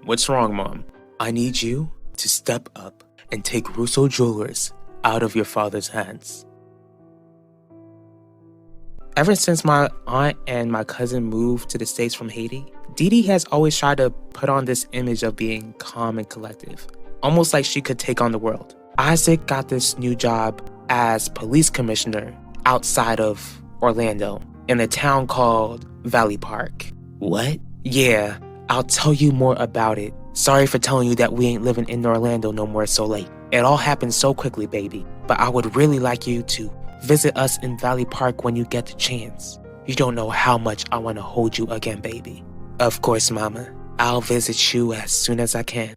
What's wrong, Mom? I need you to step up and take Russo Jewelers out of your father's hands. Ever since my aunt and my cousin moved to the States from Haiti, Dee has always tried to put on this image of being calm and collective, almost like she could take on the world. Isaac got this new job as police commissioner outside of Orlando in a town called Valley Park. What? Yeah, I'll tell you more about it. Sorry for telling you that we ain't living in Orlando no more so late. It all happened so quickly, baby. But I would really like you to visit us in Valley Park when you get the chance. You don't know how much I want to hold you again, baby. Of course, Mama. I'll visit you as soon as I can.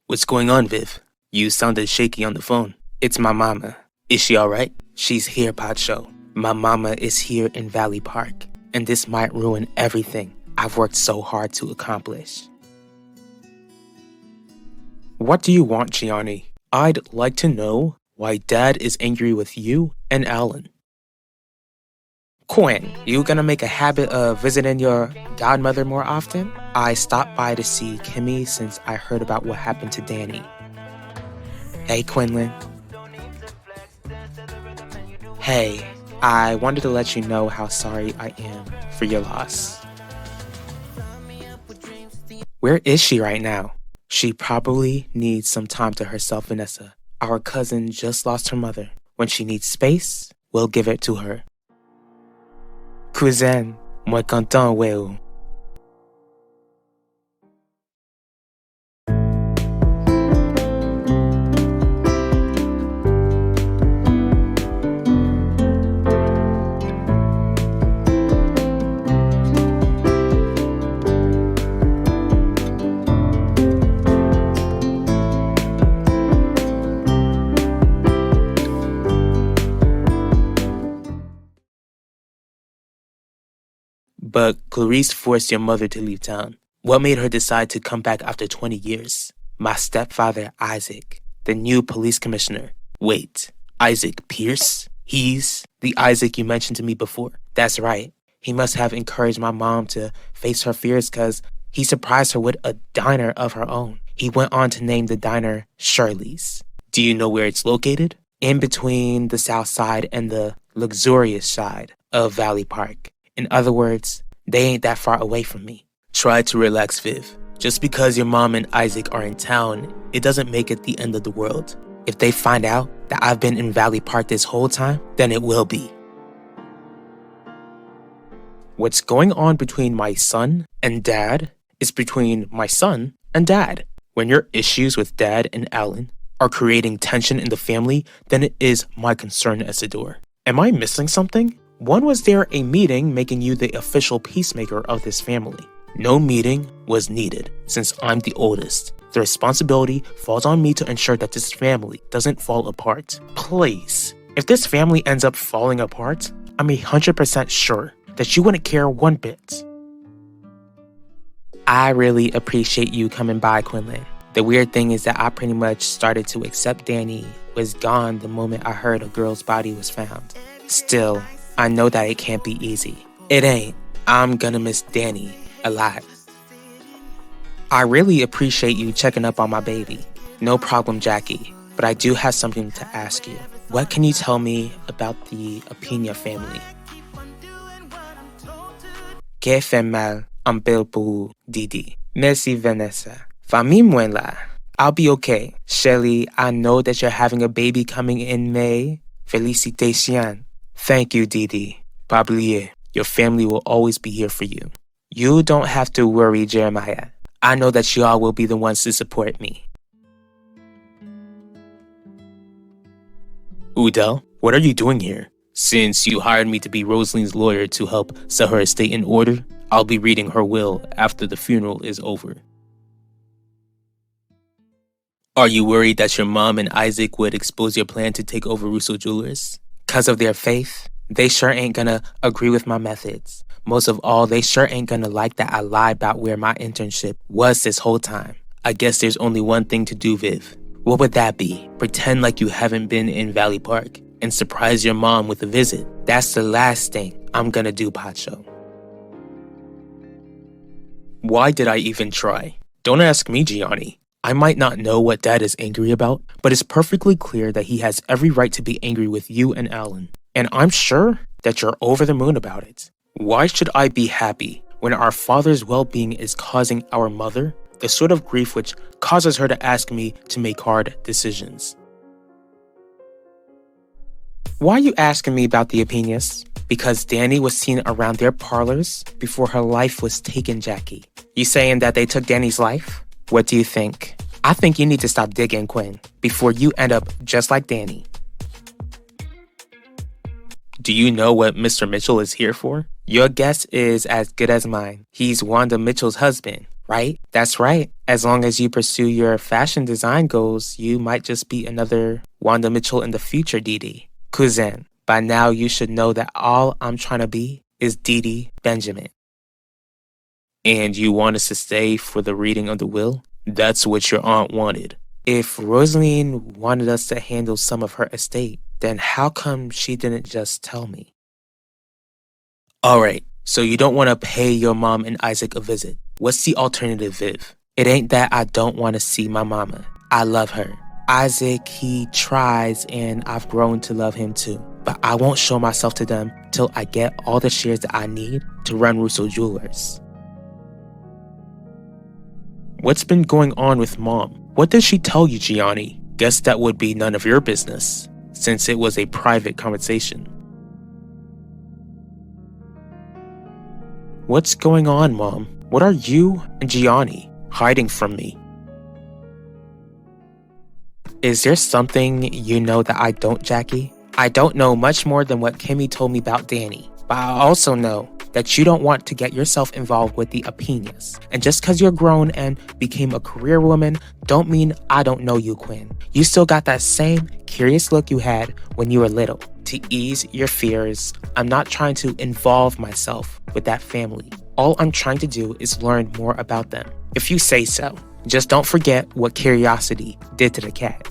What's going on, Viv? You sounded shaky on the phone. It's my mama. Is she alright? She's here, Pacho. My mama is here in Valley Park, and this might ruin everything I've worked so hard to accomplish. What do you want, Gianni? I'd like to know why Dad is angry with you and Alan. Quinn, you gonna make a habit of visiting your godmother more often? I stopped by to see Kimmy since I heard about what happened to Danny. Hey, Quinlan. Hey, I wanted to let you know how sorry I am for your loss. Where is she right now? She probably needs some time to herself, Vanessa. Our cousin just lost her mother. When she needs space, we'll give it to her. Cousin, moi content, ouais. But Clarice forced your mother to leave town. What made her decide to come back after 20 years? My stepfather, Isaac, the new police commissioner. Wait, Isaac Pierce? He's the Isaac you mentioned to me before. That's right. He must have encouraged my mom to face her fears because he surprised her with a diner of her own. He went on to name the diner Shirley's. Do you know where it's located? In between the south side and the luxurious side of Valley Park. In other words, they ain't that far away from me. Try to relax, Viv. Just because your mom and Isaac are in town, it doesn't make it the end of the world. If they find out that I've been in Valley Park this whole time, then it will be. What's going on between my son and Dad is between my son and Dad. When your issues with Dad and Alan are creating tension in the family, then it is my concern, Isidore. Am I missing something? When was there a meeting making you the official peacemaker of this family? No meeting was needed since I'm the oldest. The responsibility falls on me to ensure that this family doesn't fall apart. Please, if this family ends up falling apart, I'm 100% sure that you wouldn't care one bit. I really appreciate you coming by, Quinlan. The weird thing is that I pretty much started to accept Danny was gone the moment I heard a girl's body was found. Still, I know that it can't be easy. It ain't. I'm gonna miss Danny a lot. I really appreciate you checking up on my baby. No problem, Jackie. But I do have something to ask you. What can you tell me about the Apina family? Que fait mal un peu pour Didi. Merci, Vanessa. Famille moi là. I'll be okay. Shelly, I know that you're having a baby coming in May. Félicitations. Thank you, Didi. Pablier, your family will always be here for you. You don't have to worry, Jeremiah. I know that y'all will be the ones to support me. Udell, what are you doing here? Since you hired me to be Rosalind's lawyer to help set her estate in order, I'll be reading her will after the funeral is over. Are you worried that your mom and Isaac would expose your plan to take over Russo Jewelers? Because of their faith, they sure ain't gonna agree with my methods. Most of all, they sure ain't gonna like that I lied about where my internship was this whole time. I guess there's only one thing to do, Viv. What would that be? Pretend like you haven't been in Valley Park and surprise your mom with a visit. That's the last thing I'm gonna do, Pacho. Why did I even try? Don't ask me, Gianni. I might not know what Dad is angry about, but it's perfectly clear that he has every right to be angry with you and Alan. And I'm sure that you're over the moon about it. Why should I be happy when our father's well-being is causing our mother the sort of grief which causes her to ask me to make hard decisions? Why are you asking me about the opinions? Because Danny was seen around their parlors before her life was taken, Jackie. You saying that they took Danny's life? What do you think? I think you need to stop digging, Quinn, before you end up just like Danny. Do you know what Mr. Mitchell is here for? Your guess is as good as mine. He's Wanda Mitchell's husband, right? That's right. As long as you pursue your fashion design goals, you might just be another Wanda Mitchell in the future, Dee Dee. Cousin, by now you should know that all I'm trying to be is Dee Dee Benjamin. And you want us to stay for the reading of the will? That's what your aunt wanted. If Rosaline wanted us to handle some of her estate, then how come she didn't just tell me? Alright, so you don't want to pay your mom and Isaac a visit. What's the alternative, Viv? It ain't that I don't want to see my mama. I love her. Isaac, he tries, and I've grown to love him too. But I won't show myself to them till I get all the shares that I need to run Russo Jewelers. What's been going on with Mom? What did she tell you, Gianni? Guess that would be none of your business, since it was a private conversation. What's going on, Mom? What are you and Gianni hiding from me? Is there something you know that I don't, Jackie? I don't know much more than what Kimmy told me about Danny, but I also know that you don't want to get yourself involved with the Apinas. And just because you're grown and became a career woman, don't mean I don't know you, Quinn. You still got that same curious look you had when you were little. To ease your fears, I'm not trying to involve myself with that family. All I'm trying to do is learn more about them, if you say so. Just don't forget what curiosity did to the cat.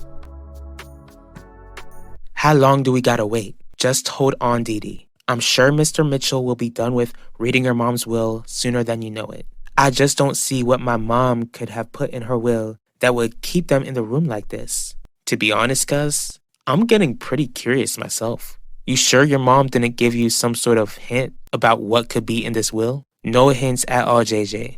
How long do we gotta wait? Just hold on, Dee Dee. I'm sure Mr. Mitchell will be done with reading your mom's will sooner than you know it. I just don't see what my mom could have put in her will that would keep them in the room like this. To be honest, cuz, I'm getting pretty curious myself. You sure your mom didn't give you some sort of hint about what could be in this will? No hints at all, JJ.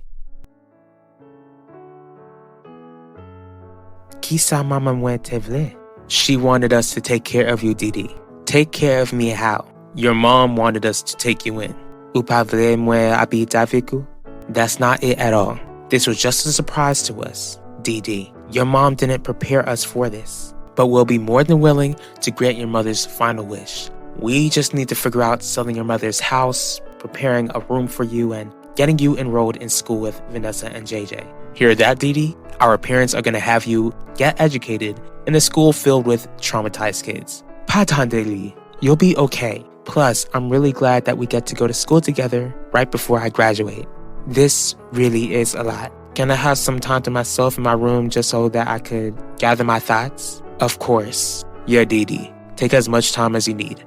Kisa mama mwete vle. She wanted us to take care of you, Dee Dee. Take care of me how? Your mom wanted us to take you in. Upa vle mwe abita viku? That's not it at all. This was just a surprise to us. Dee Dee, your mom didn't prepare us for this, but we'll be more than willing to grant your mother's final wish. We just need to figure out selling your mother's house, preparing a room for you, and getting you enrolled in school with Vanessa and JJ. Hear that, Dee Dee? Our parents are gonna have you get educated in a school filled with traumatized kids. Patandeli, you'll be okay. Plus, I'm really glad that we get to go to school together right before I graduate. This really is a lot. Can I have some time to myself in my room just so that I could gather my thoughts? Of course. Yeah, Dee Dee. Take as much time as you need.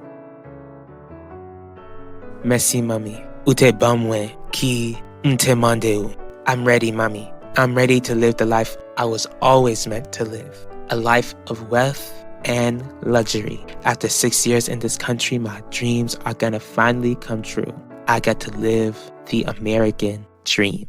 Merci, Mami. Ute bamwe ki nte mandeu. I'm ready, Mami. I'm ready to live the life I was always meant to live. A life of wealth and luxury. After 6 years in this country, my dreams are gonna finally come true. I get to live the American dream.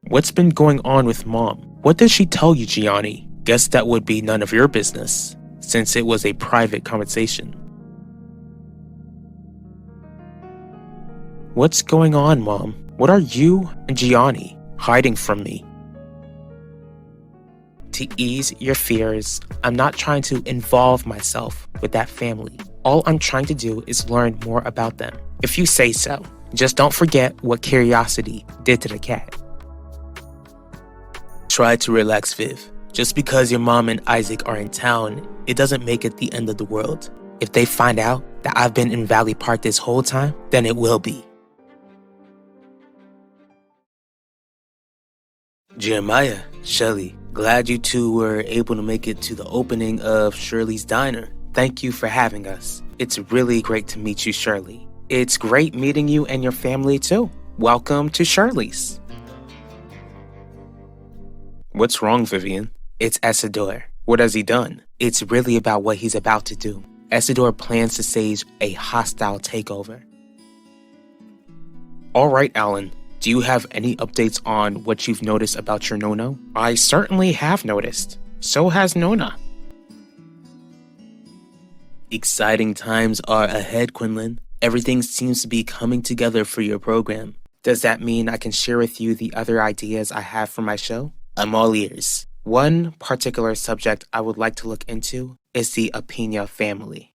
What's been going on with Mom? What did she tell you, Gianni? Guess that would be none of your business, since it was a private conversation. What's going on, Mom? What are you and Gianni hiding from me? To ease your fears, I'm not trying to involve myself with that family. All I'm trying to do is learn more about them, if you say so. Just don't forget what curiosity did to the cat. Try to relax, Viv. Just because your mom and Isaac are in town, it doesn't make it the end of the world. If they find out that I've been in Valley Park this whole time, then it will be. Jeremiah, Shelley, glad you two were able to make it to the opening of Shirley's Diner. Thank you for having us. It's really great to meet you, Shirley. It's great meeting you and your family too. Welcome to Shirley's. What's wrong, Vivian? It's Isidore. What has he done? It's really about what he's about to do. Isidore plans to stage a hostile takeover. Alright, Alan. Do you have any updates on what you've noticed about your Nono? I certainly have noticed. So has Nona. Exciting times are ahead, Quinlan. Everything seems to be coming together for your program. Does that mean I can share with you the other ideas I have for my show? I'm all ears. One particular subject I would like to look into is the Apina family.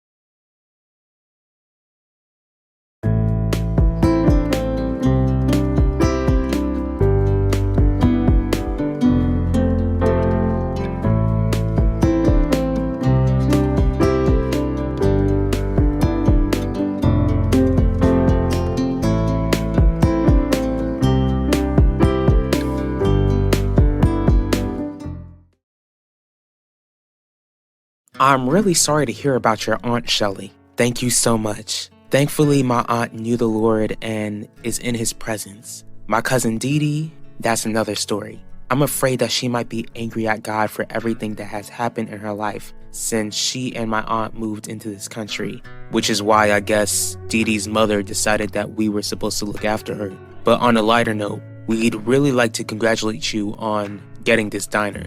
I'm really sorry to hear about your Aunt Shelley. Thank you so much. Thankfully, my aunt knew the Lord and is in his presence. My cousin Dee Dee, that's another story. I'm afraid that she might be angry at God for everything that has happened in her life since she and my aunt moved into this country, which is why I guess Dee Dee's mother decided that we were supposed to look after her. But on a lighter note, we'd really like to congratulate you on getting this diner.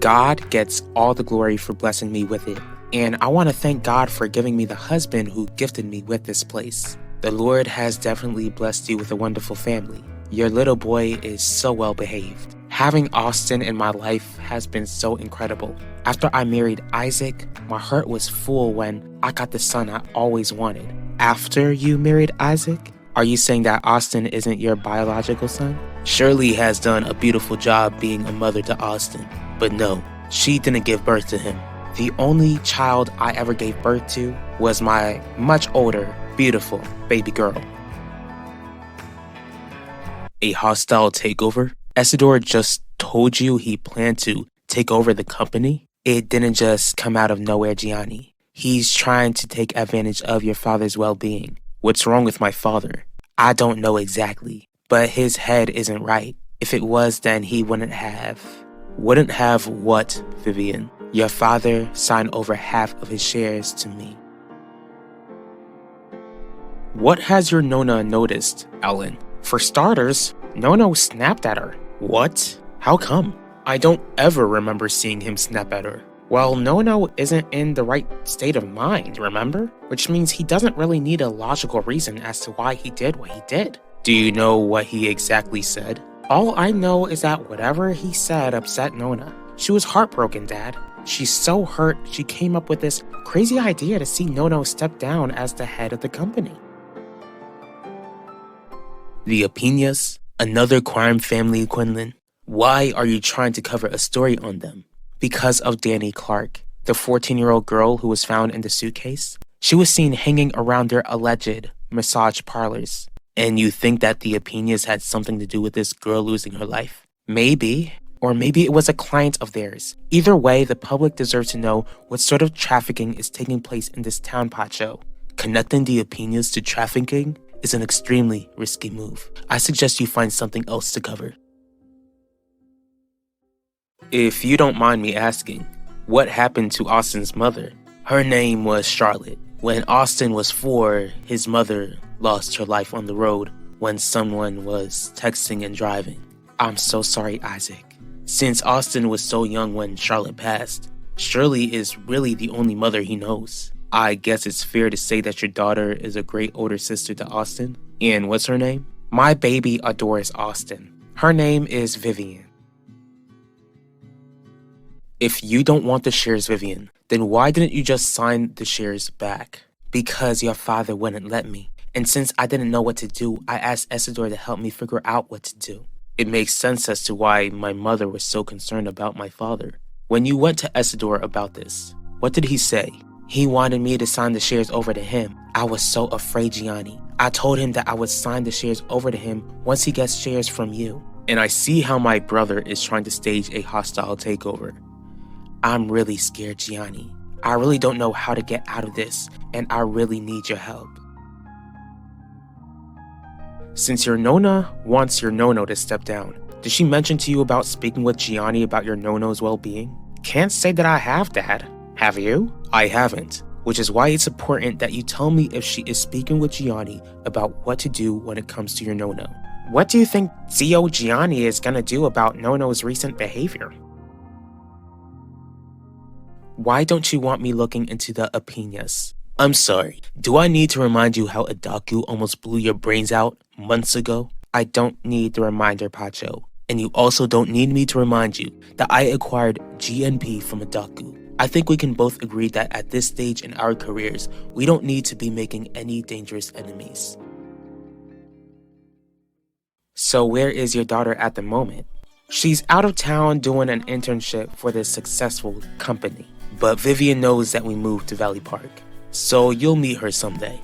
God gets all the glory for blessing me with it, and I want to thank God for giving me the husband who gifted me with this place. The Lord has definitely blessed you with a wonderful family. Your little boy is so well behaved. Having Austin in my life has been so incredible. After I married Isaac, my heart was full when I got the son I always wanted. After you married Isaac? Are you saying that Austin isn't your biological son? Shirley has done a beautiful job being a mother to Austin. But no, she didn't give birth to him. The only child I ever gave birth to was my much older, beautiful baby girl. A hostile takeover? Isidore just told you he planned to take over the company? It didn't just come out of nowhere, Gianni. He's trying to take advantage of your father's well-being. What's wrong with my father? I don't know exactly, but his head isn't right. If it was, then he wouldn't have what, Vivian? Your father signed over half of his shares to me. What has your Nona noticed, Ellen? For starters, Nono snapped at her. What? How come? I don't ever remember seeing him snap at her. Well, Nono isn't in the right state of mind, remember? Which means he doesn't really need a logical reason as to why he did what he did. Do you know what he exactly said? All I know is that whatever he said upset Nona. She was heartbroken, Dad. She's so hurt, she came up with this crazy idea to see Nono step down as the head of the company. The Apinas? Another crime family, Quinlan? Why are you trying to cover a story on them? Because of Danny Clark, the 14-year-old girl who was found in the suitcase? She was seen hanging around their alleged massage parlors. And you think that the Apinas had something to do with this girl losing her life? Maybe. Or maybe it was a client of theirs. Either way, the public deserves to know what sort of trafficking is taking place in this town pot show. Connecting the Apinas to trafficking is an extremely risky move. I suggest you find something else to cover. If you don't mind me asking, what happened to Austin's mother? Her name was Charlotte. When Austin was 4, his mother lost her life on the road when someone was texting and driving. I'm so sorry, Isaac. Since Austin was so young when Charlotte passed, Shirley is really the only mother he knows. I guess it's fair to say that your daughter is a great older sister to Austin. And what's her name? My baby adores Austin. Her name is Vivian. If you don't want the shares, Vivian, then why didn't you just sign the shares back? Because your father wouldn't let me. And since I didn't know what to do, I asked Isidore to help me figure out what to do. It makes sense as to why my mother was so concerned about my father. When you went to Isidore about this, what did he say? He wanted me to sign the shares over to him. I was so afraid, Gianni. I told him that I would sign the shares over to him once he gets shares from you. And I see how my brother is trying to stage a hostile takeover. I'm really scared, Gianni. I really don't know how to get out of this, and I really need your help. Since your Nona wants your Nono to step down, did she mention to you about speaking with Gianni about your Nono's well-being? Can't say that I have, Dad. Have you? I haven't, which is why it's important that you tell me if she is speaking with Gianni about what to do when it comes to your Nono. What do you think Zio Gianni is gonna do about Nono's recent behavior? Why don't you want me looking into the opinions? I'm sorry, do I need to remind you how Adaku almost blew your brains out months ago? I don't need the reminder, Pacho. And you also don't need me to remind you that I acquired GNP from Adaku. I think we can both agree that at this stage in our careers, we don't need to be making any dangerous enemies. So where is your daughter at the moment? She's out of town doing an internship for this successful company. But Vivian knows that we moved to Valley Park, so you'll meet her someday.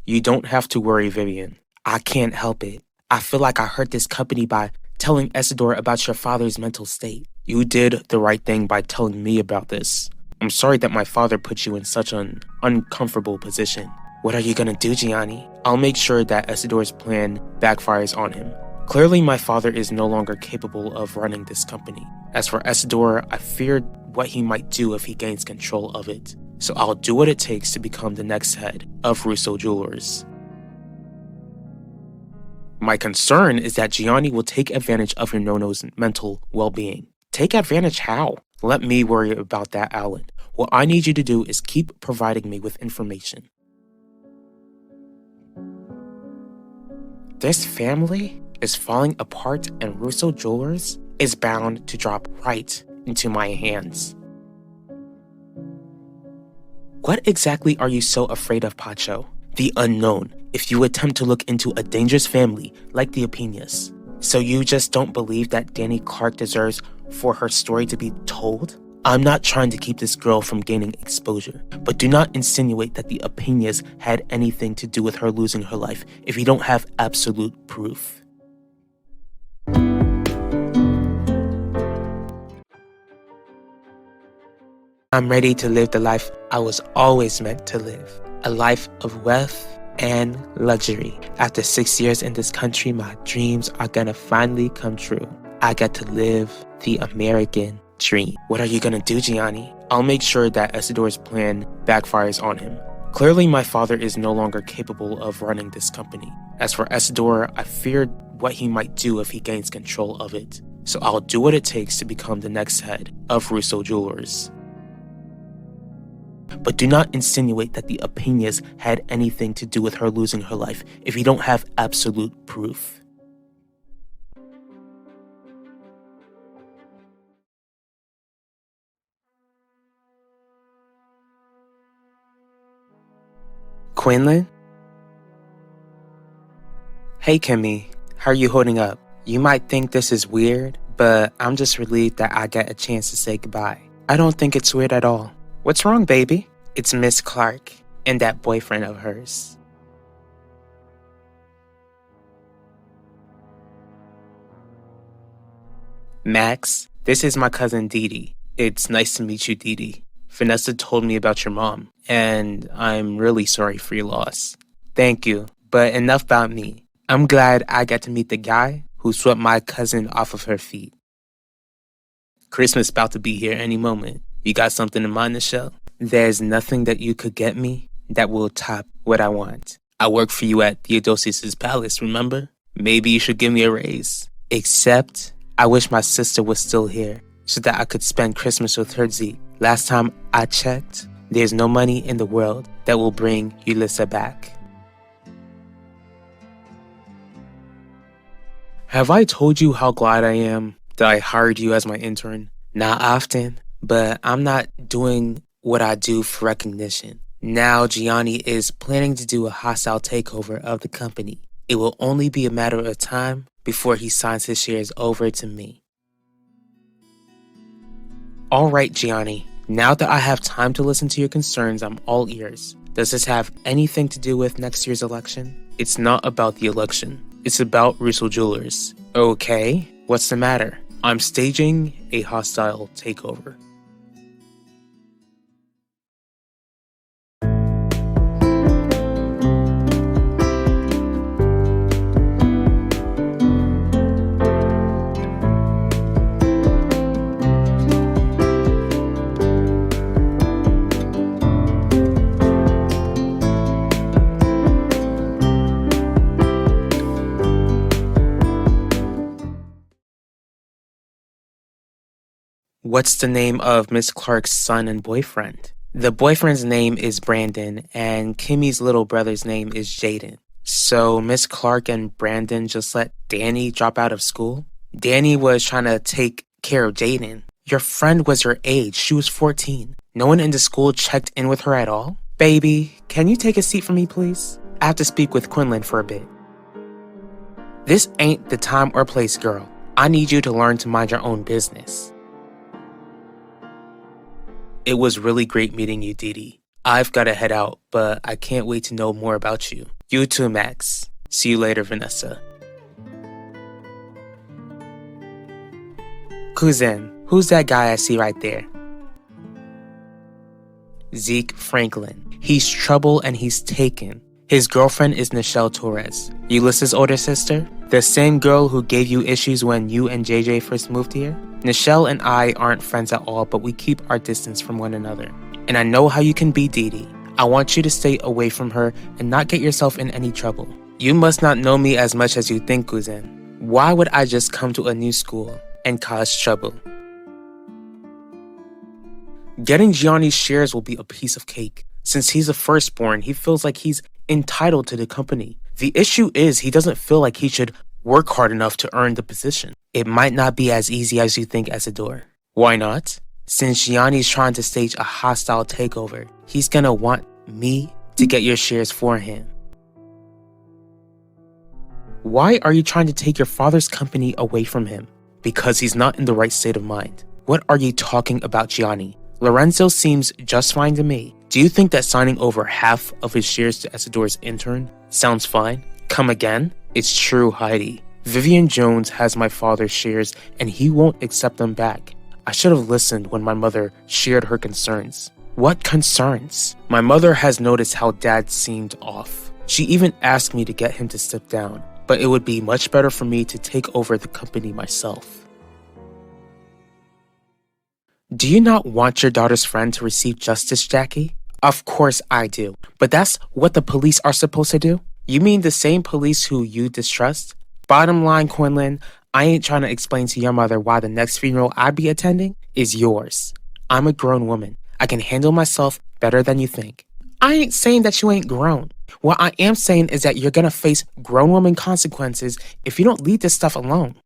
You don't have to worry, Vivian. I can't help it. I feel like I hurt this company by telling Isidore about your father's mental state. You did the right thing by telling me about this. I'm sorry that my father put you in such an uncomfortable position. What are you gonna do, Gianni? I'll make sure that Isidore's plan backfires on him. Clearly, my father is no longer capable of running this company. As for Isidore, I feared what he might do if he gains control of it. So I'll do what it takes to become the next head of Russo Jewelers. My concern is that Gianni will take advantage of your Nono's mental well-being. Take advantage how? Let me worry about that, Alan. What I need you to do is keep providing me with information. This family is falling apart and Russo Jewelers is bound to drop right into my hands. What exactly are you so afraid of, Pacho? The unknown, if you attempt to look into a dangerous family like the Opinas. So you just don't believe that Danny Clark deserves for her story to be told? I'm not trying to keep this girl from gaining exposure, but do not insinuate that the Opinas had anything to do with her losing her life if you don't have absolute proof. I'm ready to live the life I was always meant to live. A life of wealth and luxury. After 6 years in this country, my dreams are gonna finally come true. I get to live the American dream. What are you gonna do, Gianni? I'll make sure that Isidore's plan backfires on him. Clearly, my father is no longer capable of running this company. As for Isidore, I feared what he might do if he gains control of it. So I'll do what it takes to become the next head of Russo Jewelers. But do not insinuate that the Opinas had anything to do with her losing her life if you don't have absolute proof. Quinlan? Hey Kimmy, how are you holding up? You might think this is weird, but I'm just relieved that I get a chance to say goodbye. I don't think it's weird at all. What's wrong, baby? It's Miss Clark and that boyfriend of hers. Max, this is my cousin Dee Dee. It's nice to meet you, Dee Dee. Vanessa told me about your mom, and I'm really sorry for your loss. Thank you, but enough about me. I'm glad I got to meet the guy who swept my cousin off of her feet. Christmas about to be here any moment. You got something in mind, Michelle? There's nothing that you could get me that will top what I want. I work for you at Theodosius's palace, remember? Maybe you should give me a raise. Except, I wish my sister was still here so that I could spend Christmas with her. Z. Last time I checked, there's no money in the world that will bring Ulissa back. Have I told you how glad I am that I hired you as my intern? Not often, but I'm not doing what I do for recognition. Now Gianni is planning to do a hostile takeover of the company. It will only be a matter of time before he signs his shares over to me. All right, Gianni. Now that I have time to listen to your concerns, I'm all ears. Does this have anything to do with next year's election? It's not about the election. It's about Russo Jewelers. Okay, what's the matter? I'm staging a hostile takeover. What's the name of Miss Clark's son and boyfriend? The boyfriend's name is Brandon, and Kimmy's little brother's name is Jaden. So Miss Clark and Brandon just let Danny drop out of school? Danny was trying to take care of Jaden. Your friend was your age. She was 14. No one in the school checked in with her at all? Baby, can you take a seat for me, please? I have to speak with Quinlan for a bit. This ain't the time or place, girl. I need you to learn to mind your own business. It was really great meeting you, Dee Dee. I've got to head out, but I can't wait to know more about you. You too, Max. See you later, Vanessa. Cousin, who's that guy I see right there? Zeke Franklin. He's trouble and he's taken. His girlfriend is Nichelle Torres, Ulysses' older sister, the same girl who gave you issues when you and JJ first moved here. Nichelle and I aren't friends at all, but we keep our distance from one another. And I know how you can be, Dee Dee. I want you to stay away from her and not get yourself in any trouble. You must not know me as much as you think, cousin. Why would I just come to a new school and cause trouble? Getting Gianni's shares will be a piece of cake. Since he's a firstborn, he feels like he's entitled to the company. The issue is he doesn't feel like he should work hard enough to earn the position. It might not be as easy as you think, Isidore. Why not? Since Gianni's trying to stage a hostile takeover, he's gonna want me to get your shares for him. Why are you trying to take your father's company away from him? Because he's not in the right state of mind. What are you talking about, Gianni? Lorenzo seems just fine to me. Do you think that signing over half of his shares to Isidore's intern sounds fine? Come again? It's true, Heidi. Vivian Jones has my father's shares and he won't accept them back. I should have listened when my mother shared her concerns. What concerns? My mother has noticed how Dad seemed off. She even asked me to get him to step down, but it would be much better for me to take over the company myself. Do you not want your daughter's friend to receive justice, Jackie? Of course I do, but that's what the police are supposed to do? You mean the same police who you distrust? Bottom line, Quinlan, I ain't trying to explain to your mother why the next funeral I'd be attending is yours. I'm a grown woman. I can handle myself better than you think. I ain't saying that you ain't grown. What I am saying is that you're gonna face grown woman consequences if you don't leave this stuff alone.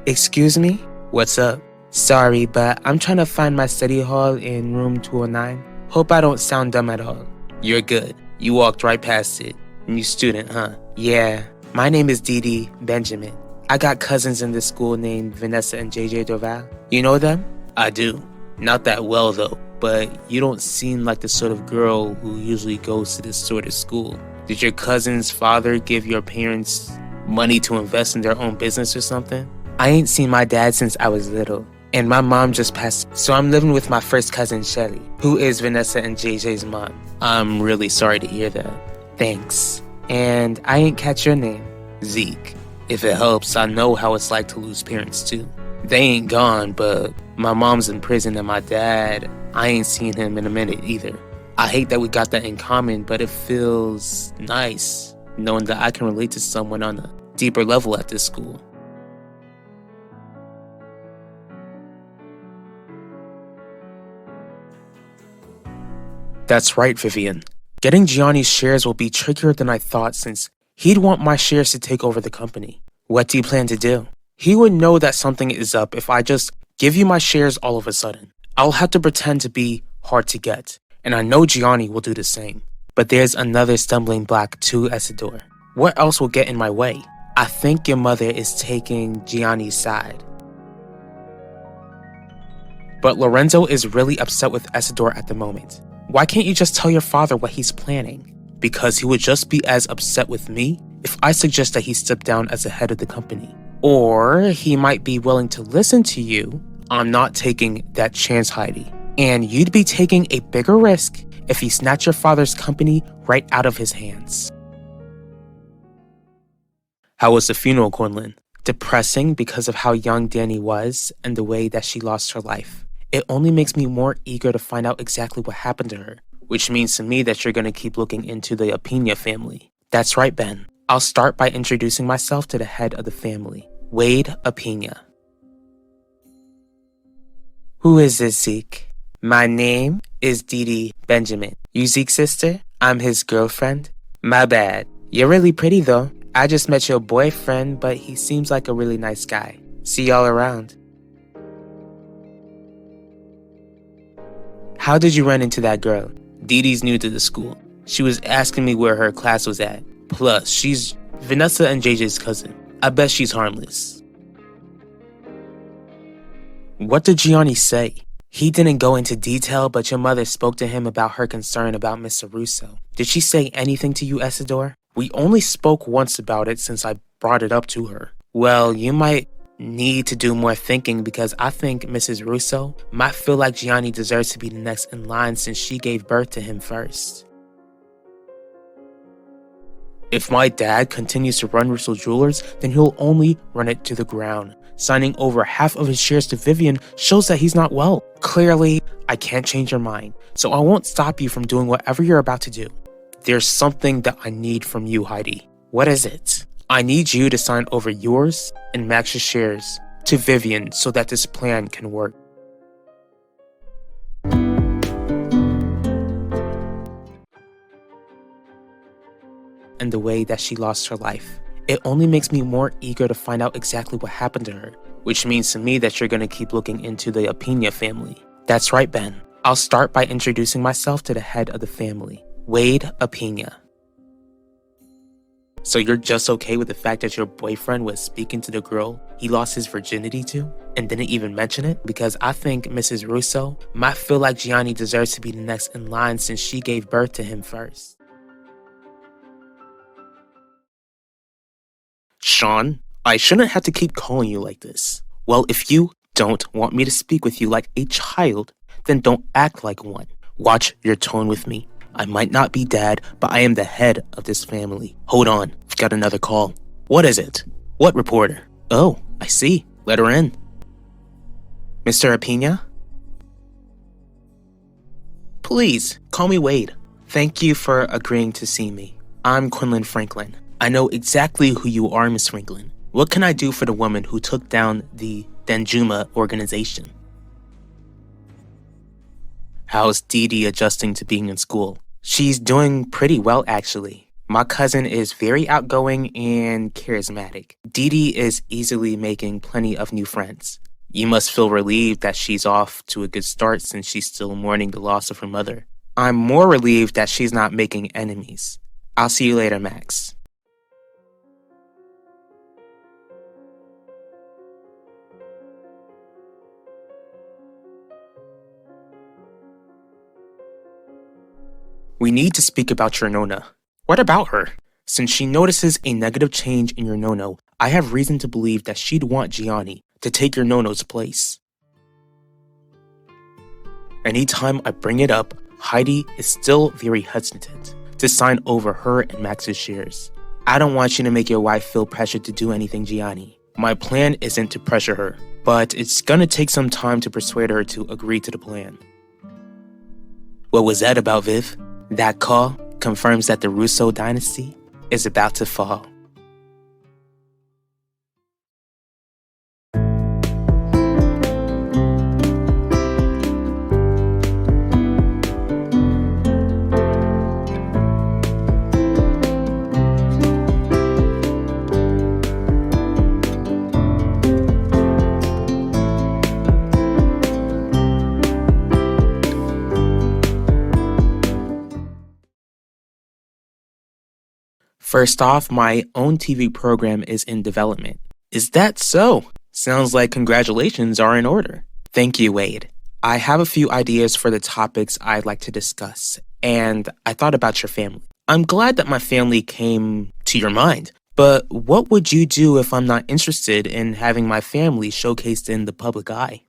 Excuse me? What's up? Sorry, but I'm trying to find my study hall in room 209. Hope I don't sound dumb at all. You're good. You walked right past it. New student, huh? Yeah. My name is Dee Dee Benjamin. I got cousins in this school named Vanessa and JJ Dorval. You know them? I do. Not that well, though. But you don't seem like the sort of girl who usually goes to this sort of school. Did your cousin's father give your parents money to invest in their own business or something? I ain't seen my dad since I was little, and my mom just passed, so I'm living with my first cousin, Shelly, who is Vanessa and JJ's mom. I'm really sorry to hear that. Thanks. And I ain't catch your name. Zeke. If it helps, I know how it's like to lose parents too. They ain't gone, but my mom's in prison and my dad, I ain't seen him in a minute either. I hate that we got that in common, but it feels nice knowing that I can relate to someone on a deeper level at this school. That's right, Vivian. Getting Gianni's shares will be trickier than I thought since he'd want my shares to take over the company. What do you plan to do? He would know that something is up if I just give you my shares all of a sudden. I'll have to pretend to be hard to get, and I know Gianni will do the same. But there's another stumbling block to Isidore. What else will get in my way? I think your mother is taking Gianni's side. But Lorenzo is really upset with Isidore at the moment. Why can't you just tell your father what he's planning? Because he would just be as upset with me if I suggest that he step down as the head of the company. Or he might be willing to listen to you. I'm not taking that chance, Heidi. And you'd be taking a bigger risk if he snatched your father's company right out of his hands. How was the funeral, Quinlan? Depressing because of how young Danny was and the way that she lost her life. It only makes me more eager to find out exactly what happened to her. which means to me that you're going to keep looking into the Apina family. That's right, Ben. I'll start by introducing myself to the head of the family, Wade Apina. Who is this, Zeke? My name is Didi Benjamin. You Zeke's sister? I'm his girlfriend. My bad. You're really pretty though. I just met your boyfriend, but he seems like a really nice guy. See y'all around. How did you run into that girl? Didi's new to the school. She was asking me where her class was at. Plus, she's Vanessa and JJ's cousin. I bet she's harmless. What did Gianni say? He didn't go into detail, but your mother spoke to him about her concern about Mr. Russo. Did she say anything to you, Isidore? We only spoke once about it since I brought it up to her. Well, you might need to do more thinking because I think Mrs. Russo might feel like Gianni deserves to be the next in line since she gave birth to him first. If my dad continues to run Russo Jewelers, then he'll only run it to the ground. Signing over half of his shares to Vivian shows that he's not well. Clearly, I can't change your mind, so I won't stop you from doing whatever you're about to do. There's something that I need from you, Heidi. What is it? I need you to sign over yours and Max's shares to Vivian so that this plan can work. And the way that she lost her life. It only makes me more eager to find out exactly what happened to her, which means to me that you're going to keep looking into the Apina family. That's right, Ben. I'll start by introducing myself to the head of the family, Wade Apina. So you're just okay with the fact that your boyfriend was speaking to the girl he lost his virginity to and didn't even mention it? Because I think Mrs. Russo might feel like Gianni deserves to be the next in line since she gave birth to him first. Sean, I shouldn't have to keep calling you like this. Well, if you don't want me to speak with you like a child, then don't act like one. Watch your tone with me. I might not be dad, but I am the head of this family. Hold on, I've got another call. What is it? What reporter? Oh, I see. Let her in. Mr. Apina? Please, call me Wade. Thank you for agreeing to see me. I'm Quinlan Franklin. I know exactly who you are, Miss Franklin. What can I do for the woman who took down the Danjuma organization? How's Didi adjusting to being in school? She's doing pretty well, actually. My cousin is very outgoing and charismatic. Didi is easily making plenty of new friends. You must feel relieved that she's off to a good start since she's still mourning the loss of her mother. I'm more relieved that she's not making enemies. I'll see you later, Max. We need to speak about your Nona. What about her? Since she notices a negative change in your Nono, I have reason to believe that she'd want Gianni to take your Nono's place. Anytime I bring it up, Heidi is still very hesitant to sign over her and Max's shares. I don't want you to make your wife feel pressured to do anything, Gianni. My plan isn't to pressure her, but it's gonna take some time to persuade her to agree to the plan. What was that about, Viv? That call confirms that the Russo dynasty is about to fall. First off, my own TV program is in development. Is that so? Sounds like congratulations are in order. Thank you, Wade. I have a few ideas for the topics I'd like to discuss, and I thought about your family. I'm glad that my family came to your mind, but what would you do if I'm not interested in having my family showcased in the public eye?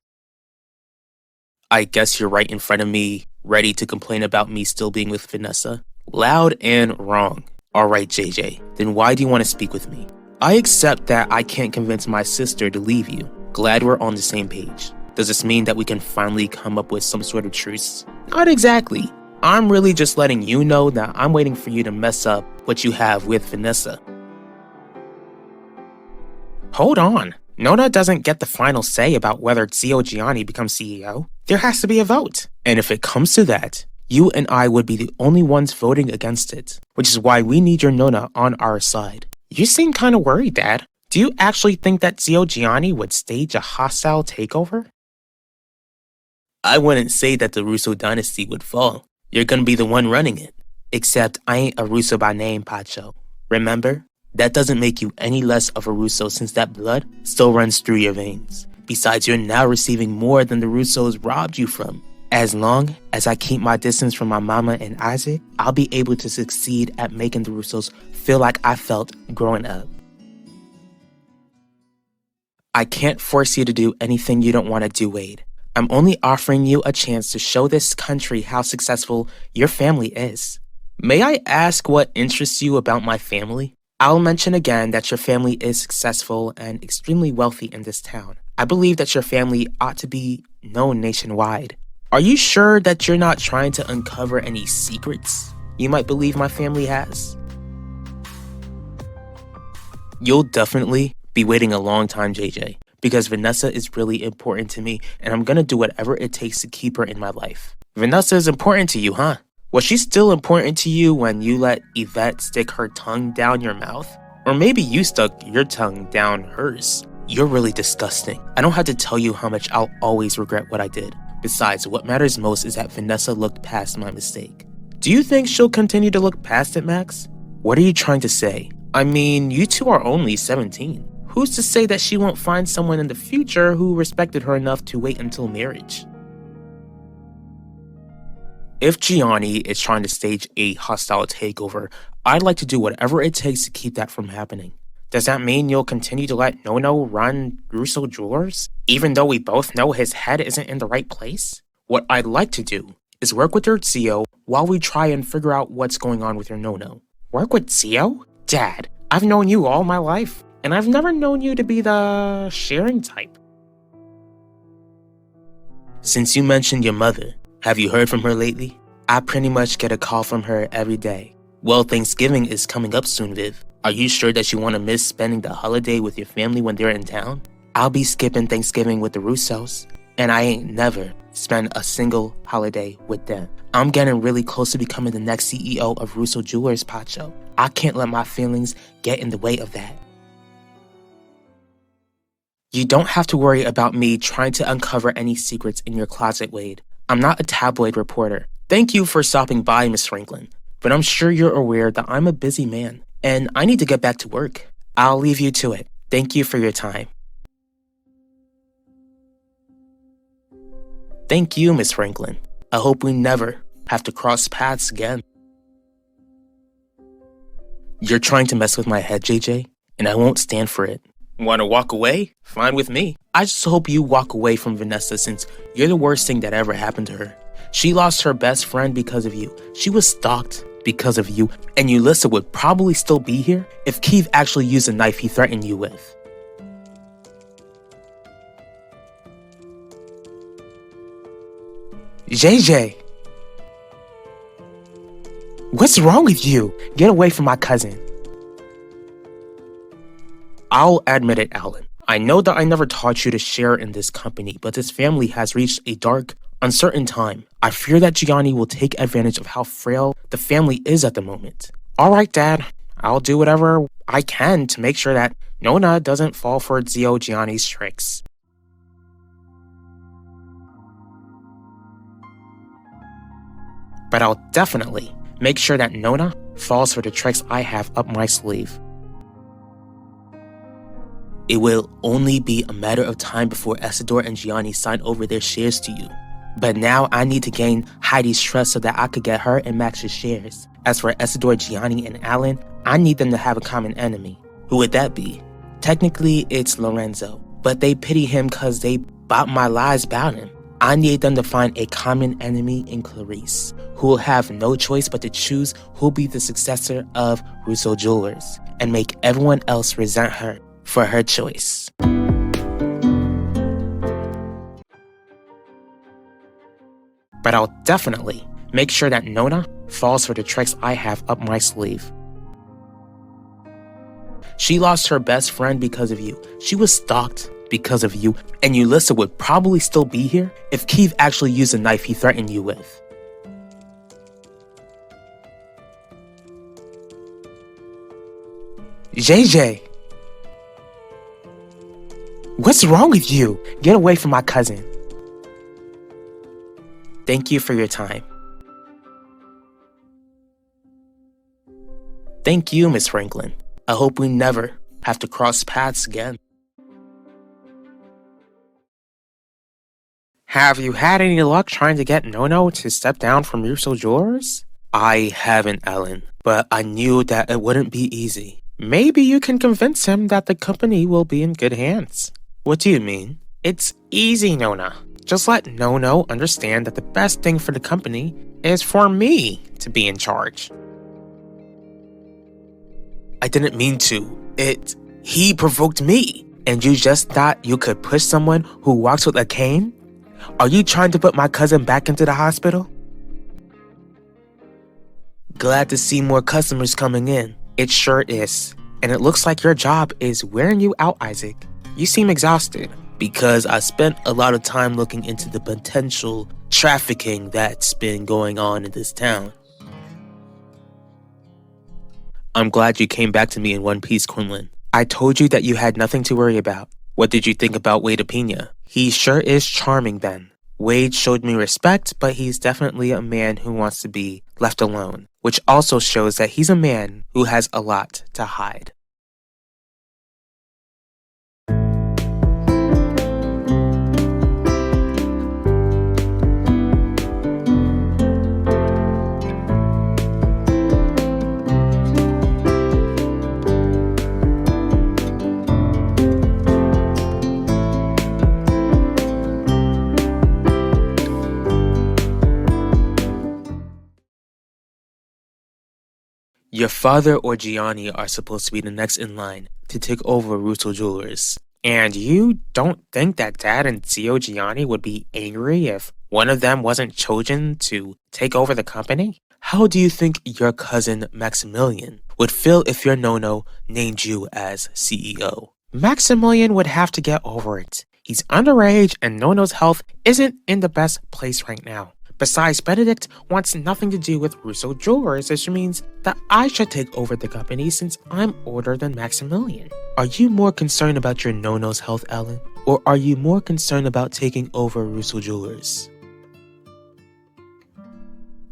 I guess you're right in front of me, ready to complain about me still being with Vanessa. Loud and wrong. Alright, JJ, then why do you want to speak with me? I accept that I can't convince my sister to leave you. Glad we're on the same page. Does this mean that we can finally come up with some sort of truce? Not exactly. I'm really just letting you know that I'm waiting for you to mess up what you have with Vanessa. Hold on. Nona doesn't get the final say about whether Zio Gianni becomes CEO. There has to be a vote. And if it comes to that, you and I would be the only ones voting against it, which is why we need your Nona on our side. You seem kind of worried, Dad. Do you actually think that Zio Gianni would stage a hostile takeover? I wouldn't say that the Russo dynasty would fall. You're gonna be the one running it. Except I ain't a Russo by name, Pacho. Remember? That doesn't make you any less of a Russo since that blood still runs through your veins. Besides, you're now receiving more than the Russos robbed you from. As long as I keep my distance from my mama and Isaac, I'll be able to succeed at making the Russos feel like I felt growing up. I can't force you to do anything you don't want to do, Wade. I'm only offering you a chance to show this country how successful your family is. May I ask what interests you about my family? I'll mention again that your family is successful and extremely wealthy in this town. I believe that your family ought to be known nationwide. Are you sure that you're not trying to uncover any secrets you might believe my family has? You'll definitely be waiting a long time, JJ, because Vanessa is really important to me and I'm gonna do whatever it takes to keep her in my life. Vanessa is important to you, huh? Was she still important to you when you let Yvette stick her tongue down your mouth? Or maybe you stuck your tongue down hers? You're really disgusting. I don't have to tell you how much I'll always regret what I did. Besides, what matters most is that Vanessa looked past my mistake. Do you think she'll continue to look past it, Max? What are you trying to say? I mean, you two are only 17. Who's to say that she won't find someone in the future who respected her enough to wait until marriage? If Gianni is trying to stage a hostile takeover, I'd like to do whatever it takes to keep that from happening. Does that mean you'll continue to let Nono run Russo Jewelers, even though we both know his head isn't in the right place? What I'd like to do is work with your Zio while we try and figure out what's going on with your Nono. Work with Zio? Dad, I've known you all my life, and I've never known you to be the sharing type. Since you mentioned your mother, have you heard from her lately? I pretty much get a call from her every day. Well, Thanksgiving is coming up soon, Viv. Are you sure that you want to miss spending the holiday with your family when they're in town? I'll be skipping Thanksgiving with the Russos, and I ain't never spent a single holiday with them. I'm getting really close to becoming the next CEO of Russo Jewelers, Pacho. I can't let my feelings get in the way of that. You don't have to worry about me trying to uncover any secrets in your closet, Wade. I'm not a tabloid reporter. Thank you for stopping by, Miss Franklin. But I'm sure you're aware that I'm a busy man, and I need to get back to work. I'll leave you to it. Thank you for your time. Thank you, Miss Franklin. I hope we never have to cross paths again. You're trying to mess with my head, JJ, and I won't stand for it. Want to walk away? Fine with me. I just hope you walk away from Vanessa since you're the worst thing that ever happened to her. She lost her best friend because of you. She was stalked because of you, and Ulissa would probably still be here if Keith actually used the knife he threatened you with. JJ! What's wrong with you? Get away from my cousin. I'll admit it, Alan. I know that I never taught you to share in this company, but this family has reached a dark, uncertain time. I fear that Gianni will take advantage of how frail the family is at the moment. Alright, Dad. I'll do whatever I can to make sure that Nona doesn't fall for Zio Gianni's tricks. But I'll definitely make sure that Nona falls for the tricks I have up my sleeve. It will only be a matter of time before Isidore and Gianni sign over their shares to you. But now I need to gain Heidi's trust so that I could get her and Max's shares. As for Isidore, Gianni, and Alan, I need them to have a common enemy. Who would that be? Technically, it's Lorenzo, but they pity him cause they bought my lies about him. I need them to find a common enemy in Clarice, who will have no choice but to choose who'll be the successor of Russo Jewelers, and make everyone else resent her for her choice. But I'll definitely make sure that Nona falls for the tricks I have up my sleeve. She lost her best friend because of you. She was stalked because of you, and Ulissa would probably still be here if Keith actually used the knife he threatened you with. JJ! What's wrong with you? Get away from my cousin. Thank you for your time. Thank you, Miss Franklin. I hope we never have to cross paths again. Have you had any luck trying to get Nono to step down from Russo Jewelers? I haven't, Ellen, but I knew that it wouldn't be easy. Maybe you can convince him that the company will be in good hands. What do you mean? It's easy, Nona. Just let Nono understand that the best thing for the company is for me to be in charge. I didn't mean to. He provoked me. And you just thought you could push someone who walks with a cane? Are you trying to put my cousin back into the hospital? Glad to see more customers coming in. It sure is. And it looks like your job is wearing you out, Isaac. You seem exhausted. Because I spent a lot of time looking into the potential trafficking that's been going on in this town. I'm glad you came back to me in one piece, Quinlan. I told you that you had nothing to worry about. What did you think about Wade Apina? He sure is charming, Ben. Wade showed me respect, but he's definitely a man who wants to be left alone, which also shows that he's a man who has a lot to hide. Your father or Gianni are supposed to be the next in line to take over Russo Jewelers. And you don't think that Dad and Zio Gianni would be angry if one of them wasn't chosen to take over the company? How do you think your cousin Maximilian would feel if your Nono named you as CEO? Maximilian would have to get over it. He's underage and Nono's health isn't in the best place right now. Besides, Benedict wants nothing to do with Russo Jewelers, which means that I should take over the company since I'm older than Maximilian. Are you more concerned about your Nono's health, Ellen? Or are you more concerned about taking over Russo Jewelers?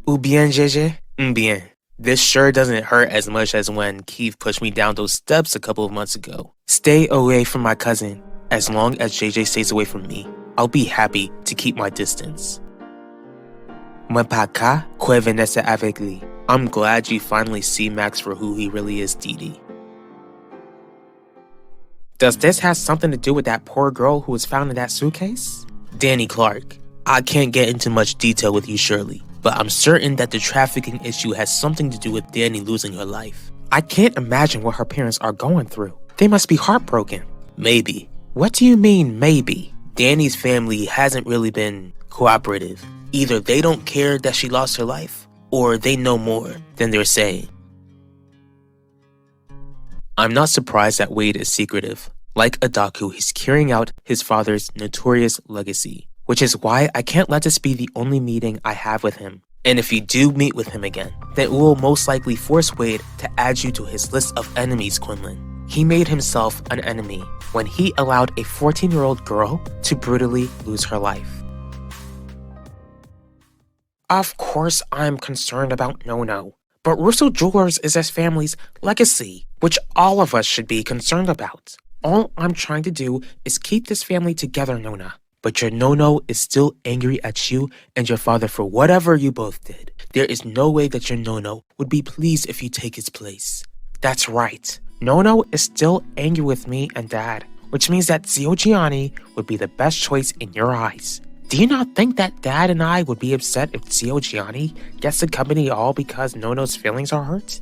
Ou bien, JJ? Bien. This sure doesn't hurt as much as when Keith pushed me down those steps a couple of months ago. Stay away from my cousin. As long as JJ stays away from me, I'll be happy to keep my distance. I'm glad you finally see Max for who he really is, Dee. Does this have something to do with that poor girl who was found in that suitcase? Danny Clark. I can't get into much detail with you, Shirley, but I'm certain that the trafficking issue has something to do with Danny losing her life. I can't imagine what her parents are going through. They must be heartbroken. Maybe. What do you mean, maybe? Danny's family hasn't really been cooperative. Either they don't care that she lost her life, or they know more than they're saying. I'm not surprised that Wade is secretive. Like Adaku, he's carrying out his father's notorious legacy, which is why I can't let this be the only meeting I have with him. And if you do meet with him again, then it will most likely force Wade to add you to his list of enemies, Quinlan. He made himself an enemy when he allowed a 14-year-old girl to brutally lose her life. Of course I'm concerned about Nono, but Russo Jewelers is his family's legacy, which all of us should be concerned about. All I'm trying to do is keep this family together, Nona. But your Nono is still angry at you and your father for whatever you both did. There is no way that your Nono would be pleased if you take his place. That's right. Nono is still angry with me and Dad, which means that Zio Gianni would be the best choice in your eyes. Do you not think that Dad and I would be upset if Zio Gianni gets the company all because Nono's feelings are hurt?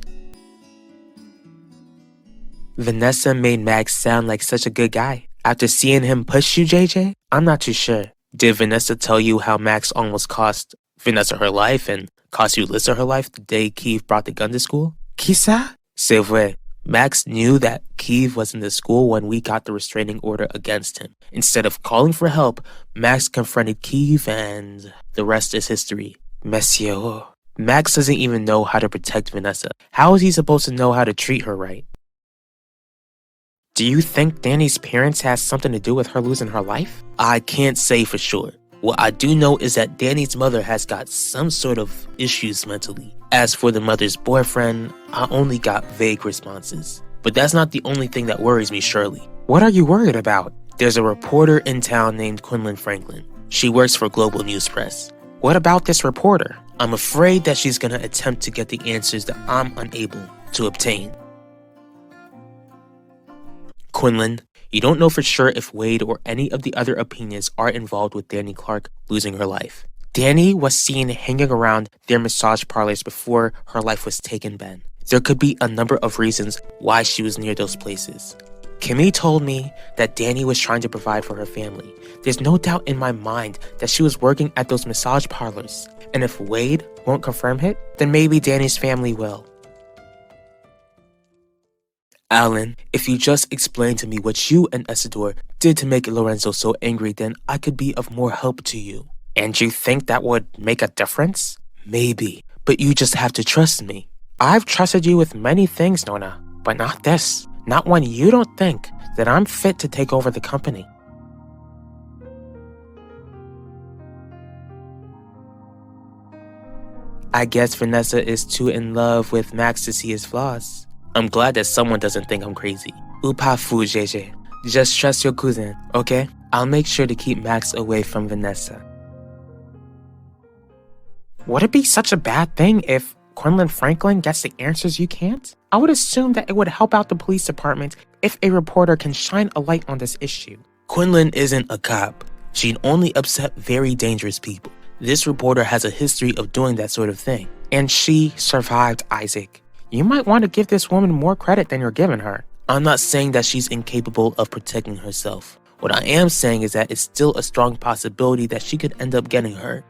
Vanessa made Max sound like such a good guy. After seeing him push you, JJ, I'm not too sure. Did Vanessa tell you how Max almost cost Vanessa her life and cost you Lisa her life the day Keith brought the gun to school? Qui ça? C'est vrai. Max knew that Keith was in the school when we got the restraining order against him. Instead of calling for help, Max confronted Keith and the rest is history. Monsieur. Max doesn't even know how to protect Vanessa. How is he supposed to know how to treat her right? Do you think Danny's parents has something to do with her losing her life? I can't say for sure. What I do know is that Danny's mother has got some sort of issues mentally. As for the mother's boyfriend, I only got vague responses. But that's not the only thing that worries me, Shirley. What are you worried about? There's a reporter in town named Quinlan Franklin. She works for Global News Press. What about this reporter? I'm afraid that she's gonna attempt to get the answers that I'm unable to obtain. Quinlan, you don't know for sure if Wade or any of the other opinions are involved with Danny Clark losing her life. Danny was seen hanging around their massage parlors before her life was taken, Ben. There could be a number of reasons why she was near those places. Kimmy told me that Danny was trying to provide for her family. There's no doubt in my mind that she was working at those massage parlors. And if Wade won't confirm it, then maybe Danny's family will. Alan, if you just explain to me what you and Isidore did to make Lorenzo so angry, then I could be of more help to you. And you think that would make a difference? Maybe, but you just have to trust me. I've trusted you with many things, Nona, but not this. Not when you don't think that I'm fit to take over the company. I guess Vanessa is too in love with Max to see his flaws. I'm glad that someone doesn't think I'm crazy. Ou pas fou, JJ. Just trust your cousin, okay? I'll make sure to keep Max away from Vanessa. Would it be such a bad thing if Quinlan Franklin gets the answers you can't? I would assume that it would help out the police department if a reporter can shine a light on this issue. Quinlan isn't a cop. She'd only upset very dangerous people. This reporter has a history of doing that sort of thing. And she survived Isaac. You might want to give this woman more credit than you're giving her. I'm not saying that she's incapable of protecting herself. What I am saying is that it's still a strong possibility that she could end up getting hurt.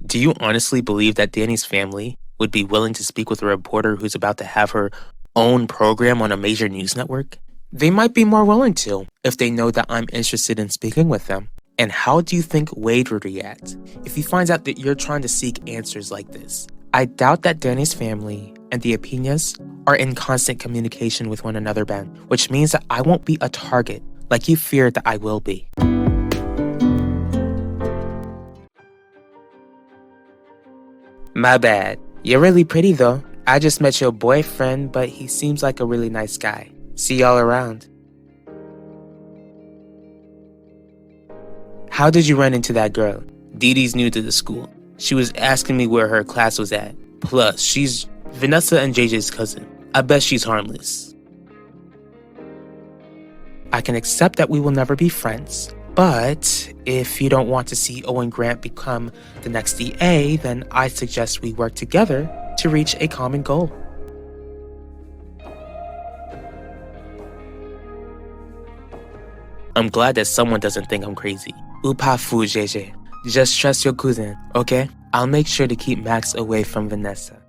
Do you honestly believe that Danny's family would be willing to speak with a reporter who's about to have her own program on a major news network? They might be more willing to if they know that I'm interested in speaking with them. And how do you think Wade would react if he finds out that you're trying to seek answers like this? I doubt that Danny's family and the Apinas are in constant communication with one another, Ben, which means that I won't be a target like you feared that I will be. My bad. You're really pretty though. I just met your boyfriend, but he seems like a really nice guy. See y'all around. How did you run into that girl? Dee Dee's new to the school. She was asking me where her class was at. Plus, she's Vanessa and JJ's cousin. I bet she's harmless. I can accept that we will never be friends. But if you don't want to see Owen Grant become the next DA, then I suggest we work together to reach a common goal. I'm glad that someone doesn't think I'm crazy. Ou pas fou, JJ. Just trust your cousin, okay? I'll make sure to keep Max away from Vanessa.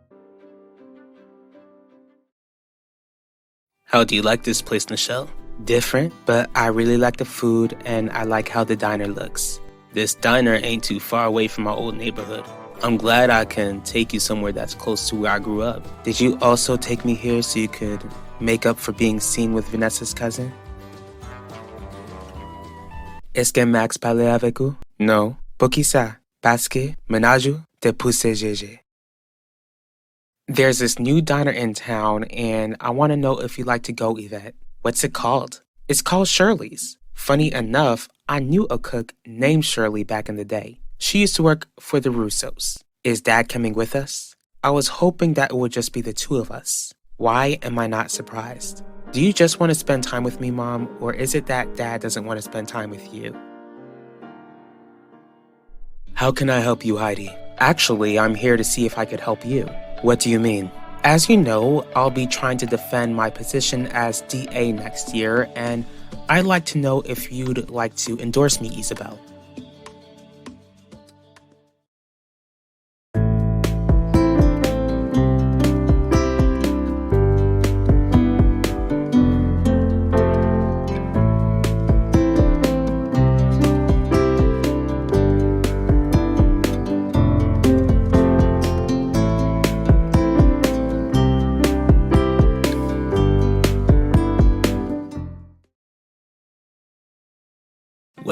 How do you like this place, Nichelle? Different, but I really like the food and I like how the diner looks. This diner ain't too far away from my old neighborhood. I'm glad I can take you somewhere that's close to where I grew up. Did you also take me here so you could make up for being seen with Vanessa's cousin? Est-ce que Max parlait avec vous? No. Pour qui ça? Parce que ménage te pousse GG. There's this new diner in town and I want to know if you'd like to go, Yvette. What's it called? It's called Shirley's. Funny enough, I knew a cook named Shirley back in the day. She used to work for the Russos. Is Dad coming with us? I was hoping that it would just be the two of us. Why am I not surprised? Do you just want to spend time with me, Mom, or is it that Dad doesn't want to spend time with you? How can I help you, Heidi? Actually, I'm here to see if I could help you. What do you mean? As you know, I'll be trying to defend my position as DA next year, and I'd like to know if you'd like to endorse me, Isabel.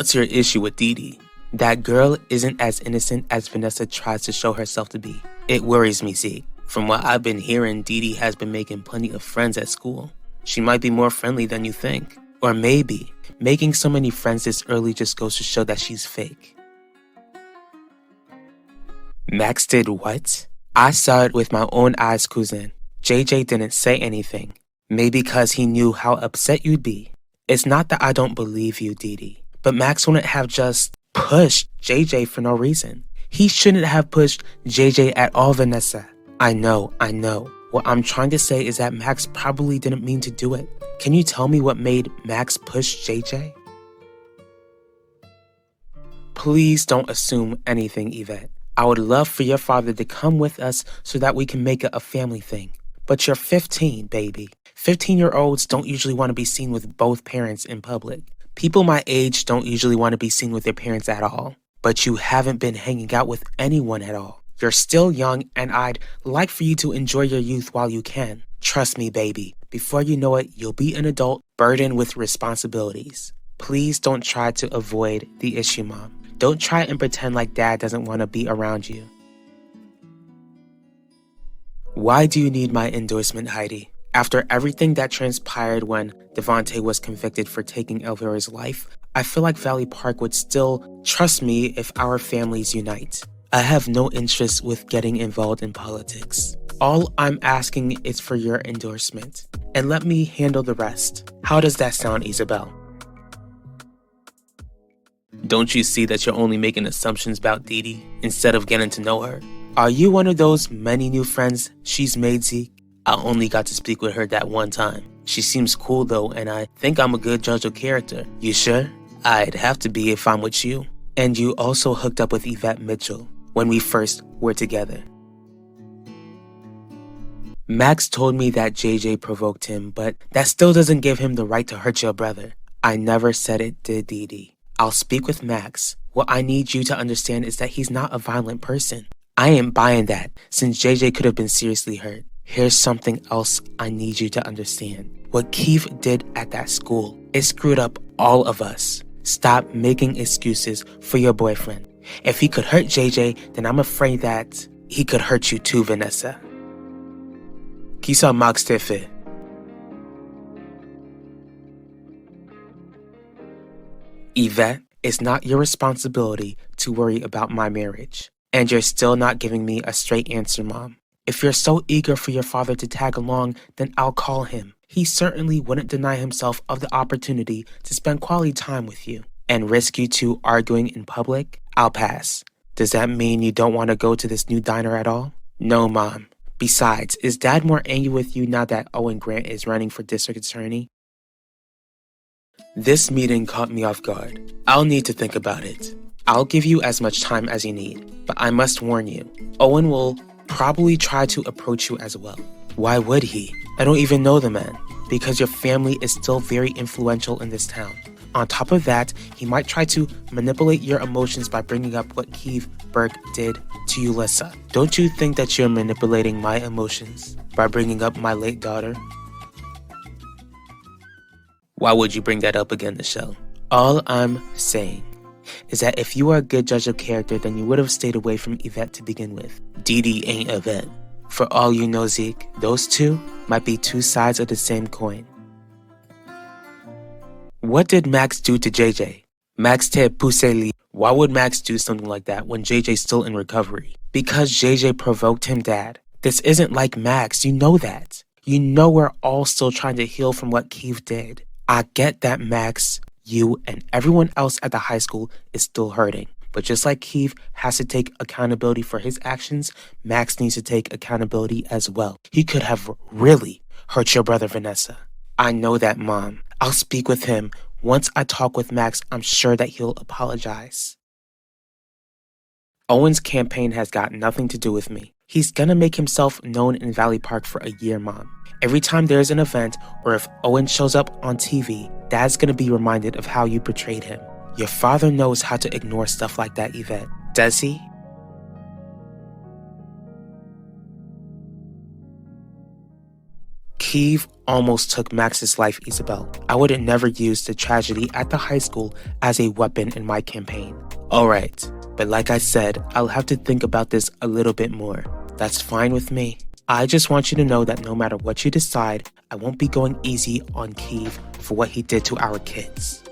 What's your issue with Dee Dee? That girl isn't as innocent as Vanessa tries to show herself to be. It worries me, Zeke. From what I've been hearing, Dee Dee has been making plenty of friends at school. She might be more friendly than you think. Or maybe, making so many friends this early just goes to show that she's fake. Max did what? I saw it with my own eyes, cousin. JJ didn't say anything. Maybe because he knew how upset you'd be. It's not that I don't believe you, Dee Dee, but Max wouldn't have just pushed JJ for no reason. He shouldn't have pushed JJ at all, Vanessa. I know. What I'm trying to say is that Max probably didn't mean to do it. Can you tell me what made Max push JJ? Please don't assume anything, Yvette. I would love for your father to come with us so that we can make it a family thing. But you're 15, baby. 15-year-olds don't usually want to be seen with both parents in public. People my age don't usually want to be seen with their parents at all. But you haven't been hanging out with anyone at all. You're still young, and I'd like for you to enjoy your youth while you can. Trust me, baby. Before you know it, you'll be an adult burdened with responsibilities. Please don't try to avoid the issue, Mom. Don't try and pretend like Dad doesn't want to be around you. Why do you need my endorsement, Heidi? After everything that transpired when Devontae was convicted for taking Elvira's life, I feel like Valley Park would still trust me if our families unite. I have no interest with getting involved in politics. All I'm asking is for your endorsement, and let me handle the rest. How does that sound, Isabel? Don't you see that you're only making assumptions about Dee Dee instead of getting to know her? Are you one of those many new friends she's made, Zeke? I only got to speak with her that one time. She seems cool though, and I think I'm a good judge of character. You sure? I'd have to be if I'm with you. And you also hooked up with Yvette Mitchell when we first were together. Max told me that JJ provoked him, but that still doesn't give him the right to hurt your brother. I never said it did, Dee Dee. I'll speak with Max. What I need you to understand is that he's not a violent person. I ain't buying that, since JJ could have been seriously hurt. Here's something else I need you to understand. What Keith did at that school, it screwed up all of us. Stop making excuses for your boyfriend. If he could hurt JJ, then I'm afraid that he could hurt you too, Vanessa. Qui ça Max t'a fait? Yvette, it's not your responsibility to worry about my marriage. And you're still not giving me a straight answer, Mom. If you're so eager for your father to tag along, then I'll call him. He certainly wouldn't deny himself of the opportunity to spend quality time with you. And risk you two arguing in public? I'll pass. Does that mean you don't want to go to this new diner at all? No, Mom. Besides, is Dad more angry with you now that Owen Grant is running for district attorney? This meeting caught me off guard. I'll need to think about it. I'll give you as much time as you need, but I must warn you, Owen will probably try to approach you as well. Why would he? I don't even know the man, because your family is still very influential in this town. On top of that, he might try to manipulate your emotions by bringing up what Keith Burke did to Ulissa. Don't you think that you're manipulating my emotions by bringing up my late daughter? Why would you bring that up again, Michelle? All I'm saying is that if you are a good judge of character, then you would have stayed away from Yvette to begin with. Dee Dee ain't Yvette. For all you know, Zeke, those two might be two sides of the same coin. What did Max do to JJ? Max te poussé li. Why would Max do something like that when JJ's still in recovery? Because JJ provoked him, Dad. This isn't like Max, you know that. You know we're all still trying to heal from what Keith did. I get that Max, you, and everyone else at the high school is still hurting. But just like Keith has to take accountability for his actions, Max needs to take accountability as well. He could have really hurt your brother, Vanessa. I know that, Mom. I'll speak with him. Once I talk with Max, I'm sure that he'll apologize. Owen's campaign has got nothing to do with me. He's gonna make himself known in Valley Park for a year, Mom. Every time there's an event, or if Owen shows up on TV, Dad's gonna be reminded of how you portrayed him. Your father knows how to ignore stuff like that, Yvette. Does he? Keeve almost took Max's life, Isabel. I would have never used the tragedy at the high school as a weapon in my campaign. Alright, but like I said, I'll have to think about this a little bit more. That's fine with me. I just want you to know that no matter what you decide, I won't be going easy on Keeve for what he did to our kids.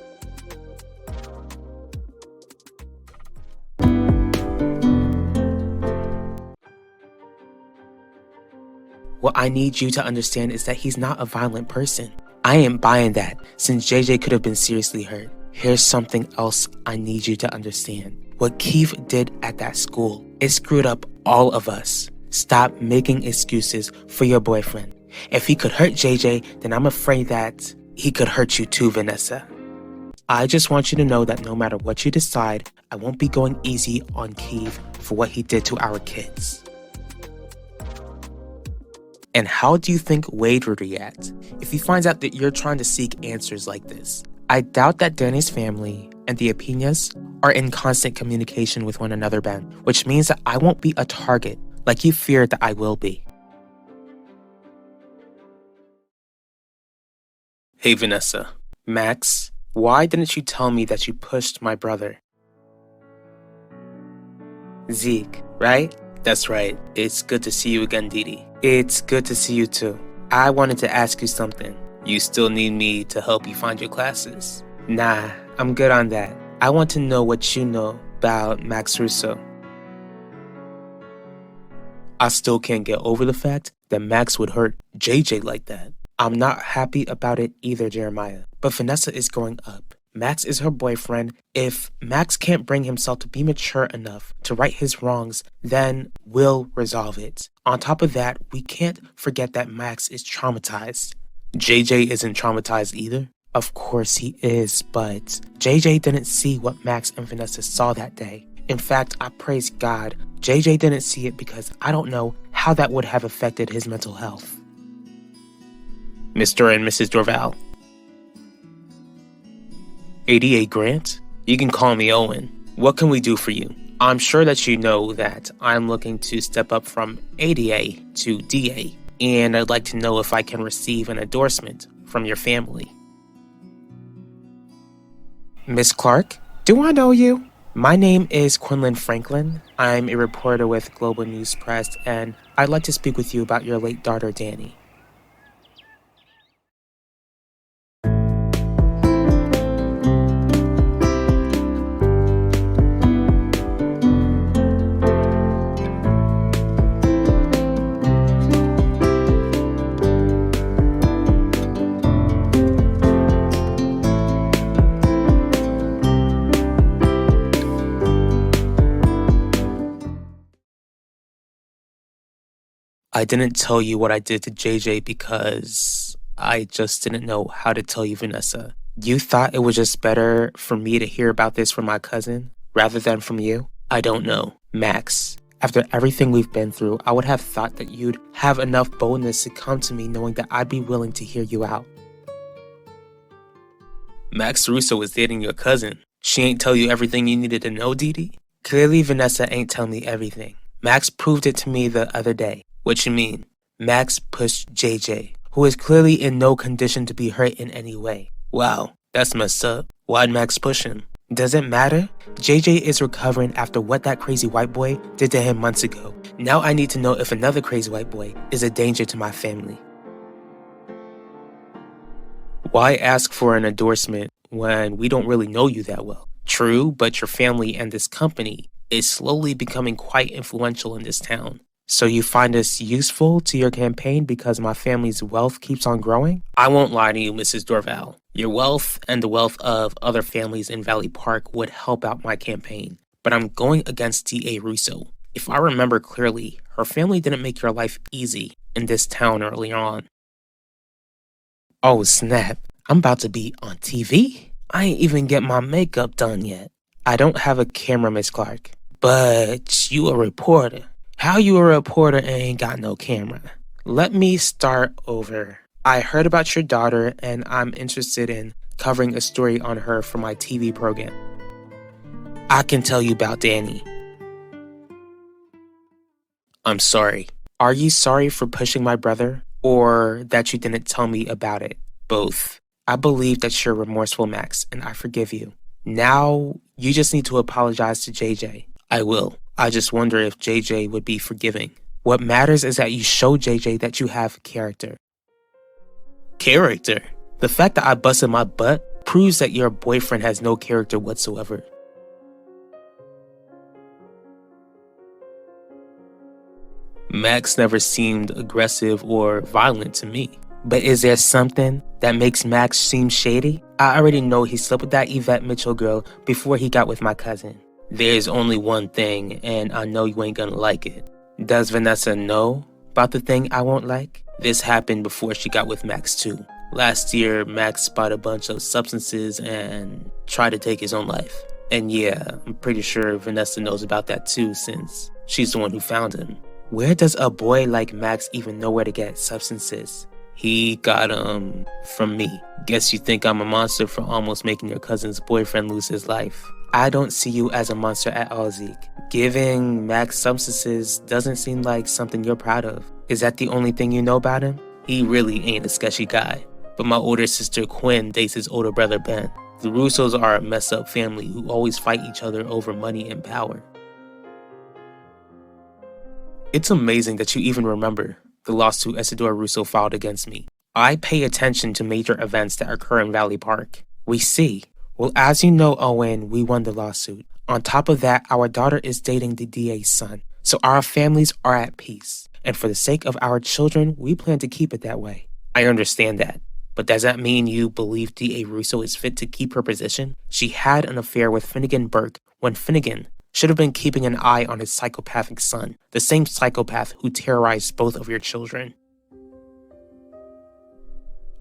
What I need you to understand is that he's not a violent person. I ain't buying that, since JJ could have been seriously hurt. Here's something else I need you to understand. What Keeve did at that school, it screwed up all of us. Stop making excuses for your boyfriend. If he could hurt JJ, then I'm afraid that he could hurt you too, Vanessa. I just want you to know that no matter what you decide, I won't be going easy on Keeve for what he did to our kids. And how do you think Wade would react if he finds out that you're trying to seek answers like this? I doubt that Danny's family and the Apinas are in constant communication with one another, Ben, which means that I won't be a target like you feared that I will be. Hey, Vanessa. Max, why didn't you tell me that you pushed my brother? Zeke, right? That's right. It's good to see you again, Didi. It's good to see you too. I wanted to ask you something. You still need me to help you find your classes? Nah, I'm good on that. I want to know what you know about Max Russo. I still can't get over the fact that Max would hurt JJ like that. I'm not happy about it either, Jeremiah. But Vanessa is growing up. Max is her boyfriend. If Max can't bring himself to be mature enough to right his wrongs, then we'll resolve it. On top of that, we can't forget that Max is traumatized. JJ isn't traumatized either. Of course he is, but JJ didn't see what Max and Vanessa saw that day. In fact, I praise God, JJ didn't see it because I don't know how that would have affected his mental health. Mr. and Mrs. Dorval. ADA Grant? You can call me Owen. What can we do for you? I'm sure that you know that I'm looking to step up from ADA to DA, and I'd like to know if I can receive an endorsement from your family. Miss Clark, do I know you? My name is Quinlan Franklin. I'm a reporter with Global News Press, and I'd like to speak with you about your late daughter, Danny. I didn't tell you what I did to JJ because I just didn't know how to tell you, Vanessa. You thought it was just better for me to hear about this from my cousin rather than from you? I don't know. Max, after everything we've been through, I would have thought that you'd have enough boldness to come to me knowing that I'd be willing to hear you out. Max Russo was dating your cousin. She ain't tell you everything you needed to know, Didi? Clearly, Vanessa ain't tell me everything. Max proved it to me the other day. What you mean? Max pushed JJ, who is clearly in no condition to be hurt in any way. Wow, that's messed up. Why'd Max push him? Does it matter? JJ is recovering after what that crazy white boy did to him months ago. Now I need to know if another crazy white boy is a danger to my family. Why ask for an endorsement when we don't really know you that well? True, but your family and this company is slowly becoming quite influential in this town. So you find us useful to your campaign because my family's wealth keeps on growing? I won't lie to you, Mrs. Dorval. Your wealth and the wealth of other families in Valley Park would help out my campaign. But I'm going against D.A. Russo. If I remember clearly, her family didn't make your life easy in this town early on. Oh snap, I'm about to be on TV? I ain't even get my makeup done yet. I don't have a camera, Miss Clark. But you a reporter. How you a reporter and ain't got no camera? Let me start over. I heard about your daughter and I'm interested in covering a story on her for my TV program. I can tell you about Danny. I'm sorry. Are you sorry for pushing my brother? or that you didn't tell me about it? Both. I believe that you're remorseful, Max, and I forgive you. Now, you just need to apologize to JJ. I will. I just wonder if JJ would be forgiving. What matters is that you show JJ that you have character. Character? The fact that I busted my butt proves that your boyfriend has no character whatsoever. Max never seemed aggressive or violent to me. But is there something that makes Max seem shady? I already know he slept with that Yvette Mitchell girl before he got with my cousin. There's only one thing, and I know you ain't gonna like it. Does Vanessa know about the thing I won't like? This happened before she got with Max too. Last year, Max bought a bunch of substances and tried to take his own life. And yeah, I'm pretty sure Vanessa knows about that too, since she's the one who found him. Where does a boy like Max even know where to get substances? He got from me. Guess you think I'm a monster for almost making your cousin's boyfriend lose his life. I don't see you as a monster at all, Zeke. Giving Max substances doesn't seem like something you're proud of. Is that the only thing you know about him? He really ain't a sketchy guy. But my older sister Quinn dates his older brother Ben. The Russos are a messed up family who always fight each other over money and power. It's amazing that you even remember the lawsuit Isidore Russo filed against me. I pay attention to major events that occur in Valley Park. We see. Well, as you know, Owen, we won the lawsuit. On top of that, our daughter is dating the DA's son. So our families are at peace. And for the sake of our children, we plan to keep it that way. I understand that. But does that mean you believe DA Russo is fit to keep her position? She had an affair with Finnegan Burke when Finnegan should have been keeping an eye on his psychopathic son, the same psychopath who terrorized both of your children.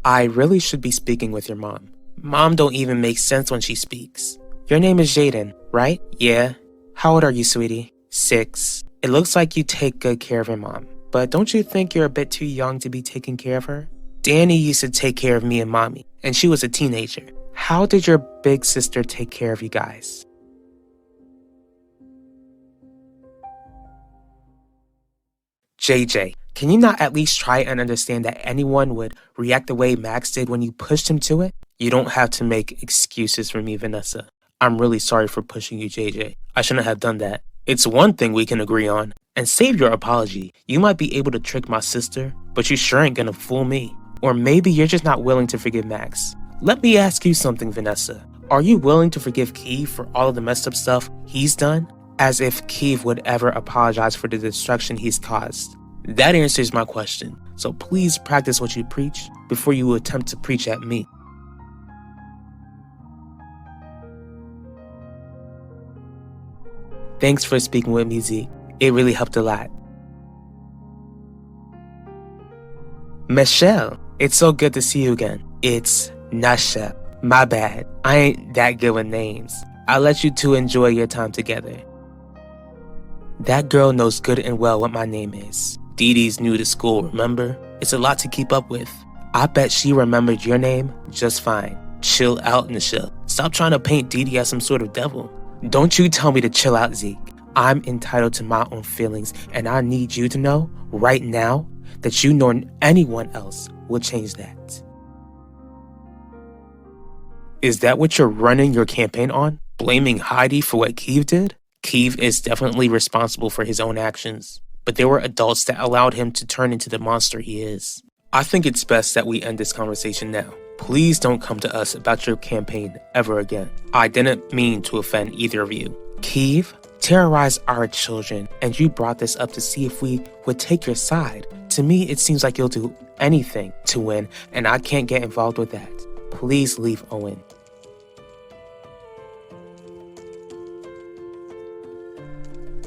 I really should be speaking with your mom. Mom don't even make sense when she speaks. Your name is Jaden, right? Yeah. How old are you, sweetie? 6. It looks like you take good care of your mom, but don't you think you're a bit too young to be taking care of her? Danny used to take care of me and mommy, and she was a teenager. How did your big sister take care of you guys? JJ, can you not at least try and understand that anyone would react the way Max did when you pushed him to it? You don't have to make excuses for me, Vanessa. I'm really sorry for pushing you, JJ. I shouldn't have done that. It's one thing we can agree on. And save your apology. You might be able to trick my sister, but you sure ain't gonna fool me. Or maybe you're just not willing to forgive Max. Let me ask you something, Vanessa. Are you willing to forgive Keith for all of the messed up stuff he's done? As if Keith would ever apologize for the destruction he's caused. That answers my question. So please practice what you preach before you attempt to preach at me. Thanks for speaking with me, Zeke. It really helped a lot. Michelle, it's so good to see you again. It's Nasha. My bad. I ain't that good with names. I'll let you two enjoy your time together. That girl knows good and well what my name is. Dee Dee's new to school, remember? It's a lot to keep up with. I bet she remembered your name just fine. Chill out, Nisha. Stop trying to paint Dee Dee as some sort of devil. Don't you tell me to chill out, Zeke. I'm entitled to my own feelings, and I need you to know, right now, that you nor anyone else will change that. Is that what you're running your campaign on? Blaming Heidi for what Keith did? Keith is definitely responsible for his own actions, but there were adults that allowed him to turn into the monster he is. I think it's best that we end this conversation now. Please don't come to us about your campaign ever again. I didn't mean to offend either of you. Keith terrorized our children, and you brought this up to see if we would take your side. To me, it seems like you'll do anything to win, and I can't get involved with that. Please leave, Owen.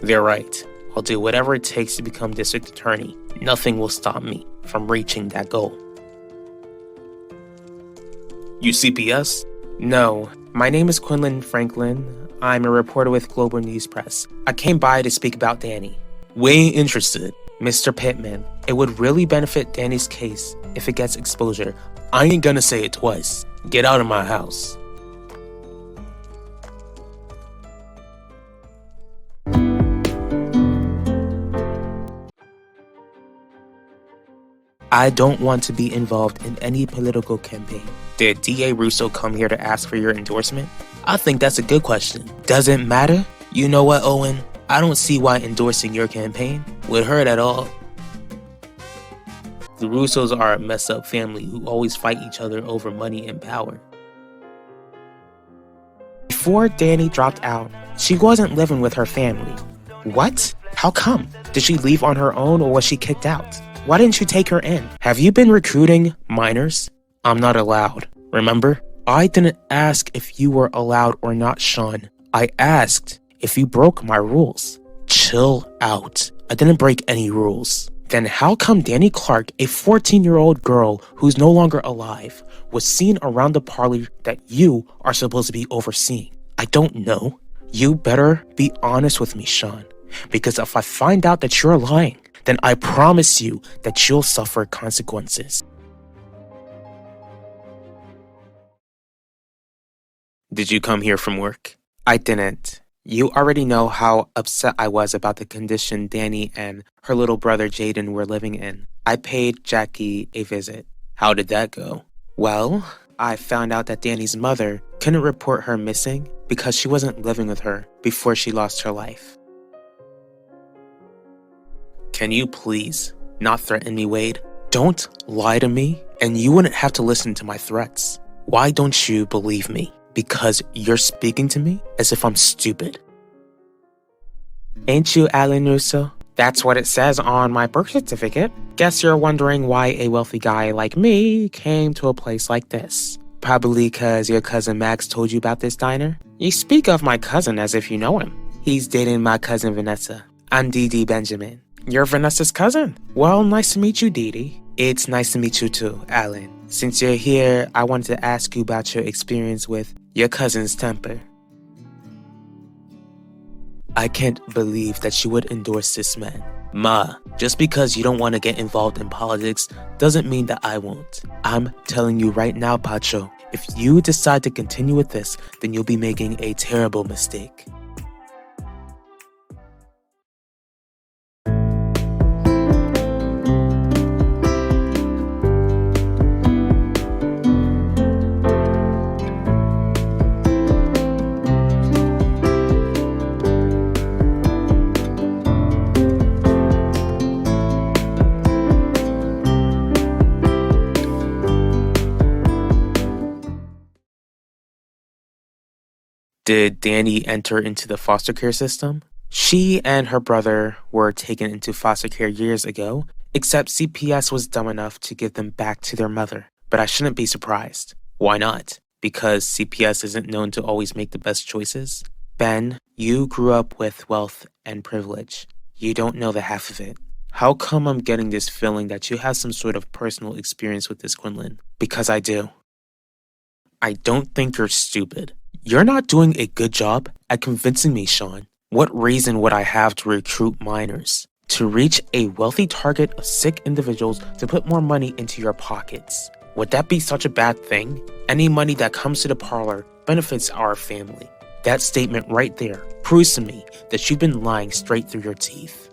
They're right. I'll do whatever it takes to become district attorney. Nothing will stop me from reaching that goal. You CPS? No. My name is Quinlan Franklin. I'm a reporter with Global News Press. I came by to speak about Danny. We ain't interested. Mr. Pittman, it would really benefit Danny's case if it gets exposure. I ain't gonna say it twice. Get out of my house. I don't want to be involved in any political campaign. Did D.A. Russo come here to ask for your endorsement? I think that's a good question. Does it matter? You know what, Owen? I don't see why endorsing your campaign would hurt at all. The Russos are a messed up family who always fight each other over money and power. Before Danny dropped out, she wasn't living with her family. What? How come? Did she leave on her own or was she kicked out? Why didn't you take her in? Have you been recruiting minors? I'm not allowed. Remember? I didn't ask if you were allowed or not, Sean. I asked if you broke my rules. Chill out. I didn't break any rules. Then how come Danny Clark, a 14-year-old girl who's no longer alive, was seen around the parlor that you are supposed to be overseeing? I don't know. You better be honest with me, Sean. Because if I find out that you're lying, then I promise you that you'll suffer consequences. Did you come here from work? I didn't. You already know how upset I was about the condition Danny and her little brother Jaden were living in. I paid Jackie a visit. How did that go? Well, I found out that Danny's mother couldn't report her missing because she wasn't living with her before she lost her life. Can you please not threaten me, Wade? Don't lie to me, and you wouldn't have to listen to my threats. Why don't you believe me? Because you're speaking to me as if I'm stupid. Ain't you Alan Russo? That's what it says on my birth certificate. Guess you're wondering why a wealthy guy like me came to a place like this. Probably because your cousin Max told you about this diner. You speak of my cousin as if you know him. He's dating my cousin Vanessa. I'm Dee Dee Benjamin. You're Vanessa's cousin? Well, nice to meet you, Dee Dee. It's nice to meet you too, Alan. Since you're here, I wanted to ask you about your experience with your cousin's temper. I can't believe that you would endorse this man. Ma, just because you don't want to get involved in politics doesn't mean that I won't. I'm telling you right now, Pacho, if you decide to continue with this, then you'll be making a terrible mistake. Did Danny enter into the foster care system? She and her brother were taken into foster care years ago, except CPS was dumb enough to give them back to their mother. But I shouldn't be surprised. Why not? Because CPS isn't known to always make the best choices? Ben, you grew up with wealth and privilege. You don't know the half of it. How come I'm getting this feeling that you have some sort of personal experience with this Quinlan? Because I do. I don't think you're stupid. You're not doing a good job at convincing me, Sean. What reason would I have to recruit minors? To reach a wealthy target of sick individuals to put more money into your pockets. Would that be such a bad thing? Any money that comes to the parlor benefits our family. That statement right there proves to me that you've been lying straight through your teeth.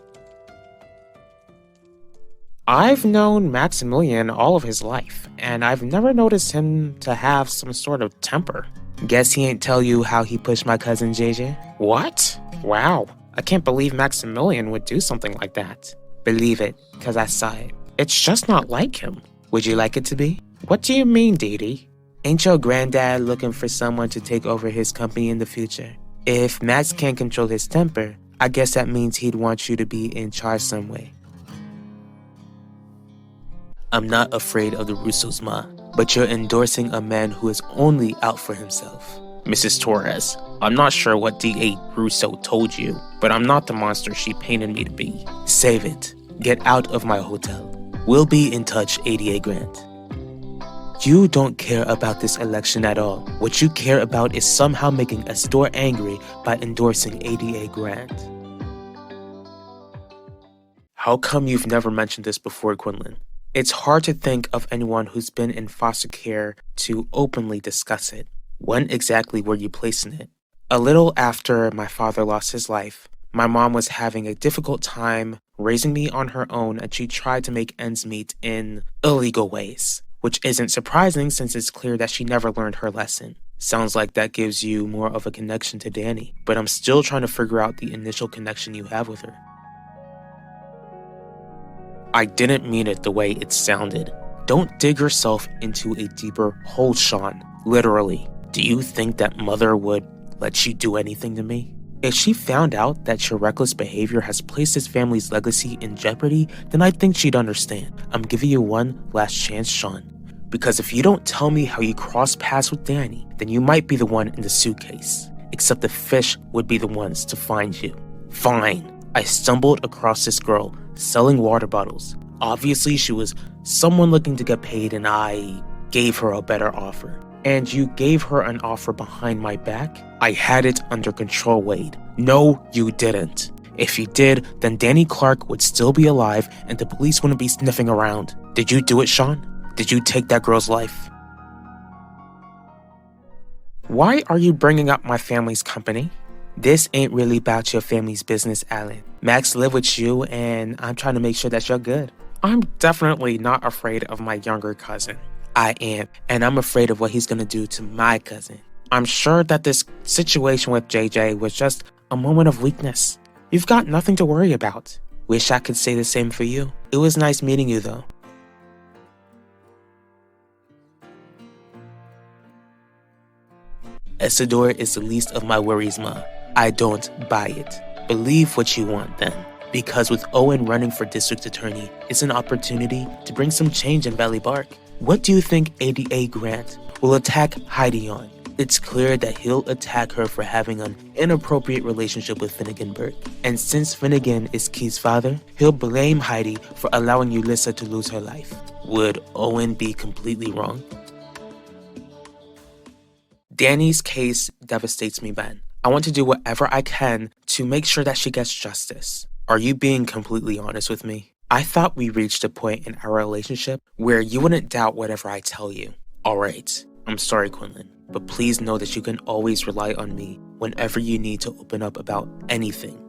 I've known Maximilian all of his life, and I've never noticed him to have some sort of temper. Guess he ain't tell you how he pushed my cousin JJ? What? Wow, I can't believe Maximilian would do something like that. Believe it, cause I saw it. It's just not like him. Would you like it to be? What do you mean, Dee Dee? Ain't your granddad looking for someone to take over his company in the future? If Max can't control his temper, I guess that means he'd want you to be in charge some way. I'm not afraid of the Russos, Ma, but you're endorsing a man who is only out for himself. Mrs. Torres, I'm not sure what D.A. Russo told you, but I'm not the monster she painted me to be. Save it. Get out of my hotel. We'll be in touch, ADA Grant. You don't care about this election at all. What you care about is somehow making a store angry by endorsing ADA Grant. How come you've never mentioned this before, Quinlan? It's hard to think of anyone who's been in foster care to openly discuss it. When exactly were you placed in it? A little after my father lost his life, my mom was having a difficult time raising me on her own, and she tried to make ends meet in illegal ways, which isn't surprising since it's clear that she never learned her lesson. Sounds like that gives you more of a connection to Danny, but I'm still trying to figure out the initial connection you have with her. I didn't mean it the way it sounded. Don't dig yourself into a deeper hole, Sean. Literally. Do you think that mother would let you do anything to me? If she found out that your reckless behavior has placed his family's legacy in jeopardy, then I think she'd understand. I'm giving you one last chance, Sean. Because if you don't tell me how you crossed paths with Danny, then you might be the one in the suitcase. Except the fish would be the ones to find you. Fine. I stumbled across this girl selling water bottles. Obviously, she was someone looking to get paid, and I gave her a better offer. And you gave her an offer behind my back? I had it under control, Wade. No, you didn't. If you did, then Danny Clark would still be alive and the police wouldn't be sniffing around. Did you do it, Sean? Did you take that girl's life? Why are you bringing up my family's company? This ain't really about your family's business, Alan. Max live with you, and I'm trying to make sure that you're good. I'm definitely not afraid of my younger cousin. I am, and I'm afraid of what he's gonna do to my cousin. I'm sure that this situation with JJ was just a moment of weakness. You've got nothing to worry about. Wish I could say the same for you. It was nice meeting you, though. Isidore is the least of my worries, Ma. I don't buy it. Believe what you want, then. Because with Owen running for district attorney, it's an opportunity to bring some change in Valley Park. What do you think ADA Grant will attack Heidi on? It's clear that he'll attack her for having an inappropriate relationship with Finnegan Burke. And since Finnegan is Key's father, he'll blame Heidi for allowing Ulissa to lose her life. Would Owen be completely wrong? Danny's case devastates me, Ben. I want to do whatever I can to make sure that she gets justice. Are you being completely honest with me? I thought we reached a point in our relationship where you wouldn't doubt whatever I tell you. Alright, I'm sorry, Quinlan, but please know that you can always rely on me whenever you need to open up about anything.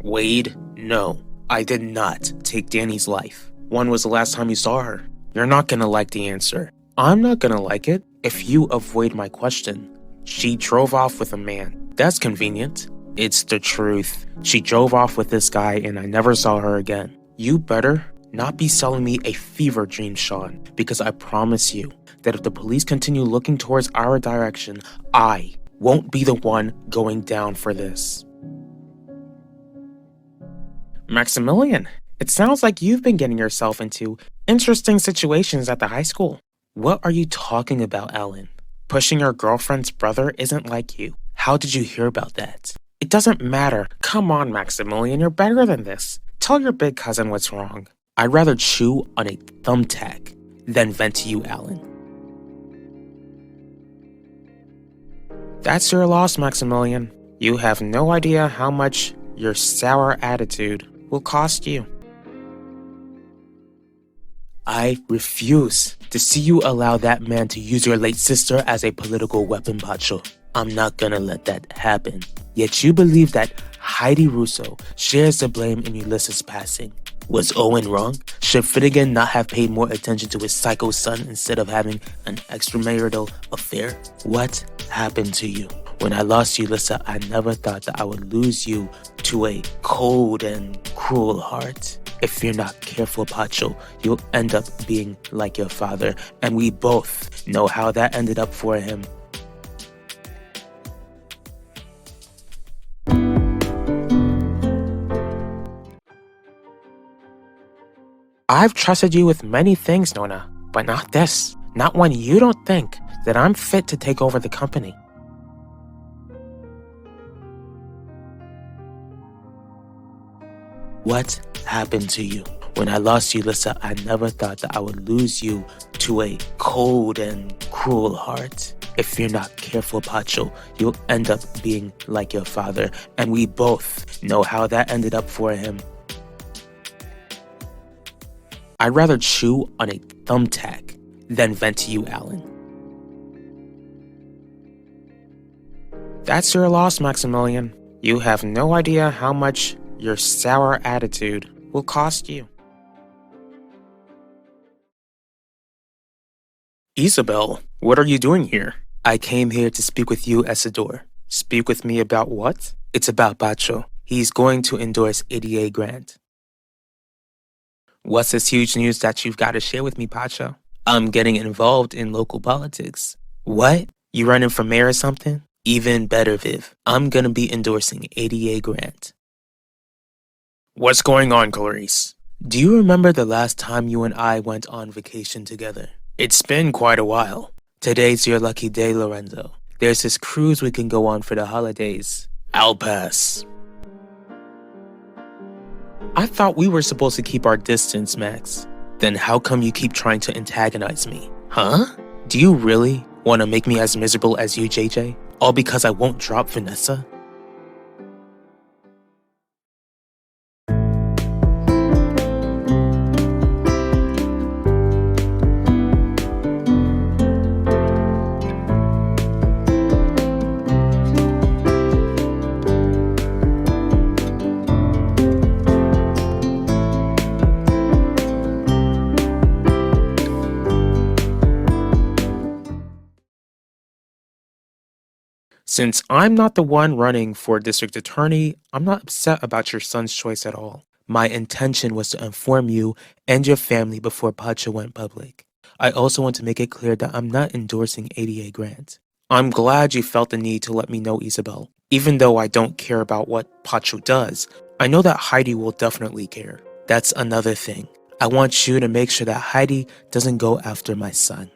Wade, no, I did not take Danny's life. When was the last time you saw her? You're not gonna like the answer. I'm not gonna like it if you avoid my question. She drove off with a man. That's convenient. It's the truth. She drove off with this guy and I never saw her again. You better not be selling me a fever dream, Sean, because I promise you that if the police continue looking towards our direction, I won't be the one going down for this. Maximilian, it sounds like you've been getting yourself into interesting situations at the high school. What are you talking about, Alan? Pushing your girlfriend's brother isn't like you. How did you hear about that? It doesn't matter. Come on, Maximilian, you're better than this. Tell your big cousin what's wrong. I'd rather chew on a thumbtack than vent to you, Alan. That's your loss, Maximilian. You have no idea how much your sour attitude will cost you. I refuse to see you allow that man to use your late sister as a political weapon, Pacho. I'm not gonna let that happen. Yet you believe that Heidi Russo shares the blame in Ulysses' passing. Was Owen wrong? Should Finnegan not have paid more attention to his psycho son instead of having an extramarital affair? What happened to you? When I lost Ulysses, I never thought that I would lose you to a cold and cruel heart. If you're not careful, Pacho, you'll end up being like your father, and we both know how that ended up for him. I've trusted you with many things, Nona, but not this. Not when you don't think that I'm fit to take over the company. What happened to you? When I lost Ulysses, I never thought that I would lose you to a cold and cruel heart. If you're not careful, Pacho, you'll end up being like your father, and we both know how that ended up for him. I'd rather chew on a thumbtack than vent to you, Alan. That's your loss, Maximilian. You have no idea how much your sour attitude will cost you. Isabel, what are you doing here? I came here to speak with you, Isidore. Speak with me about what? It's about Pacho. He's going to endorse ADA grant. What's this huge news that you've got to share with me, Pacho? I'm getting involved in local politics. What? You running for mayor or something? Even better, Viv. I'm gonna be endorsing ADA grant. What's going on, Clarice? Do you remember the last time you and I went on vacation together? It's been quite a while. Today's your lucky day, Lorenzo. There's this cruise we can go on for the holidays. I'll pass. I thought we were supposed to keep our distance, Max. Then how come you keep trying to antagonize me? Huh? Do you really want to make me as miserable as you, JJ? All because I won't drop Vanessa? Since I'm not the one running for district attorney, I'm not upset about your son's choice at all. My intention was to inform you and your family before Pacho went public. I also want to make it clear that I'm not endorsing ADA grant. I'm glad you felt the need to let me know, Isabel. Even though I don't care about what Pacho does, I know that Heidi will definitely care. That's another thing. I want you to make sure that Heidi doesn't go after my son.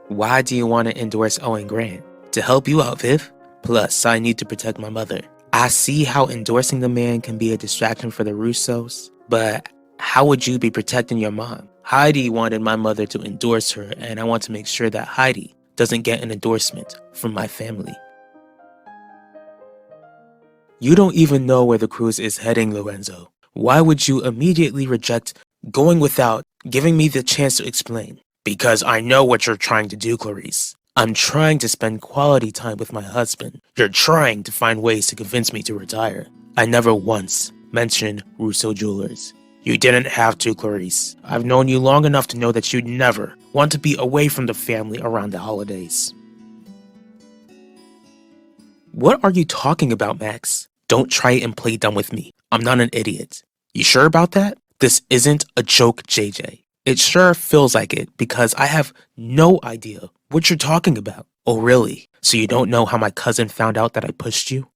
Why do you want to endorse Owen Grant? To help you out, Viv? Plus, I need to protect my mother. I see how endorsing the man can be a distraction for the Russos, but how would you be protecting your mom? Heidi wanted my mother to endorse her, and I want to make sure that Heidi doesn't get an endorsement from my family. You don't even know where the cruise is heading, Lorenzo. Why would you immediately reject going without giving me the chance to explain? Because I know what you're trying to do, Clarice. I'm trying to spend quality time with my husband. You're trying to find ways to convince me to retire. I never once mentioned Russo Jewelers. You didn't have to, Clarice. I've known you long enough to know that you'd never want to be away from the family around the holidays. What are you talking about, Max? Don't try and play dumb with me. I'm not an idiot. You sure about that? This isn't a joke, JJ. It sure feels like it because I have no idea what you're talking about. Oh, really? So you don't know how my cousin found out that I pushed you?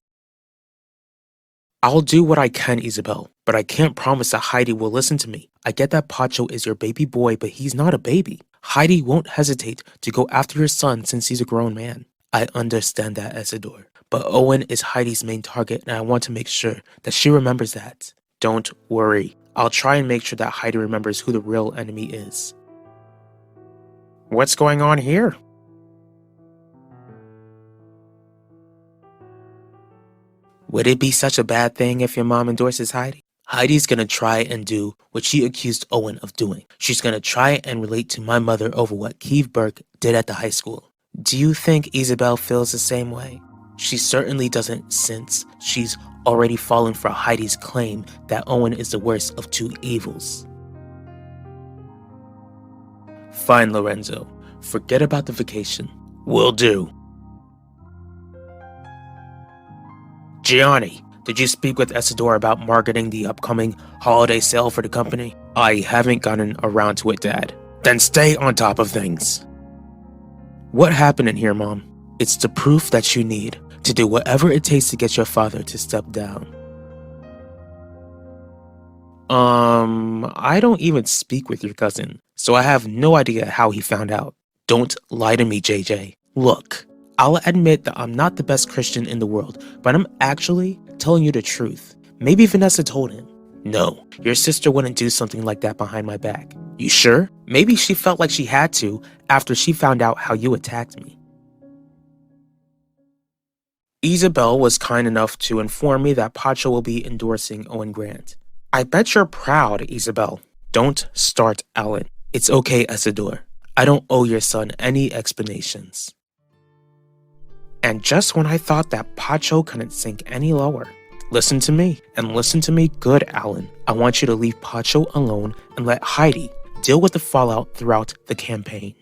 I'll do what I can, Isabel, but I can't promise that Heidi will listen to me. I get that Pacho is your baby boy, but he's not a baby. Heidi won't hesitate to go after your son since he's a grown man. I understand that, Isidore, but Owen is Heidi's main target and I want to make sure that she remembers that. Don't worry. I'll try and make sure that Heidi remembers who the real enemy is. What's going on here? Would it be such a bad thing if your mom endorses Heidi? Heidi's gonna try and do what she accused Owen of doing. She's gonna try and relate to my mother over what Keith Burke did at the high school. Do you think Isabel feels the same way? She certainly doesn't, since she's already fallen for Heidi's claim that Owen is the worst of two evils. Fine, Lorenzo. Forget about the vacation. Will do. Gianni, did you speak with Isidore about marketing the upcoming holiday sale for the company? I haven't gotten around to it, Dad. Then stay on top of things. What happened in here, Mom? It's the proof that you need to do whatever it takes to get your father to step down. I don't even speak with your cousin, so I have no idea how he found out. Don't lie to me, JJ. Look, I'll admit that I'm not the best Christian in the world, but I'm actually telling you the truth. Maybe Vanessa told him. No, your sister wouldn't do something like that behind my back. You sure? Maybe she felt like she had to after she found out how you attacked me. Isabel was kind enough to inform me that Pacho will be endorsing Owen Grant. I bet you're proud, Isabel. Don't start, Alan. It's okay, Isidore. I don't owe your son any explanations. And just when I thought that Pacho couldn't sink any lower, listen to me, and listen to me good, Alan. I want you to leave Pacho alone and let Heidi deal with the fallout throughout the campaign.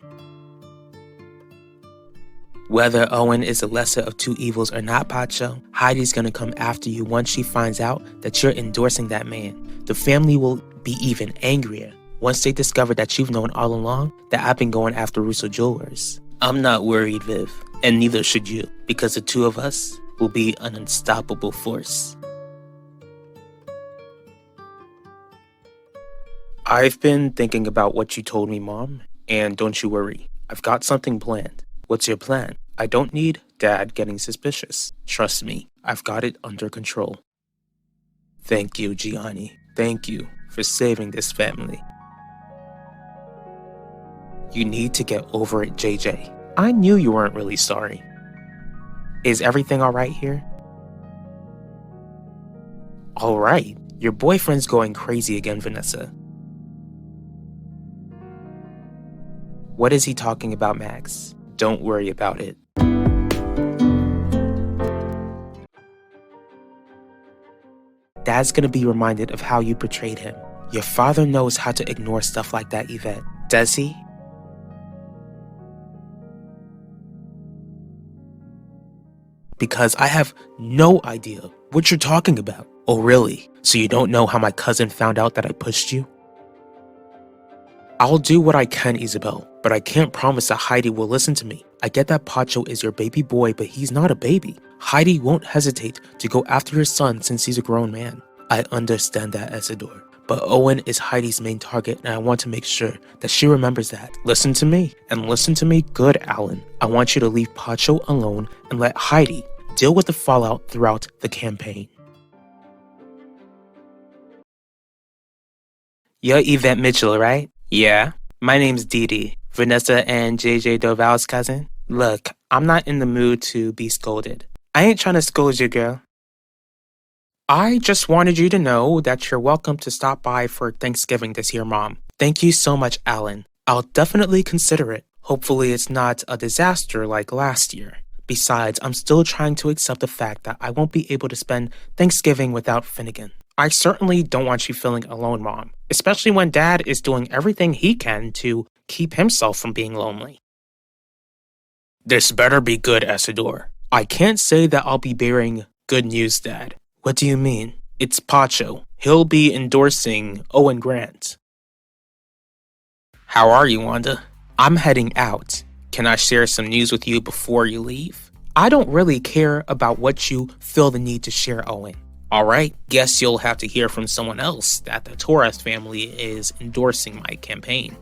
Whether Owen is the lesser of two evils or not, Pacho, Heidi's gonna come after you once she finds out that you're endorsing that man. The family will be even angrier once they discover that you've known all along that I've been going after Russo Jewelers. I'm not worried, Viv, and neither should you, because the two of us will be an unstoppable force. I've been thinking about what you told me, Mom, and don't you worry, I've got something planned. What's your plan? I don't need Dad getting suspicious. Trust me, I've got it under control. Thank you, Gianni. Thank you for saving this family. You need to get over it, JJ. I knew you weren't really sorry. Is everything alright here? Alright, your boyfriend's going crazy again, Vanessa. What is he talking about, Max? Don't worry about it. Dad's gonna be reminded of how you betrayed him. Your father knows how to ignore stuff like that, Yvette. Does he? Because I have no idea what you're talking about. Oh, really? So you don't know how my cousin found out that I pushed you? I'll do what I can, Isabel, but I can't promise that Heidi will listen to me. I get that Pacho is your baby boy, but he's not a baby. Heidi won't hesitate to go after your son since he's a grown man. I understand that, Isidore, but Owen is Heidi's main target, and I want to make sure that she remembers that. Listen to me, and listen to me good, Alan. I want you to leave Pacho alone and let Heidi deal with the fallout throughout the campaign. You're Yvette Mitchell, right? Yeah. My name's Dee, Vanessa and JJ Dorval's cousin. Look, I'm not in the mood to be scolded. I ain't trying to scold you, girl. I just wanted you to know that you're welcome to stop by for Thanksgiving this year, Mom. Thank you so much, Alan. I'll definitely consider it. Hopefully it's not a disaster like last year. Besides, I'm still trying to accept the fact that I won't be able to spend Thanksgiving without Finnegan. I certainly don't want you feeling alone, Mom, especially when Dad is doing everything he can to keep himself from being lonely. This better be good, Isidore. I can't say that I'll be bearing good news, Dad. What do you mean? It's Pacho. He'll be endorsing Owen Grant. How are you, Wanda? I'm heading out. Can I share some news with you before you leave? I don't really care about what you feel the need to share, Owen. Alright, guess you'll have to hear from someone else that the Torres family is endorsing my campaign.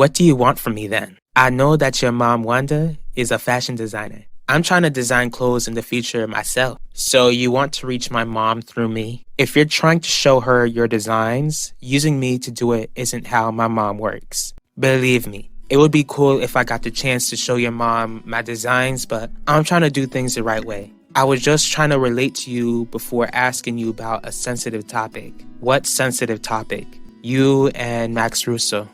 What do you want from me then? I know that your mom, Wanda, is a fashion designer. I'm trying to design clothes in the future myself. So you want to reach my mom through me? If you're trying to show her your designs, using me to do it isn't how my mom works. Believe me, it would be cool if I got the chance to show your mom my designs, but I'm trying to do things the right way. I was just trying to relate to you before asking you about a sensitive topic. What sensitive topic? You and Max Russo.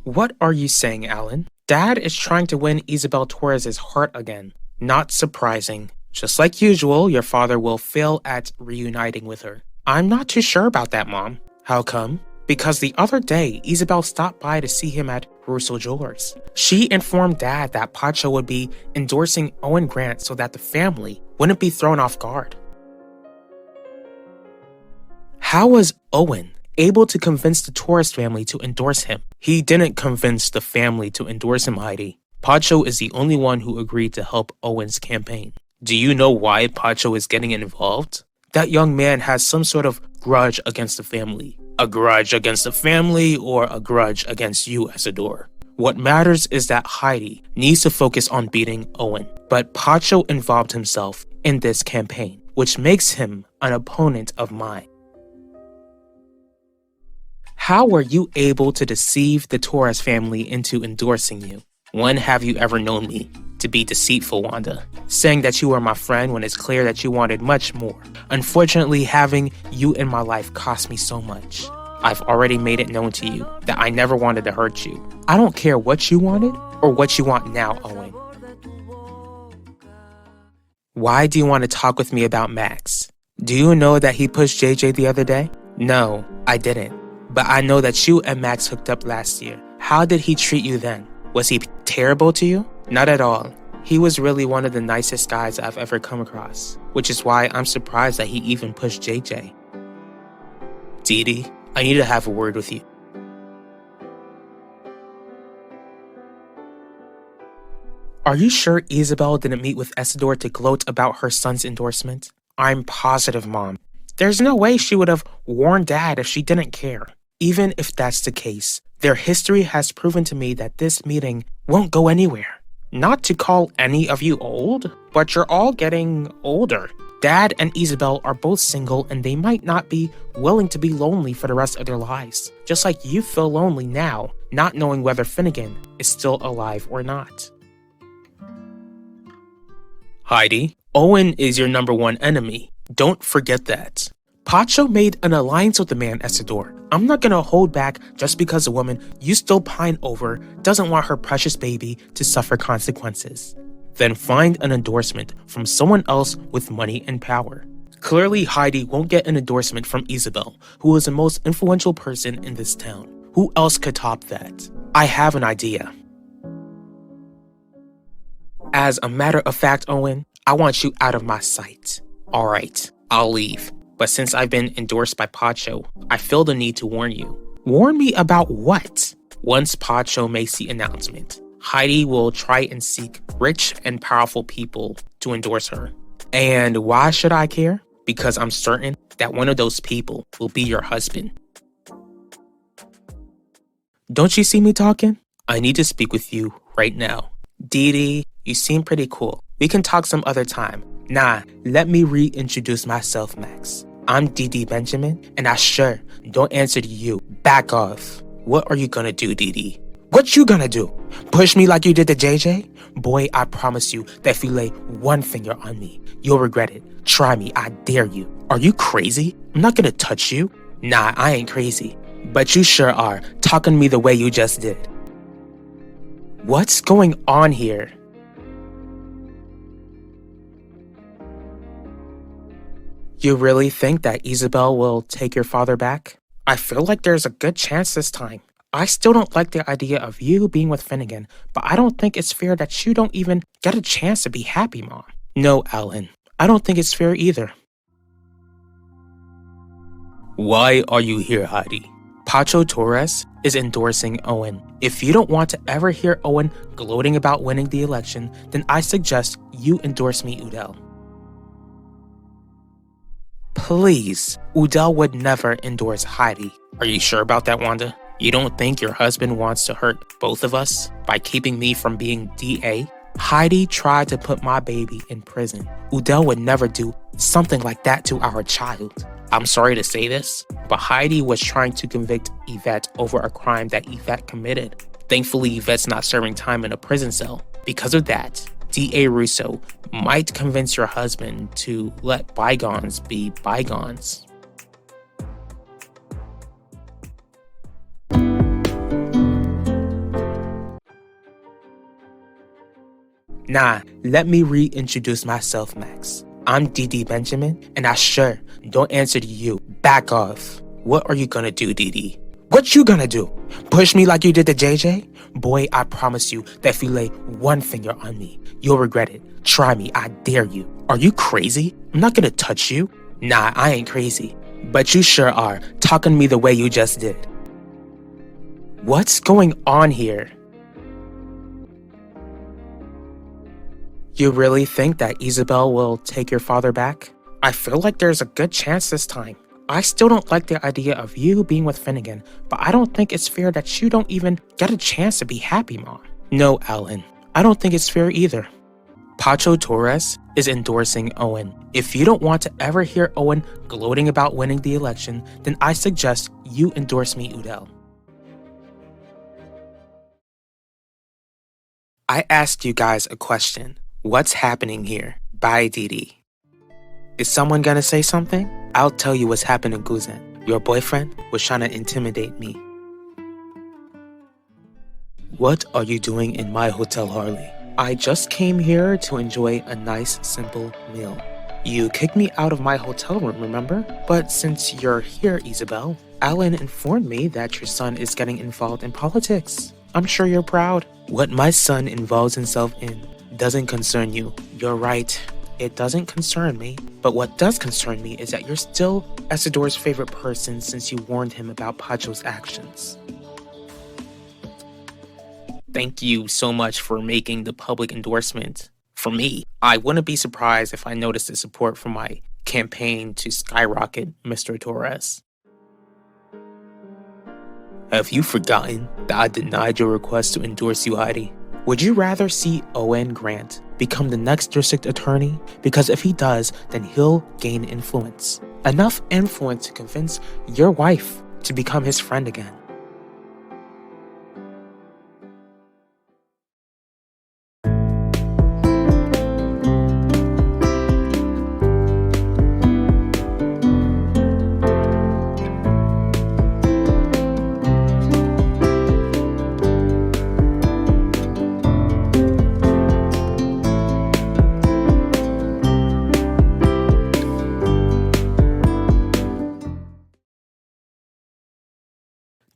What are you saying, Alan? Dad is trying to win Isabel Torres' heart again. Not surprising. Just like usual, your father will fail at reuniting with her. I'm not too sure about that, Mom. How come? Because the other day, Isabel stopped by to see him at Russo Jewelers. She informed Dad that Pacho would be endorsing Owen Grant so that the family wouldn't be thrown off guard. How was Owen able to convince the Torres family to endorse him? He didn't convince the family to endorse him, Heidi. Pacho is the only one who agreed to help Owen's campaign. Do you know why Pacho is getting involved? That young man has some sort of grudge against the family. A grudge against the family or a grudge against you, Isidore? What matters is that Heidi needs to focus on beating Owen. But Pacho involved himself in this campaign, which makes him an opponent of mine. How were you able to deceive the Torres family into endorsing you? When have you ever known me to be deceitful, Wanda? Saying that you were my friend when it's clear that you wanted much more. Unfortunately, having you in my life cost me so much. I've already made it known to you that I never wanted to hurt you. I don't care what you wanted or what you want now, Owen. Why do you want to talk with me about Max? Do you know that he pushed JJ the other day? No, I didn't. But I know that you and Max hooked up last year. How did he treat you then? Was he terrible to you? Not at all. He was really one of the nicest guys I've ever come across, which is why I'm surprised that he even pushed JJ. Dee, I need to have a word with you. Are you sure Isabel didn't meet with Isidore to gloat about her son's endorsement? I'm positive, Mom. There's no way she would have warned Dad if she didn't care. Even if that's the case, their history has proven to me that this meeting won't go anywhere. Not to call any of you old, but you're all getting older. Dad and Isabel are both single and they might not be willing to be lonely for the rest of their lives. Just like you feel lonely now, not knowing whether Finnegan is still alive or not. Heidi, Owen is your number one enemy. Don't forget that. Pacho made an alliance with the man Isidore. I'm not gonna hold back just because a woman you still pine over doesn't want her precious baby to suffer consequences. Then find an endorsement from someone else with money and power. Clearly, Heidi won't get an endorsement from Isabel, who is the most influential person in this town. Who else could top that? I have an idea. As a matter of fact, Owen, I want you out of my sight. Alright, I'll leave. But since I've been endorsed by Pacho, I feel the need to warn you. Warn me about what? Once Pacho makes the announcement, Heidi will try and seek rich and powerful people to endorse her. And why should I care? Because I'm certain that one of those people will be your husband. Don't you see me talking? I need to speak with you right now. Dee, you seem pretty cool. We can talk some other time. Nah, let me reintroduce myself, Max. I'm Dee Benjamin, and I sure don't answer to you. Back off. What are you gonna do, Dee? What you gonna do? Push me like you did to JJ? Boy, I promise you that if you lay one finger on me, you'll regret it. Try me, I dare you. Are you crazy? I'm not gonna touch you. Nah, I ain't crazy. But you sure are, talking to me the way you just did. What's going on here? You really think that Isabel will take your father back? I feel like there's a good chance this time. I still don't like the idea of you being with Finnegan, but I don't think it's fair that you don't even get a chance to be happy, Mom. No, Alan, I don't think it's fair either. Why are you here, Heidi? Pacho Torres is endorsing Owen. If you don't want to ever hear Owen gloating about winning the election, then I suggest you endorse me, Udell. Please, Udell would never endorse Heidi. Are you sure about that, Wanda? You don't think your husband wants to hurt both of us by keeping me from being DA? Heidi tried to put my baby in prison. Udell would never do something like that to our child. I'm sorry to say this, but Heidi was trying to convict Yvette over a crime that Yvette committed. Thankfully, Yvette's not serving time in a prison cell. Because of that, DA Russo might convince your husband to let bygones be bygones. Nah, let me reintroduce myself, Max. I'm Dee Benjamin, and I sure don't answer to you. Back off. What are you gonna do, Dee? What you gonna do? Push me like you did to JJ? Boy, I promise you that if you lay one finger on me, you'll regret it. Try me, I dare you. Are you crazy? I'm not gonna touch you. Nah, I ain't crazy. But you sure are, talking to me the way you just did. What's going on here? You really think that Isabel will take your father back? I feel like there's a good chance this time. I still don't like the idea of you being with Finnegan, but I don't think it's fair that you don't even get a chance to be happy, Mom. No, Alan, I don't think it's fair either. Pacho Torres is endorsing Owen. If you don't want to ever hear Owen gloating about winning the election, then I suggest you endorse me, Udell. I asked you guys a question. What's happening here? Bye, Didi. Is someone gonna say something? I'll tell you what's happening, Guzan. Your boyfriend was trying to intimidate me. What are you doing in my hotel, Harley? I just came here to enjoy a nice, simple meal. You kicked me out of my hotel room, remember? But since you're here, Isabel, Alan informed me that your son is getting involved in politics. I'm sure you're proud. What my son involves himself in doesn't concern you. You're right. It doesn't concern me. But what does concern me is that you're still Esador's favorite person since you warned him about Pacho's actions. Thank you so much for making the public endorsement for me. I wouldn't be surprised if I noticed the support for my campaign to skyrocket Mr. Torres. Have you forgotten that I denied your request to endorse you, Heidi? Would you rather see Owen Grant become the next district attorney? Because if he does, then he'll gain influence. Enough influence to convince your wife to become his friend again.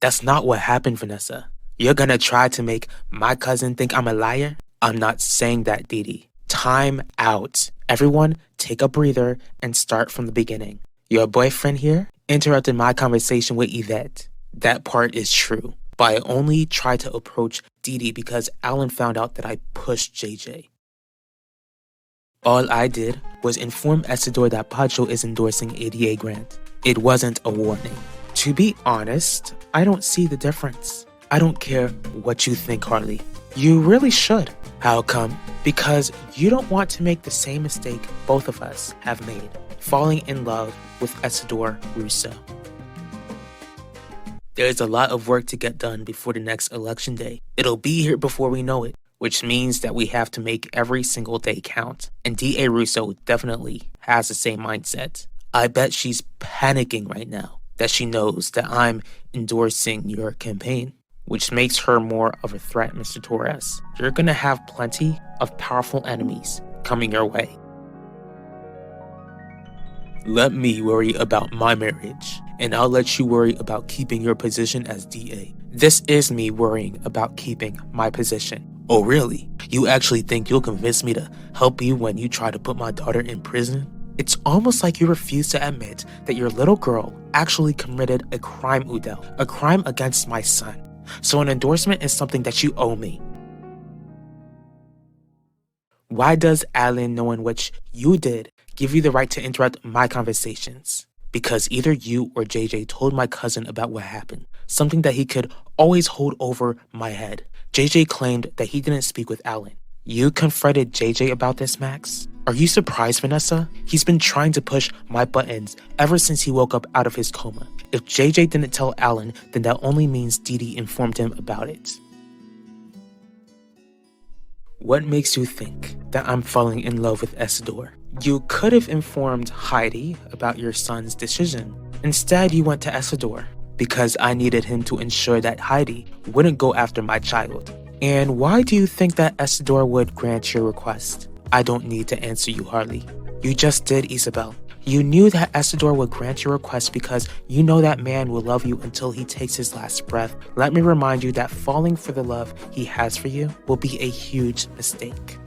That's not what happened, Vanessa. You're gonna try to make my cousin think I'm a liar? I'm not saying that, Didi. Time out. Everyone, take a breather and start from the beginning. Your boyfriend here interrupted my conversation with Yvette. That part is true, but I only tried to approach Didi because Alan found out that I pushed JJ. All I did was inform Esador that Pacho is endorsing ADA Grant. It wasn't a warning. To be honest, I don't see the difference. I don't care what you think, Harley. You really should. How come? Because you don't want to make the same mistake both of us have made, falling in love with Esador Russo. There's a lot of work to get done before the next election day. It'll be here before we know it, which means that we have to make every single day count. And D.A. Russo definitely has the same mindset. I bet she's panicking right now that she knows that I'm endorsing your campaign, which makes her more of a threat, Mr. Torres. You're gonna have plenty of powerful enemies coming your way. Let me worry about my marriage, and I'll let you worry about keeping your position as DA. This is me worrying about keeping my position. Oh really? You actually think you'll convince me to help you when you try to put my daughter in prison? It's almost like you refuse to admit that your little girl actually committed a crime, Udell, a crime against my son. So an endorsement is something that you owe me. Why does Alan, knowing what you did, give you the right to interrupt my conversations? Because either you or JJ told my cousin about what happened, something that he could always hold over my head. JJ claimed that he didn't speak with Alan. You confronted JJ about this, Max? Are you surprised, Vanessa? He's been trying to push my buttons ever since he woke up out of his coma. If JJ didn't tell Alan, then that only means Didi informed him about it. What makes you think that I'm falling in love with Esador? You could have informed Heidi about your son's decision. Instead, you went to Esador because I needed him to ensure that Heidi wouldn't go after my child. And why do you think that Esador would grant your request? I don't need to answer you, Harley. You just did, Isabel. You knew that Esador would grant your request because you know that man will love you until he takes his last breath. Let me remind you that falling for the love he has for you will be a huge mistake.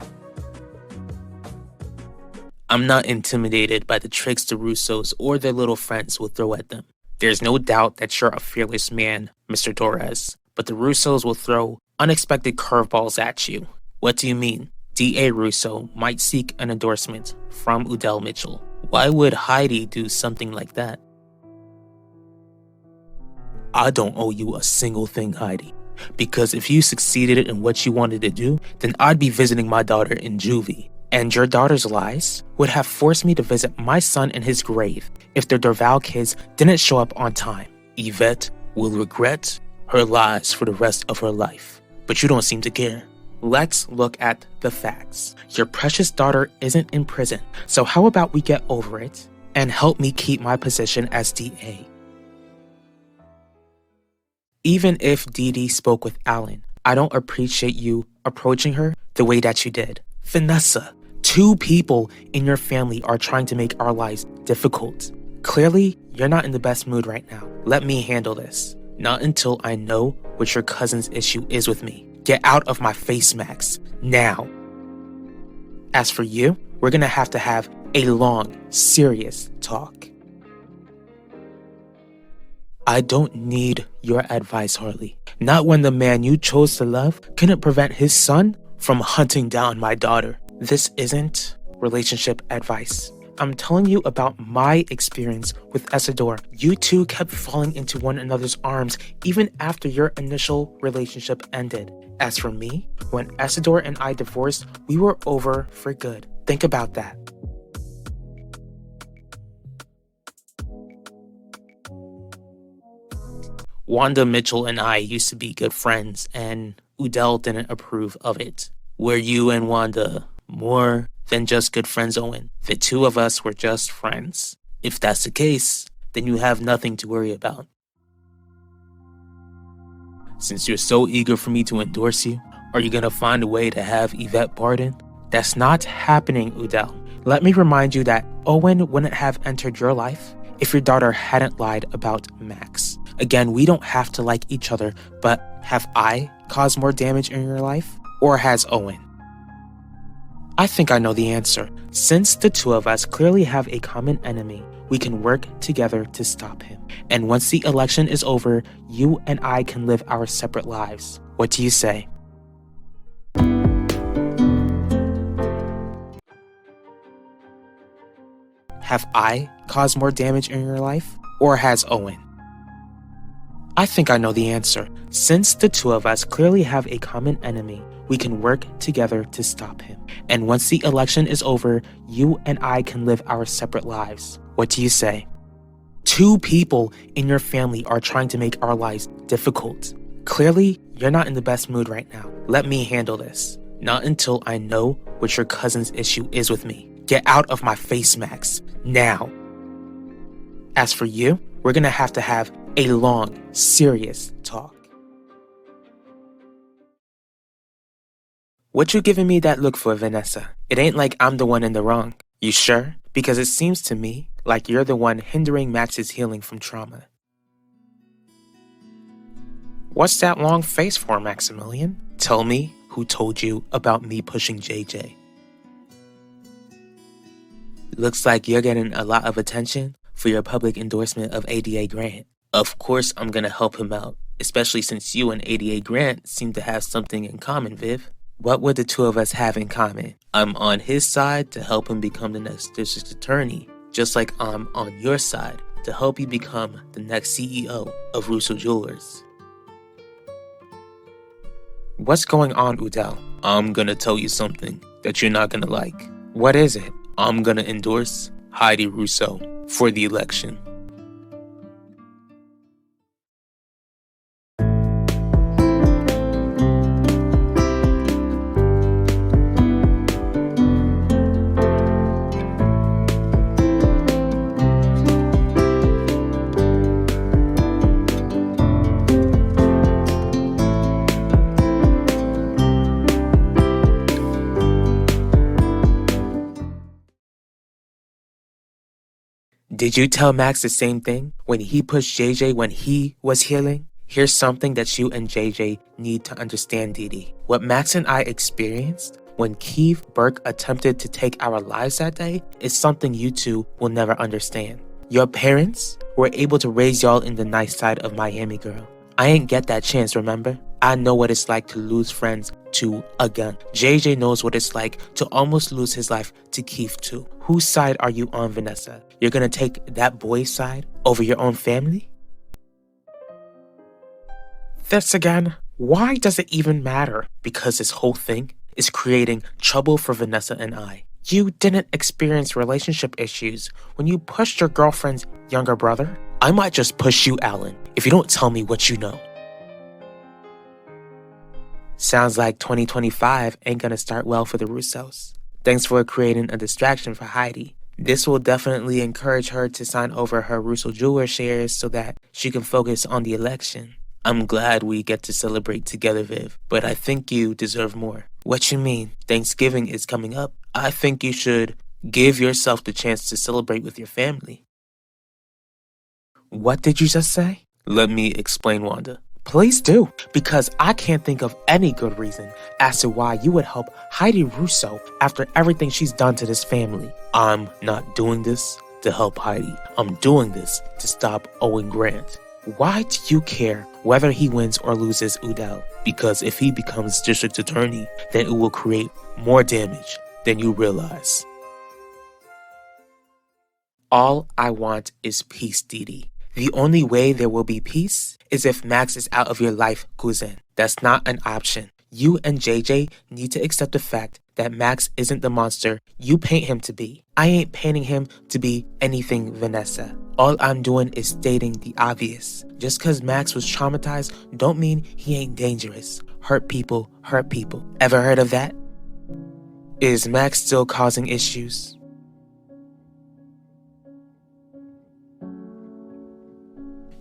I'm not intimidated by the tricks the Russos or their little friends will throw at them. There's no doubt that you're a fearless man, Mr. Torres, but the Russos will throw unexpected curveballs at you. What do you mean? D.A. Russo might seek an endorsement from Udell Mitchell. Why would Heidi do something like that? I don't owe you a single thing, Heidi. Because if you succeeded in what you wanted to do, then I'd be visiting my daughter in juvie. And your daughter's lies would have forced me to visit my son in his grave if the Dorval kids didn't show up on time. Yvette will regret her lies for the rest of her life. But you don't seem to care. Let's look at the facts. Your precious daughter isn't in prison, so how about we get over it and help me keep my position as DA? Even if Dee Dee spoke with Alan, I don't appreciate you approaching her the way that you did. Vanessa, 2 people in your family are trying to make our lives difficult. Clearly, you're not in the best mood right now. Let me handle this. Not until I know what your cousin's issue is with me. Get out of my face, Max. Now. As for you, we're gonna have to have a long, serious talk. I don't need your advice, Harley. Not when the man you chose to love couldn't prevent his son from hunting down my daughter. This isn't relationship advice. I'm telling you about my experience with Isidore. You two kept falling into one another's arms even after your initial relationship ended. As for me, when Isidore and I divorced, we were over for good. Think about that. Wanda Mitchell and I used to be good friends, and Udell didn't approve of it. Were you and Wanda more than just good friends, Owen? The 2 of us were just friends. If that's the case, then you have nothing to worry about. Since you're so eager for me to endorse you, are you gonna find a way to have Yvette pardoned? That's not happening, Udell. Let me remind you that Owen wouldn't have entered your life if your daughter hadn't lied about Max. Again, we don't have to like each other, but have I caused more damage in your life? Or has Owen? I think I know the answer. Since the 2 of us clearly have a common enemy, we can work together to stop him. And once the election is over, you and I can live our separate lives. What do you say? Have I caused more damage in your life? Or has Owen? I think I know the answer. Since the 2 of us clearly have a common enemy, we can work together to stop him. And once the election is over, you and I can live our separate lives. What do you say? 2 people in your family are trying to make our lives difficult. Clearly, you're not in the best mood right now. Let me handle this. Not until I know what your cousin's issue is with me. Get out of my face, Max. Now. As for you, we're gonna have to have a long, serious talk. What you giving me that look for, Vanessa? It ain't like I'm the one in the wrong. You sure? Because it seems to me like you're the one hindering Max's healing from trauma. What's that long face for, Maximilian? Tell me who told you about me pushing JJ. Looks like you're getting a lot of attention for your public endorsement of ADA Grant. Of course I'm gonna help him out, especially since you and ADA Grant seem to have something in common, Viv. What would the 2 of us have in common? I'm on his side to help him become the next district attorney, just like I'm on your side to help you become the next CEO of Russo Jewelers. What's going on, Udell? I'm gonna tell you something that you're not gonna like. What is it? I'm gonna endorse Heidi Russo for the election. Did you tell Max the same thing when he pushed JJ when he was healing? Here's something that you and JJ need to understand, Dee Dee. What Max and I experienced when Keith Burke attempted to take our lives that day is something you 2 will never understand. Your parents were able to raise y'all in the nice side of Miami, girl. I ain't get that chance, remember? I know what it's like to lose friends to a gun. JJ knows what it's like to almost lose his life to Keith too. Whose side are you on, Vanessa? You're gonna take that boy's side over your own family? This again? Why does it even matter? Because this whole thing is creating trouble for Vanessa and I. You didn't experience relationship issues when you pushed your girlfriend's younger brother. I might just push you, Alan, if you don't tell me what you know. Sounds like 2025 ain't gonna start well for the Russos. Thanks for creating a distraction for Heidi. This will definitely encourage her to sign over her Russo Jeweler shares so that she can focus on the election. I'm glad we get to celebrate together, Viv, but I think you deserve more. What you mean? Thanksgiving is coming up. I think you should give yourself the chance to celebrate with your family. What did you just say? Let me explain, Wanda. Please do, because I can't think of any good reason as to why you would help Heidi Russo after everything she's done to this family. I'm not doing this to help Heidi. I'm doing this to stop Owen Grant. Why do you care whether he wins or loses Udell? Because if he becomes district attorney, then it will create more damage than you realize. All I want is peace, Didi. The only way there will be peace is if Max is out of your life, cousin. That's not an option. You and JJ need to accept the fact that Max isn't the monster you paint him to be. I ain't painting him to be anything, Vanessa. All I'm doing is stating the obvious. Just cause Max was traumatized don't mean he ain't dangerous. Hurt people hurt people. Ever heard of that? Is Max still causing issues?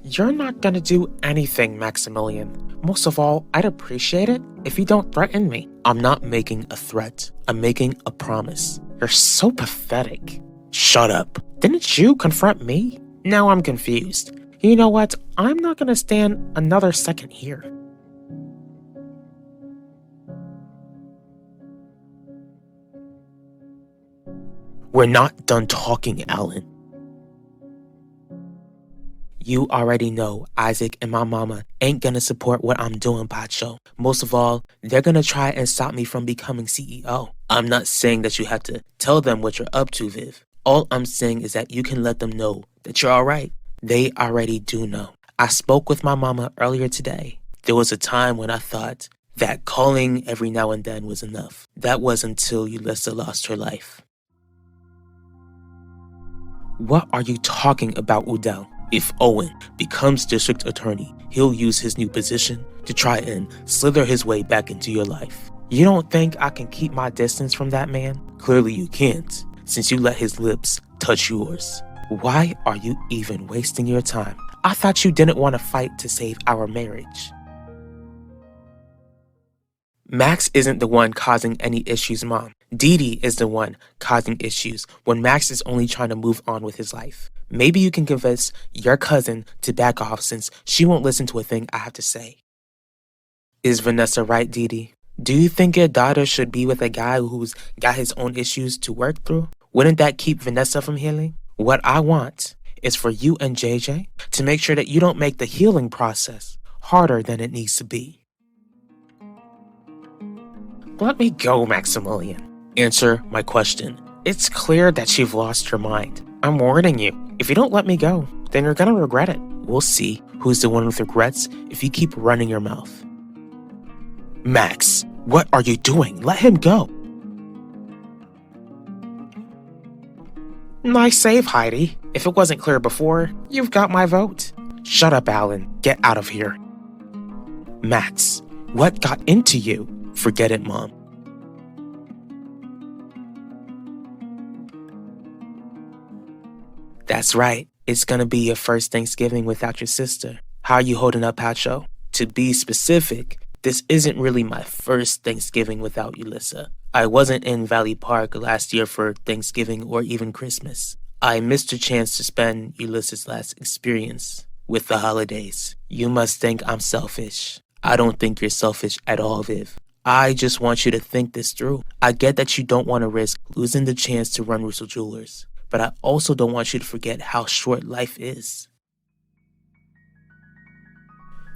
You're not gonna do anything, Maximilian. Most of all, I'd appreciate it if you don't threaten me. I'm not making a threat. I'm making a promise. You're so pathetic. Shut up. Didn't you confront me? Now I'm confused. You know what? I'm not gonna stand another second here. We're not done talking, Alan. You already know Isaac and my mama ain't gonna support what I'm doing, Pacho. Most of all, they're gonna try and stop me from becoming CEO. I'm not saying that you have to tell them what you're up to, Viv. All I'm saying is that you can let them know that you're alright. They already do know. I spoke with my mama earlier today. There was a time when I thought that calling every now and then was enough. That was until Yulissa lost her life. What are you talking about, Udell? If Owen becomes district attorney, he'll use his new position to try and slither his way back into your life. You don't think I can keep my distance from that man? Clearly you can't, since you let his lips touch yours. Why are you even wasting your time? I thought you didn't want to fight to save our marriage. Max isn't the one causing any issues, Mom. Didi is the one causing issues when Max is only trying to move on with his life. Maybe you can convince your cousin to back off since she won't listen to a thing I have to say. Is Vanessa right, Didi? Do you think your daughter should be with a guy who's got his own issues to work through? Wouldn't that keep Vanessa from healing? What I want is for you and JJ to make sure that you don't make the healing process harder than it needs to be. Let me go, Maximilian. Answer my question. It's clear that you've lost your mind. I'm warning you. If you don't let me go, then you're gonna regret it. We'll see who's the one with regrets if you keep running your mouth. Max, what are you doing? Let him go. Nice save, Heidi. If it wasn't clear before, you've got my vote. Shut up, Alan. Get out of here. Max, what got into you? Forget it, Mom. That's right. It's gonna be your first Thanksgiving without your sister. How are you holding up, Pacho? To be specific, this isn't really my first Thanksgiving without Yulissa. I wasn't in Valley Park last year for Thanksgiving or even Christmas. I missed a chance to spend Ulissa's last experience with the holidays. You must think I'm selfish. I don't think you're selfish at all, Viv. I just want you to think this through. I get that you don't want to risk losing the chance to run Russo Jewelers, but I also don't want you to forget how short life is.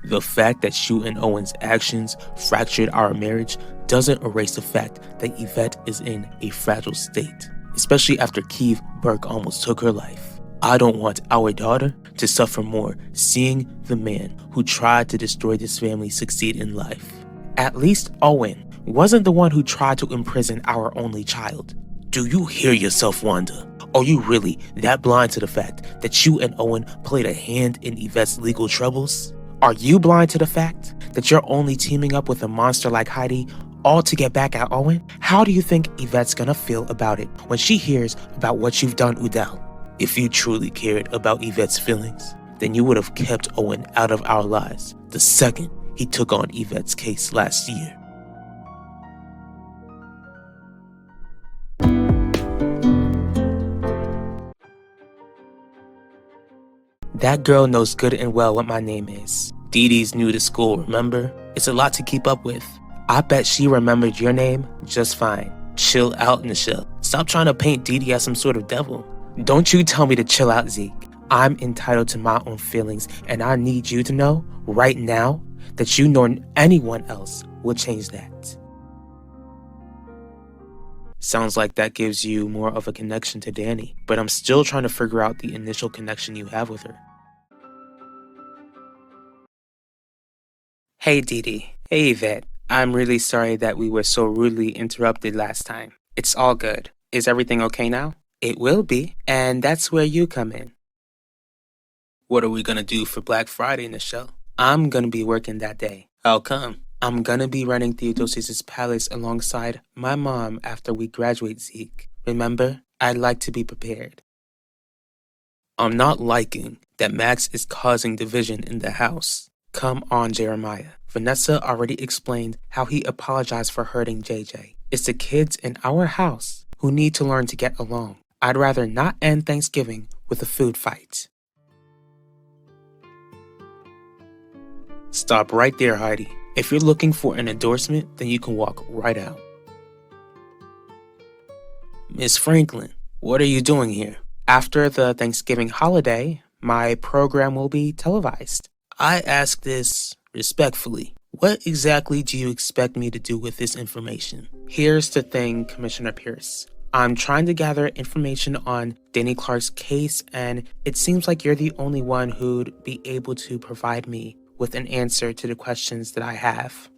The fact that you and Owen's actions fractured our marriage doesn't erase the fact that Yvette is in a fragile state, especially after Keith Burke almost took her life. I don't want our daughter to suffer more seeing the man who tried to destroy this family succeed in life. At least Owen wasn't the one who tried to imprison our only child. Do you hear yourself, Wanda? Are you really that blind to the fact that you and Owen played a hand in Yvette's legal troubles? Are you blind to the fact that you're only teaming up with a monster like Heidi all to get back at Owen? How do you think Yvette's gonna feel about it when she hears about what you've done, Udell? If you truly cared about Yvette's feelings, then you would have kept Owen out of our lives the second he took on Yvette's case last year. That girl knows good and well what my name is. Dee Dee's new to school, remember? It's a lot to keep up with. I bet she remembered your name just fine. Chill out, Nichelle. Stop trying to paint Dee Dee as some sort of devil. Don't you tell me to chill out, Zeke. I'm entitled to my own feelings, and I need you to know, right now, that you nor anyone else will change that. Sounds like that gives you more of a connection to Danny, but I'm still trying to figure out the initial connection you have with her. Hey, Dee Dee. Hey, Yvette. I'm really sorry that we were so rudely interrupted last time. It's all good. Is everything okay now? It will be, and that's where you come in. What are we gonna do for Black Friday, Nichelle? I'm gonna be working that day. How come? I'm gonna be running Theodosius' palace alongside my mom after we graduate, Zeke. Remember, I'd like to be prepared. I'm not liking that Max is causing division in the house. Come on, Jeremiah. Vanessa already explained how he apologized for hurting JJ. It's the kids in our house who need to learn to get along. I'd rather not end Thanksgiving with a food fight. Stop right there, Heidi. If you're looking for an endorsement, then you can walk right out. Miss Franklin, what are you doing here? After the Thanksgiving holiday, my program will be televised. I ask this respectfully. What exactly do you expect me to do with this information? Here's the thing, Commissioner Pierce. I'm trying to gather information on Danny Clark's case, and it seems like you're the only one who'd be able to provide me with an answer to the questions that I have.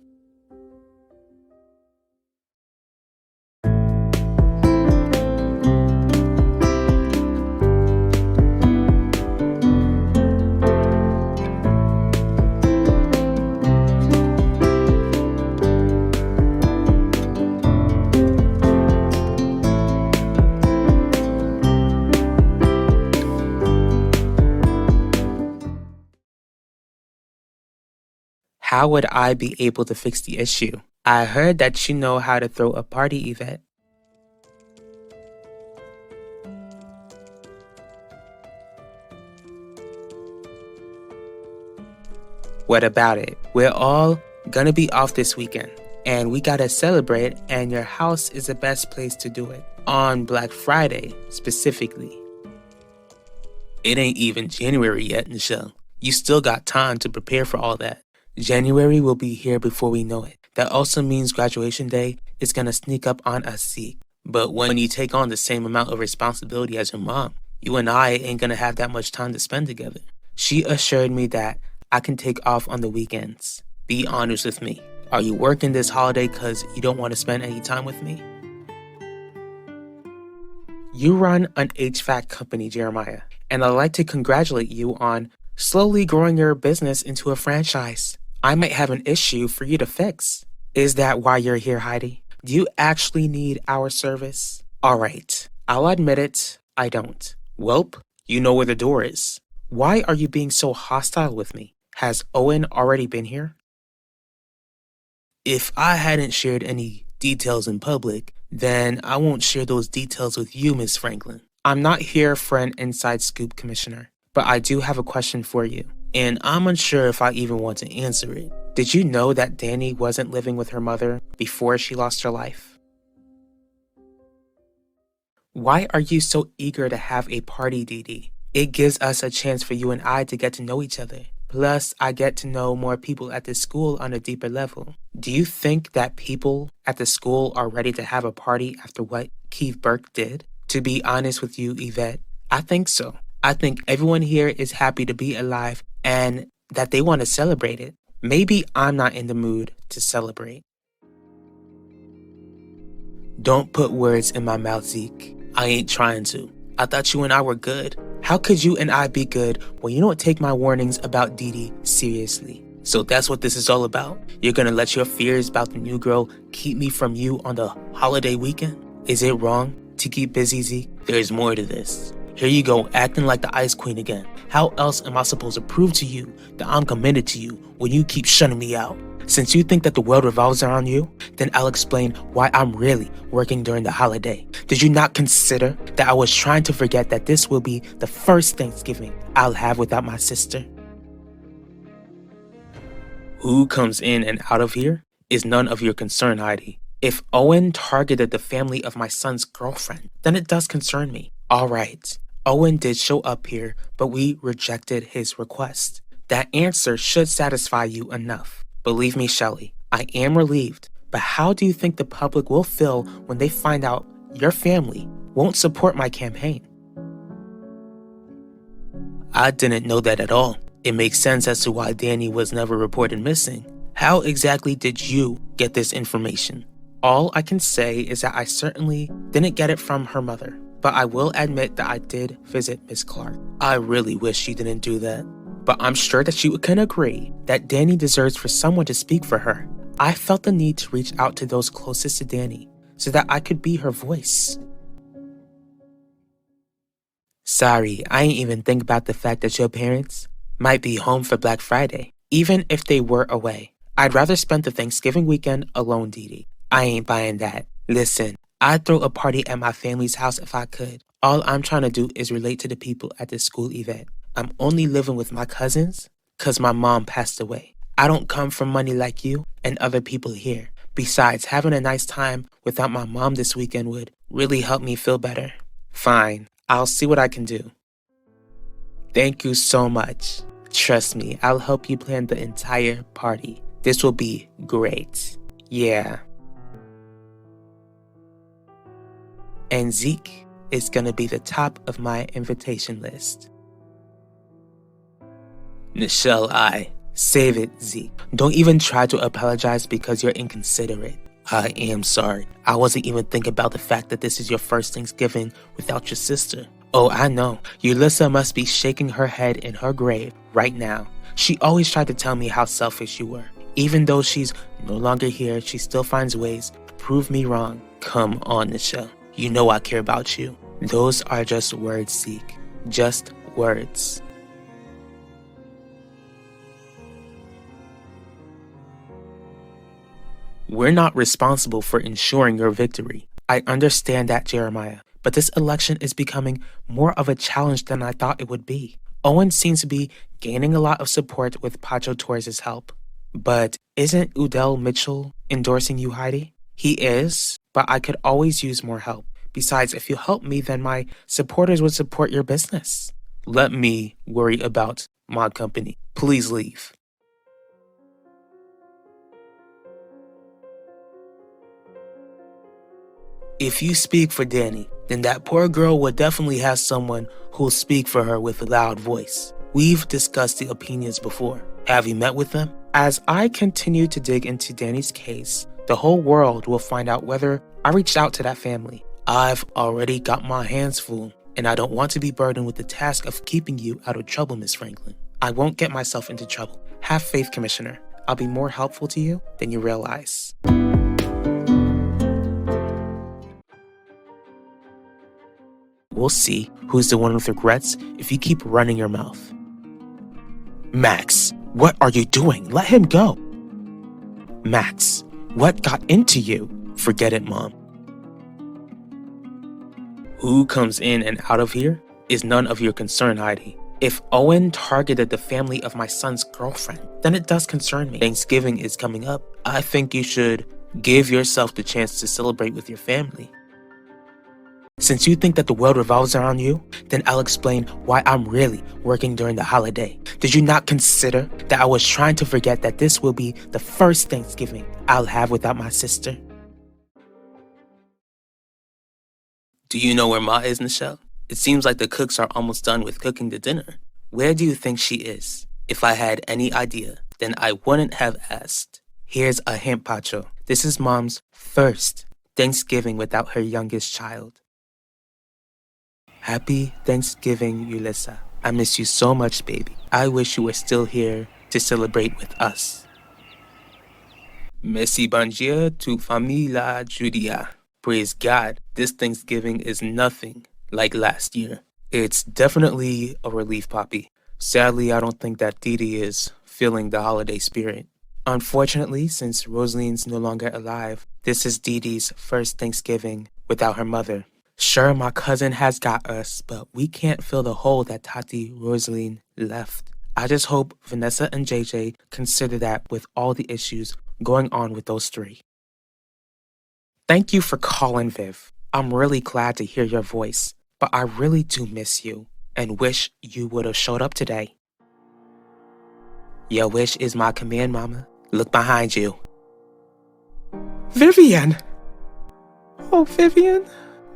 How would I be able to fix the issue? I heard that you know how to throw a party, Yvette. What about it? We're all gonna be off this weekend, and we gotta celebrate, and your house is the best place to do it. On Black Friday, specifically. It ain't even January yet, Nichelle. You still got time to prepare for all that. January will be here before we know it. That also means graduation day is gonna sneak up on us, Zeke. But when you take on the same amount of responsibility as your mom, you and I ain't gonna have that much time to spend together. She assured me that I can take off on the weekends. Be honest with me. Are you working this holiday because you don't want to spend any time with me? You run an HVAC company, Jeremiah, and I'd like to congratulate you on slowly growing your business into a franchise. I might have an issue for you to fix. Is that why you're here, Heidi? Do you actually need our service? Alright, I'll admit it, I don't. Welp, you know where the door is. Why are you being so hostile with me? Has Owen already been here? If I hadn't shared any details in public, then I won't share those details with you, Miss Franklin. I'm not here for an inside scoop, Commissioner, but I do have a question for you, and I'm unsure if I even want to answer it. Did you know that Danny wasn't living with her mother before she lost her life? Why are you so eager to have a party, Dee Dee? It gives us a chance for you and I to get to know each other. Plus, I get to know more people at this school on a deeper level. Do you think that people at the school are ready to have a party after what Keith Burke did? To be honest with you, Yvette, I think so. I think everyone here is happy to be alive and that they want to celebrate it. Maybe I'm not in the mood to celebrate. Don't put words in my mouth, Zeke. I ain't trying to. I thought you and I were good. How could you and I be good when you don't take my warnings about Dee Dee seriously? So that's what this is all about? You're gonna let your fears about the new girl keep me from you on the holiday weekend? Is it wrong to keep busy, Zeke? There's more to this. Here you go, acting like the Ice Queen again. How else am I supposed to prove to you that I'm committed to you when you keep shutting me out? Since you think that the world revolves around you, then I'll explain why I'm really working during the holiday. Did you not consider that I was trying to forget that this will be the first Thanksgiving I'll have without my sister? Who comes in and out of here is none of your concern, Heidi. If Owen targeted the family of my son's girlfriend, then it does concern me. All right, Owen did show up here, but we rejected his request. That answer should satisfy you enough. Believe me, Shelley, I am relieved, but how do you think the public will feel when they find out your family won't support my campaign? I didn't know that at all. It makes sense as to why Danny was never reported missing. How exactly did you get this information? All I can say is that I certainly didn't get it from her mother, but I will admit that I did visit Miss Clark. I really wish she didn't do that, but I'm sure that she can agree that Danny deserves for someone to speak for her. I felt the need to reach out to those closest to Danny so that I could be her voice. Sorry, I ain't even think about the fact that your parents might be home for Black Friday. Even if they were away, I'd rather spend the Thanksgiving weekend alone, Dee Dee. I ain't buying that. Listen, I'd throw a party at my family's house if I could. All I'm trying to do is relate to the people at this school event. I'm only living with my cousins because my mom passed away. I don't come from money like you and other people here. Besides, having a nice time without my mom this weekend would really help me feel better. Fine, I'll see what I can do. Thank you so much. Trust me, I'll help you plan the entire party. This will be great. Yeah. And Zeke is gonna be the top of my invitation list. Nichelle, save it, Zeke. Don't even try to apologize because you're inconsiderate. I am sorry. I wasn't even thinking about the fact that this is your first Thanksgiving without your sister. Oh, I know. Ulissa must be shaking her head in her grave right now. She always tried to tell me how selfish you were. Even though she's no longer here, she still finds ways to prove me wrong. Come on, Nichelle. You know I care about you. Those are just words, Zeke. Just words. We're not responsible for ensuring your victory. I understand that, Jeremiah, but this election is becoming more of a challenge than I thought it would be. Owen seems to be gaining a lot of support with Pacho Torres' help. But isn't Udell Mitchell endorsing you, Heidi? He is, but I could always use more help. Besides, if you help me, then my supporters would support your business. Let me worry about my company. Please leave. If you speak for Danny, then that poor girl will definitely have someone who'll speak for her with a loud voice. We've discussed the opinions before. Have you met with them? As I continue to dig into Danny's case, the whole world will find out whether I reached out to that family. I've already got my hands full, and I don't want to be burdened with the task of keeping you out of trouble, Miss Franklin. I won't get myself into trouble. Have faith, Commissioner. I'll be more helpful to you than you realize. We'll see who's the one with regrets if you keep running your mouth. Max, what are you doing? Let him go. Max, what got into you? Forget it, Mom. Who comes in and out of here is none of your concern, Heidi. If Owen targeted the family of my son's girlfriend, then it does concern me. Thanksgiving is coming up. I think you should give yourself the chance to celebrate with your family. Since you think that the world revolves around you, then I'll explain why I'm really working during the holiday. Did you not consider that I was trying to forget that this will be the first Thanksgiving I'll have without my sister? Do you know where Ma is, Nichelle? It seems like the cooks are almost done with cooking the dinner. Where do you think she is? If I had any idea, then I wouldn't have asked. Here's a hint, Pacho. This is Mom's first Thanksgiving without her youngest child. Happy Thanksgiving, Yulissa. I miss you so much, baby. I wish you were still here to celebrate with us. Merci bon Dieu, toute famille la Judia. Praise God, this Thanksgiving is nothing like last year. It's definitely a relief, Poppy. Sadly, I don't think that Didi is feeling the holiday spirit. Unfortunately, since Rosaline's no longer alive, this is Didi's first Thanksgiving without her mother. Sure, my cousin has got us, but we can't fill the hole that Tati Rosaline left. I just hope Vanessa and JJ consider that with all the issues going on with those three. Thank you for calling, Viv. I'm really glad to hear your voice, but I really do miss you and wish you would have showed up today. Your wish is my command, Mama. Look behind you. Vivian! Oh, Vivian,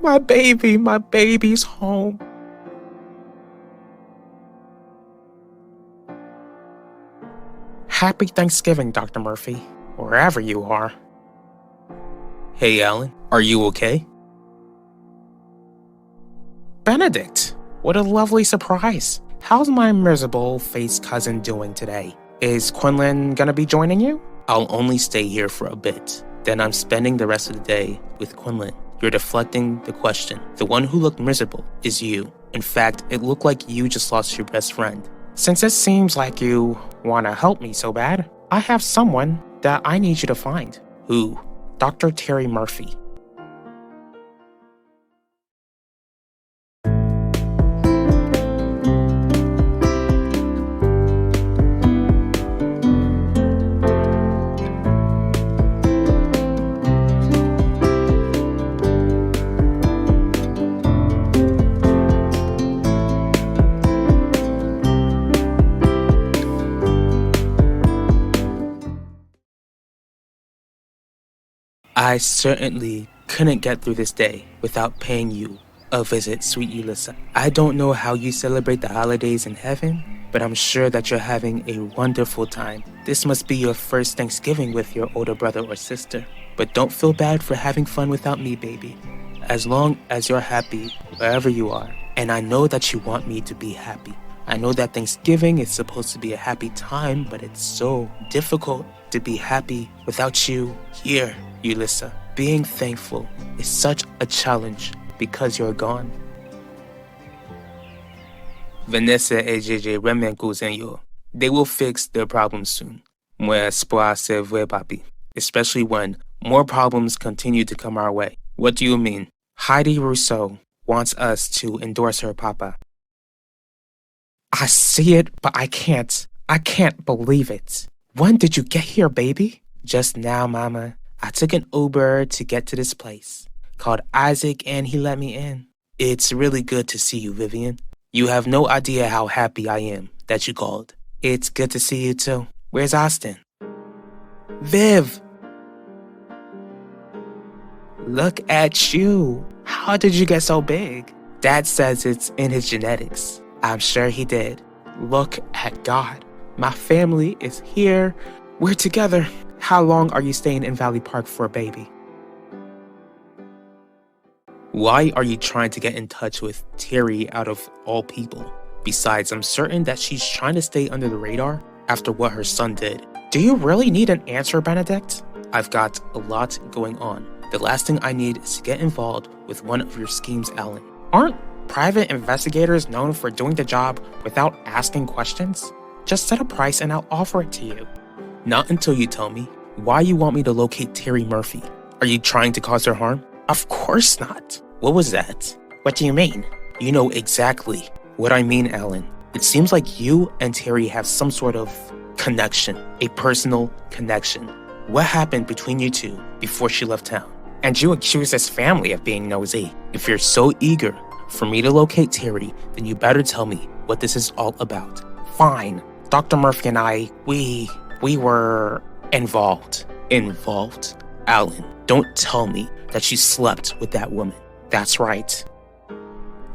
my baby's home. Happy Thanksgiving, Dr. Murphy, wherever you are. Hey, Alan, are you okay? Benedict, what a lovely surprise. How's my miserable-faced cousin doing today? Is Quinlan gonna be joining you? I'll only stay here for a bit. Then I'm spending the rest of the day with Quinlan. You're deflecting the question. The one who looked miserable is you. In fact, it looked like you just lost your best friend. Since it seems like you want to help me so bad, I have someone that I need you to find. Who? Dr. Terry Murphy. I certainly couldn't get through this day without paying you a visit, sweet Ulissa. I don't know how you celebrate the holidays in heaven, but I'm sure that you're having a wonderful time. This must be your first Thanksgiving with your older brother or sister. But don't feel bad for having fun without me, baby. As long as you're happy wherever you are, and I know that you want me to be happy. I know that Thanksgiving is supposed to be a happy time, but it's so difficult to be happy without you here, Ulissa. Being thankful is such a challenge because you're gone. Vanessa et JJ remen cousin yo. They will fix their problems soon. Moi espoir c'est vrai, papi. Especially when more problems continue to come our way. What do you mean? Heidi Rousseau wants us to endorse her, Papa. I see it, but I can't. I can't believe it. When did you get here, baby? Just now, Mama. I took an Uber to get to this place. Called Isaac and he let me in. It's really good to see you, Vivian. You have no idea how happy I am that you called. It's good to see you too. Where's Austin? Viv! Look at you. How did you get so big? Dad says it's in his genetics. I'm sure he did. Look at God. My family is here. We're together. How long are you staying in Valley Park for, baby? Why are you trying to get in touch with Terry out of all people? Besides, I'm certain that she's trying to stay under the radar after what her son did. Do you really need an answer, Benedict? I've got a lot going on. The last thing I need is to get involved with one of your schemes, Alan. Aren't private investigators known for doing the job without asking questions? Just set a price and I'll offer it to you. Not until you tell me why you want me to locate Terry Murphy. Are you trying to cause her harm? Of course not. What was that? What do you mean? You know exactly what I mean, Alan. It seems like you and Terry have some sort of connection, a personal connection. What happened between you two before she left town? And you accuse his family of being nosy. If you're so eager for me to locate Terry, then you better tell me what this is all about. Fine. Dr. Murphy and I, we were involved. Involved? Alan, don't tell me that you slept with that woman. That's right.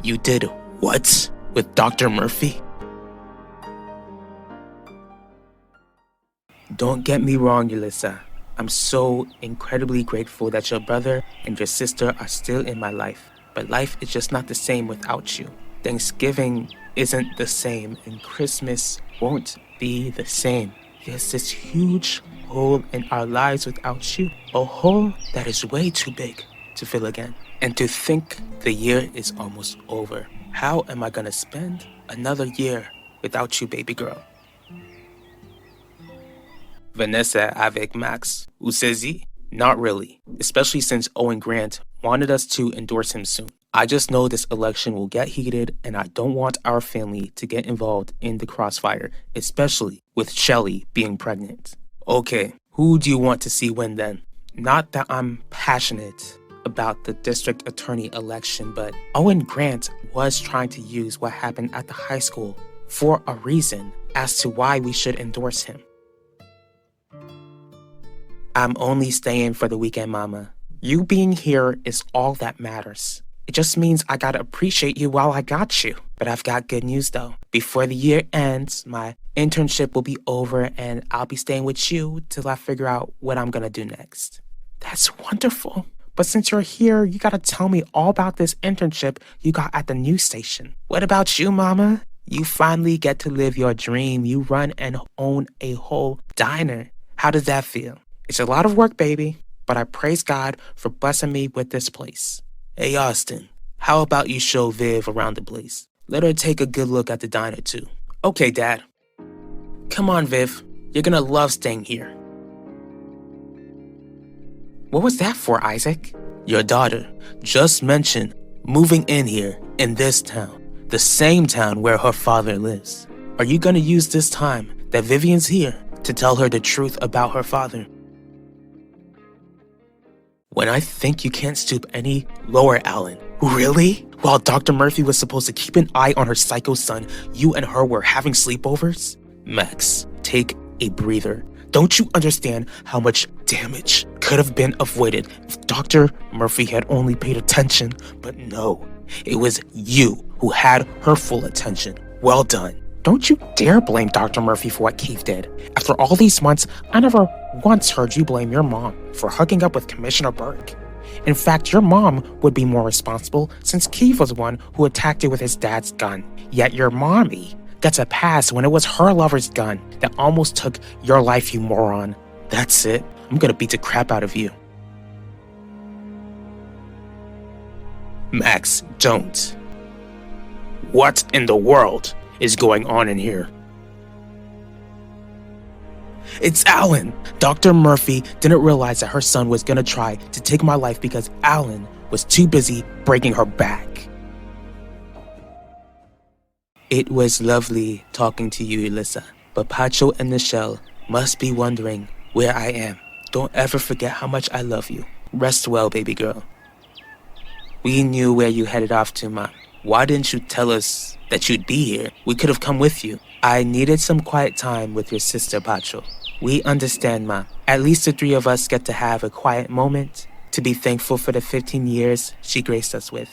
You did what? With Dr. Murphy? Don't get me wrong, Yulissa. I'm so incredibly grateful that your brother and your sister are still in my life. But life is just not the same without you. Thanksgiving isn't the same, and Christmas won't be the same. There's this huge hole in our lives without you. A hole that is way too big to fill again. And to think the year is almost over. How am I gonna spend another year without you, baby girl? Vanessa avec Max. Usezi? Not really, especially since Owen Grant wanted us to endorse him soon. I just know this election will get heated and I don't want our family to get involved in the crossfire, especially with Shelly being pregnant. Okay, who do you want to see win then? Not that I'm passionate about the district attorney election, but Owen Grant was trying to use what happened at the high school for a reason as to why we should endorse him. I'm only staying for the weekend, Mama. You being here is all that matters. It just means I gotta appreciate you while I got you. But I've got good news though. Before the year ends, my internship will be over and I'll be staying with you till I figure out what I'm gonna do next. That's wonderful. But since you're here, you gotta tell me all about this internship you got at the news station. What about you, Mama? You finally get to live your dream. You run and own a whole diner. How does that feel? It's a lot of work, baby, but I praise God for blessing me with this place. Hey, Austin, how about you show Viv around the place? Let her take a good look at the diner, too. Okay, Dad. Come on, Viv. You're gonna love staying here. What was that for, Isaac? Your daughter just mentioned moving in here in this town, the same town where her father lives. Are you gonna use this time that Vivian's here to tell her the truth about her father? When I think you can't stoop any lower, Alan. Really? While Dr. Murphy was supposed to keep an eye on her psycho son, you and her were having sleepovers? Max, take a breather. Don't you understand how much damage could have been avoided if Dr. Murphy had only paid attention? But no, it was you who had her full attention. Well done. Don't you dare blame Dr. Murphy for what Keith did. After all these months, I never once heard you blame your mom for hooking up with Commissioner Burke. In fact, your mom would be more responsible since Keith was the one who attacked you with his dad's gun. Yet your mommy gets a pass when it was her lover's gun that almost took your life, you moron. That's it. I'm gonna beat the crap out of you. Max, don't. What in the world is going on in here? It's Alan! Dr. Murphy didn't realize that her son was gonna try to take my life because Alan was too busy breaking her back. It was lovely talking to you, Elissa, but Pacho and Nichelle must be wondering where I am. Don't ever forget how much I love you. Rest well, baby girl. We knew where you headed off to, Mom. Why didn't you tell us that you'd be here? We could have come with you. I needed some quiet time with your sister, Pacho. We understand, Ma. At least the three of us get to have a quiet moment to be thankful for the 15 years she graced us with.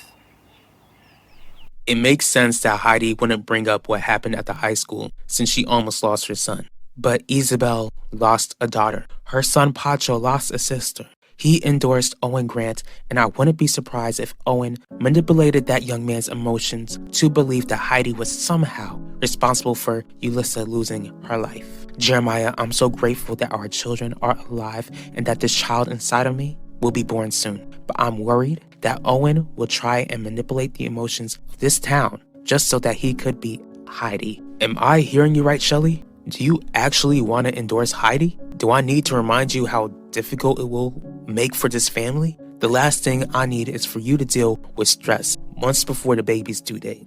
It makes sense that Heidi wouldn't bring up what happened at the high school since she almost lost her son. But Isabel lost a daughter. Her son Pacho lost a sister. He endorsed Owen Grant, and I wouldn't be surprised if Owen manipulated that young man's emotions to believe that Heidi was somehow responsible for Yulissa losing her life. Jeremiah, I'm so grateful that our children are alive and that this child inside of me will be born soon. But I'm worried that Owen will try and manipulate the emotions of this town just so that he could be Heidi. Am I hearing you right, Shelly? Do you actually want to endorse Heidi? Do I need to remind you how difficult it will make for this family? The last thing I need is for you to deal with stress months before the baby's due date.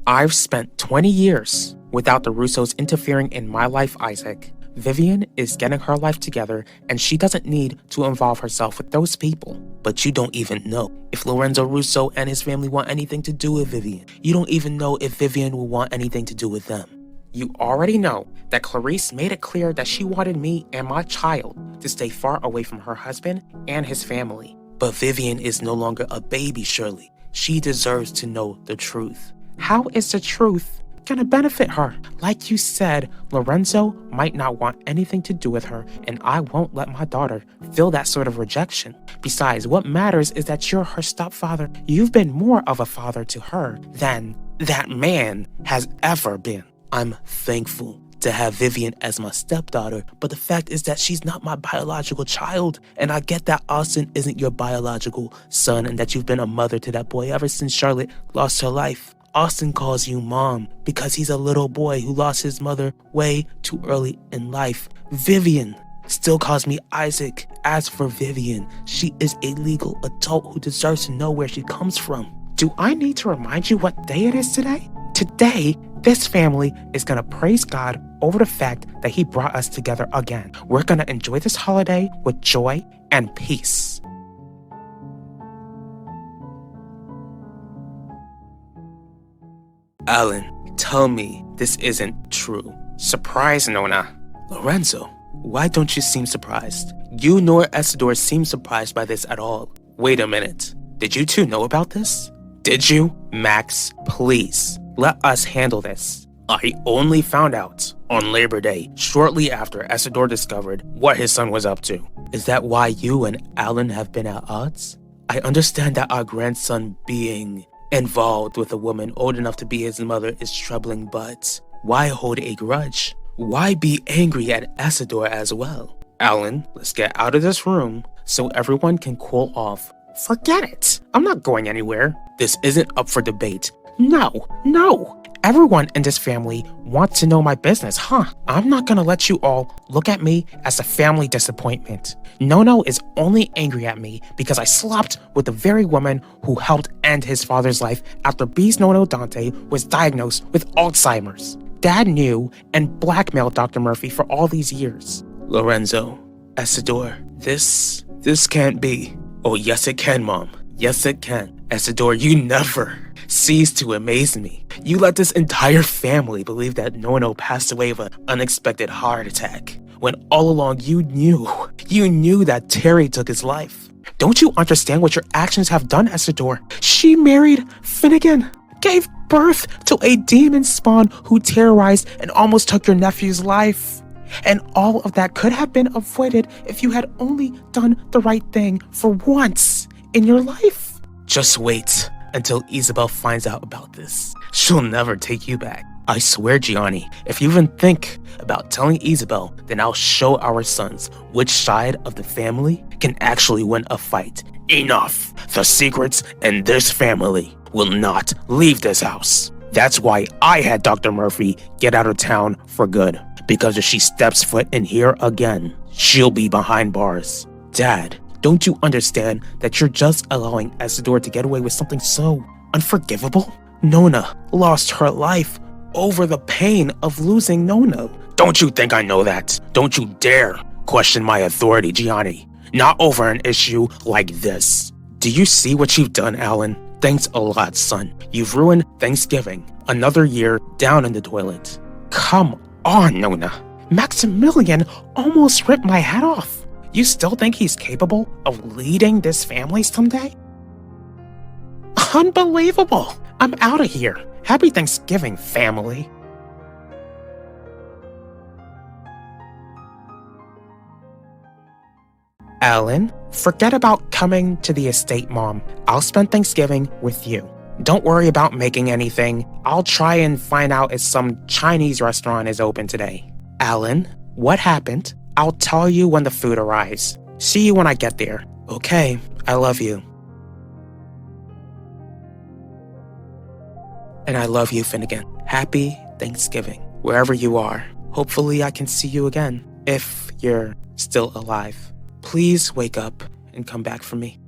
I've spent 20 years without the Russos interfering in my life, Isaac. Vivian is getting her life together and she doesn't need to involve herself with those people. But you don't even know if Lorenzo Russo and his family want anything to do with Vivian. You don't even know if Vivian will want anything to do with them. You already know that Clarice made it clear that she wanted me and my child to stay far away from her husband and his family. But Vivian is no longer a baby, Shirley. She deserves to know the truth. How is the truth gonna benefit her? Like you said, Lorenzo might not want anything to do with her, and I won't let my daughter feel that sort of rejection. Besides, what matters is that you're her stepfather. You've been more of a father to her than that man has ever been. I'm thankful to have Vivian as my stepdaughter, but the fact is that she's not my biological child. And I get that Austin isn't your biological son and that you've been a mother to that boy ever since Charlotte lost her life. Austin calls you mom because he's a little boy who lost his mother way too early in life. Vivian still calls me Isaac. As for Vivian, she is a legal adult who deserves to know where she comes from. Do I need to remind you what day it is today? Today, this family is gonna praise God over the fact that He brought us together again. We're gonna enjoy this holiday with joy and peace. Alan, tell me this isn't true. Surprise, Nona. Lorenzo, why don't you seem surprised? You nor Isidore seem surprised by this at all. Wait a minute. Did you two know about this? Did you? Max, please, let us handle this. I only found out on Labor Day, shortly after Isidore discovered what his son was up to. Is that why you and Alan have been at odds? I understand that our grandson being involved with a woman old enough to be his mother is troubling, but why hold a grudge? Why be angry at Isidore as well? Alan, let's get out of this room so everyone can cool off. Forget it. I'm not going anywhere. This isn't up for debate. No. Everyone in this family wants to know my business, huh? I'm not gonna let you all look at me as a family disappointment. Nono is only angry at me because I slept with the very woman who helped end his father's life after B's Nono Dante was diagnosed with Alzheimer's. Dad knew and blackmailed Dr. Murphy for all these years. Lorenzo, Isidore, this can't be. Oh, yes it can, Mom. Yes it can. Isidore, you never cease to amaze me. You let this entire family believe that Nono passed away of an unexpected heart attack, when all along you knew that Terry took his life. Don't you understand what your actions have done, Isidore? She married Finnegan, gave birth to a demon spawn who terrorized and almost took your nephew's life. And all of that could have been avoided if you had only done the right thing for once in your life. Just wait until Isabel finds out about this. She'll never take you back. I swear, Gianni, if you even think about telling Isabel, then I'll show our sons which side of the family can actually win a fight. Enough! The secrets in this family will not leave this house. That's why I had Dr. Murphy get out of town for good. Because if she steps foot in here again, she'll be behind bars. Dad, don't you understand that you're just allowing Isidore to get away with something so unforgivable? Nona lost her life over the pain of losing Nono. Don't you think I know that? Don't you dare question my authority, Gianni. Not over an issue like this. Do you see what you've done, Alan? Thanks a lot, son. You've ruined Thanksgiving. Another year down in the toilet. Come on, Nona. Maximilian almost ripped my head off. You still think he's capable of leading this family someday? Unbelievable! I'm out of here. Happy Thanksgiving, family. Alan, forget about coming to the estate, Mom. I'll spend Thanksgiving with you. Don't worry about making anything. I'll try and find out if some Chinese restaurant is open today. Alan, what happened? I'll tell you when the food arrives. See you when I get there. Okay, I love you. And I love you, Finnegan. Happy Thanksgiving, wherever you are. Hopefully I can see you again, if you're still alive. Please wake up and come back for me.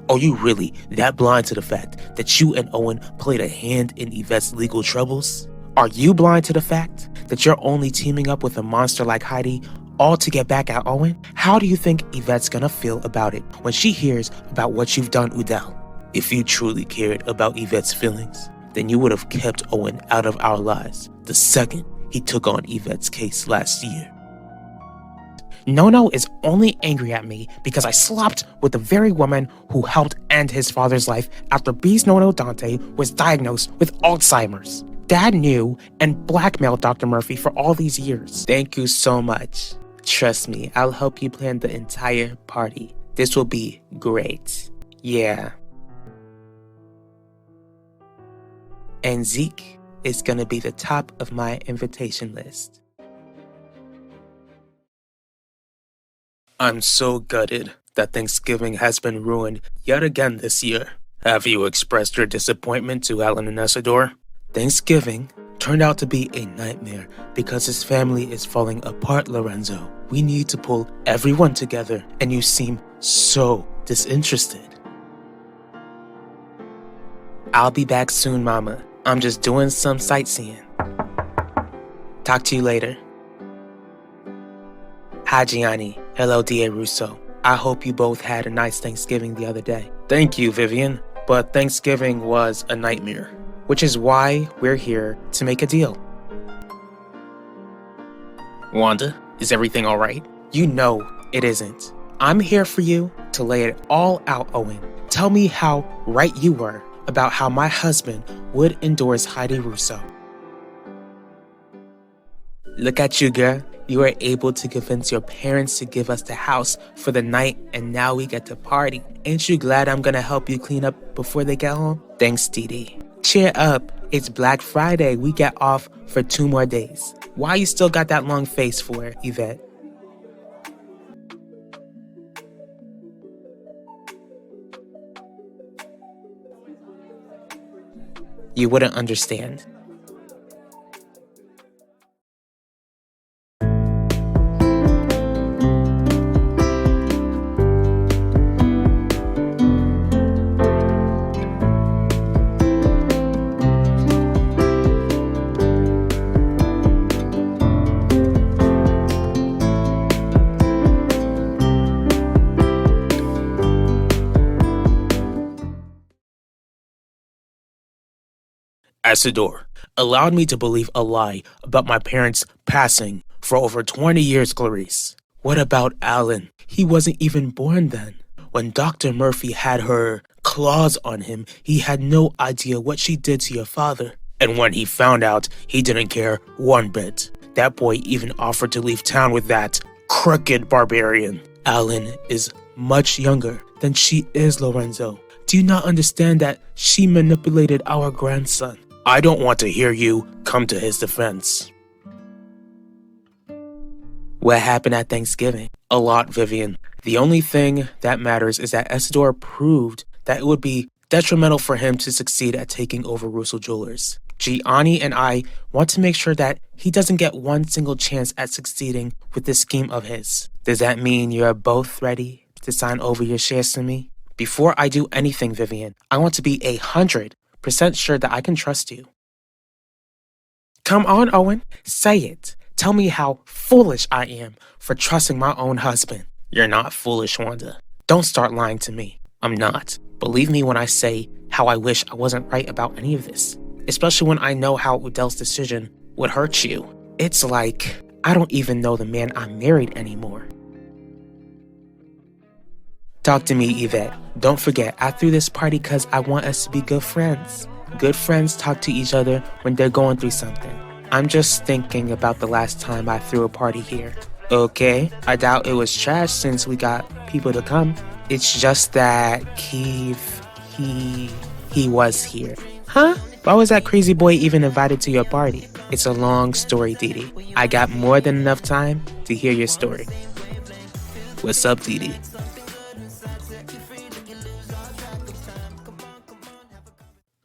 Are you really that blind to the fact that you and Owen played a hand in Yvette's legal troubles? Are you blind to the fact that you're only teaming up with a monster like Heidi all to get back at Owen? How do you think Yvette's gonna feel about it when she hears about what you've done, Udell? If you truly cared about Yvette's feelings, then you would have kept Owen out of our lives the second he took on Yvette's case last year. Nono is only angry at me because I slept with the very woman who helped end his father's life after Beast Nono Dante was diagnosed with Alzheimer's. Dad knew and blackmailed Dr. Murphy for all these years. Thank you so much. Trust me, I'll help you plan the entire party. This will be great. Yeah. And Zeke is gonna be the top of my invitation list. I'm so gutted that Thanksgiving has been ruined yet again this year. Have you expressed your disappointment to Alan and Isidore? Thanksgiving turned out to be a nightmare because his family is falling apart, Lorenzo. We need to pull everyone together, and you seem so disinterested. I'll be back soon, Mama. I'm just doing some sightseeing. Talk to you later. Hi, Gianni. Hello, D.A. Russo. I hope you both had a nice Thanksgiving the other day. Thank you, Vivian. But Thanksgiving was a nightmare, which is why we're here to make a deal. Wanda, is everything all right? You know it isn't. I'm here for you to lay it all out, Owen. Tell me how right you were about how my husband would endorse Heidi Russo. Look at you, girl. You were able to convince your parents to give us the house for the night, and now we get to party. Ain't you glad I'm gonna help you clean up before they get home? Thanks, Dee. Cheer up. It's Black Friday. We get off for 2 more days. Why you still got that long face for, Yvette? You wouldn't understand. Isidore allowed me to believe a lie about my parents passing for over 20 years, Clarice. What about Alan? He wasn't even born then. When Dr. Murphy had her claws on him, he had no idea what she did to your father. And when he found out, he didn't care one bit. That boy even offered to leave town with that crooked barbarian. Alan is much younger than she is, Lorenzo. Do you not understand that she manipulated our grandson? I don't want to hear you come to his defense. What happened at Thanksgiving? A lot, Vivian. The only thing that matters is that Isidore proved that it would be detrimental for him to succeed at taking over Russo Jewelers. Gianni and I want to make sure that he doesn't get one single chance at succeeding with this scheme of his. Does that mean you're both ready to sign over your shares to me? Before I do anything, Vivian, I want to be 100% sure that I can trust you. Come on, Owen, say it. Tell me how foolish I am for trusting my own husband. You're not foolish, Wanda. Don't start lying to me. I'm not. Believe me when I say how I wish I wasn't right about any of this, especially when I know how Udell's decision would hurt you. It's like I don't even know the man I'm married anymore. Talk to me, Yvette. Don't forget, I threw this party because I want us to be good friends. Good friends talk to each other when they're going through something. I'm just thinking about the last time I threw a party here. Okay, I doubt it was trash since we got people to come. It's just that Keith, he was here. Huh? Why was that crazy boy even invited to your party? It's a long story, Dee. I got more than enough time to hear your story. What's up, Dee?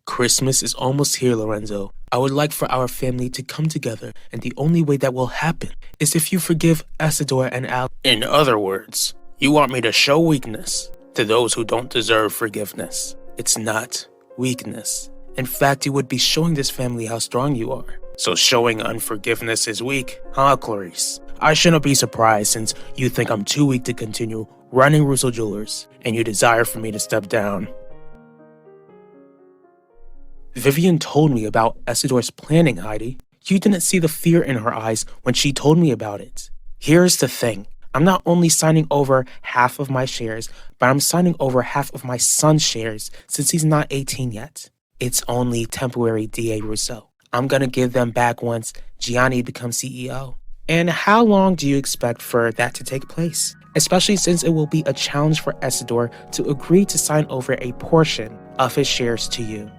Christmas is almost here, Lorenzo. I would like for our family to come together, and the only way that will happen is if you forgive Isidore and Al. In other words, you want me to show weakness to those who don't deserve forgiveness. It's not weakness. In fact, you would be showing this family how strong you are. So showing unforgiveness is weak, huh, Clarice? I shouldn't be surprised since you think I'm too weak to continue running Russo Jewelers, and you desire for me to step down. Vivian told me about Isidor's planning, Heidi. You didn't see the fear in her eyes when she told me about it. Here's the thing. I'm not only signing over half of my shares, but I'm signing over half of my son's shares since he's not 18 yet. It's only temporary, D.A. Russo. I'm gonna give them back once Gianni becomes CEO. And how long do you expect for that to take place? Especially since it will be a challenge for Isidore to agree to sign over a portion of his shares to you.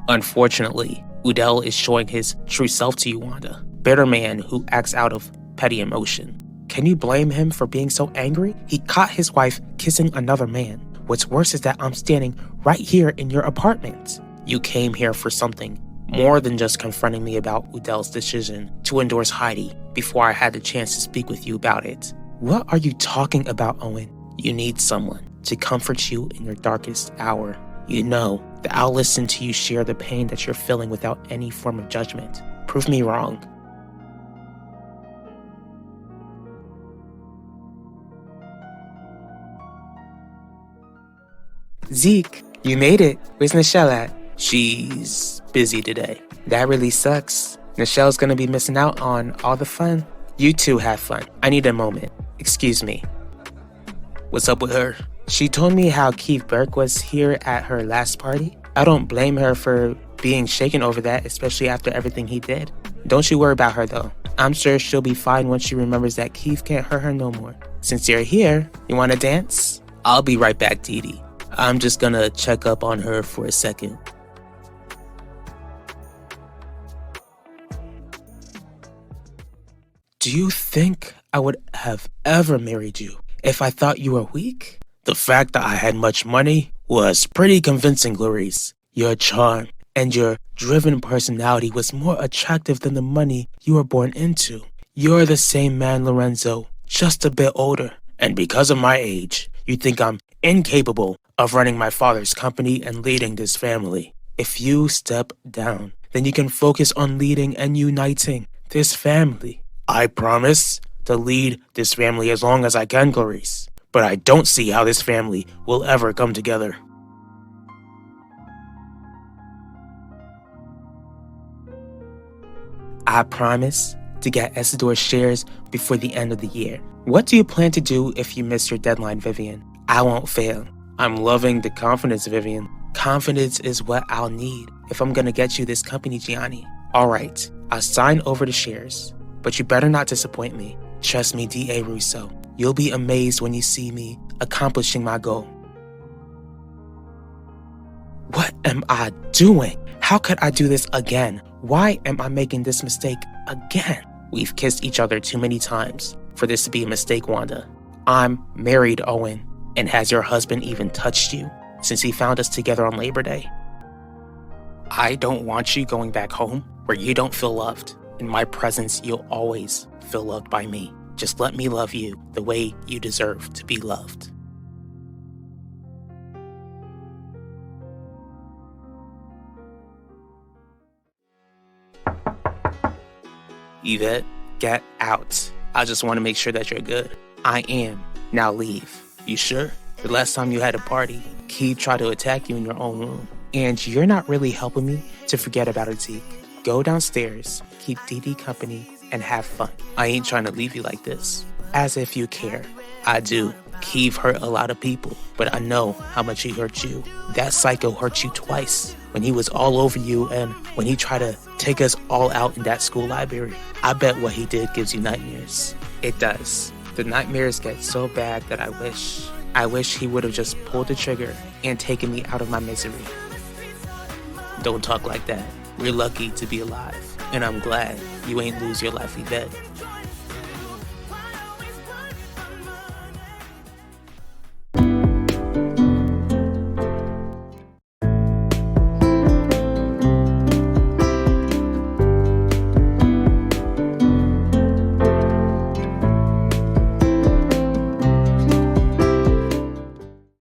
Unfortunately, Udell is showing his true self to you, Wanda. Bitter man who acts out of petty emotion. Can you blame him for being so angry? He caught his wife kissing another man. What's worse is that I'm standing right here in your apartment. You came here for something more than just confronting me about Udell's decision to endorse Heidi before I had the chance to speak with you about it. What are you talking about, Owen? You need someone to comfort you in your darkest hour. You know that I'll listen to you share the pain that you're feeling without any form of judgment. Prove me wrong. Zeke, you made it. Where's Nichelle at? She's busy today. That really sucks. Nichelle's gonna be missing out on all the fun. You two have fun. I need a moment. Excuse me. What's up with her? She told me how Keith Burke was here at her last party. I don't blame her for being shaken over that, especially after everything he did. Don't you worry about her though. I'm sure she'll be fine once she remembers that Keith can't hurt her no more. Since you're here, you wanna dance? I'll be right back, Dee Dee. I'm just gonna check up on her for a second. Do you think I would have ever married you if I thought you were weak? The fact that I had much money was pretty convincing, Clarice. Your charm and your driven personality was more attractive than the money you were born into. You're the same man, Lorenzo, just a bit older. And because of my age, you think I'm incapable of running my father's company and leading this family. If you step down, then you can focus on leading and uniting this family. I promise to lead this family as long as I can, Clarice. But I don't see how this family will ever come together. I promise to get Isidore's shares before the end of the year. What do you plan to do if you miss your deadline, Vivian? I won't fail. I'm loving the confidence, Vivian. Confidence is what I'll need if I'm gonna get you this company, Gianni. Alright, I'll sign over the shares, but you better not disappoint me. Trust me, D.A. Russo. You'll be amazed when you see me accomplishing my goal. What am I doing? How could I do this again? Why am I making this mistake again? We've kissed each other too many times for this to be a mistake, Wanda. I'm married, Owen. And has your husband even touched you since he found us together on Labor Day? I don't want you going back home where you don't feel loved. In my presence, you'll always feel loved by me. Just let me love you the way you deserve to be loved. Yvette, get out. I just want to make sure that you're good. I am. Now leave. You sure? The last time you had a party, Keith tried to attack you in your own room. And you're not really helping me to forget about it, Zeke. Go downstairs, keep Dee Dee company, and have fun. I ain't trying to leave you like this. As if you care. I do. Keith hurt a lot of people, but I know how much he hurt you. That psycho hurt you twice. When he was all over you and when he tried to take us all out in that school library. I bet what he did gives you nightmares. It does. The nightmares get so bad that I wish he would have just pulled the trigger and taken me out of my misery. Don't talk like that. We're lucky to be alive, and I'm glad you ain't lose your life, Yvette.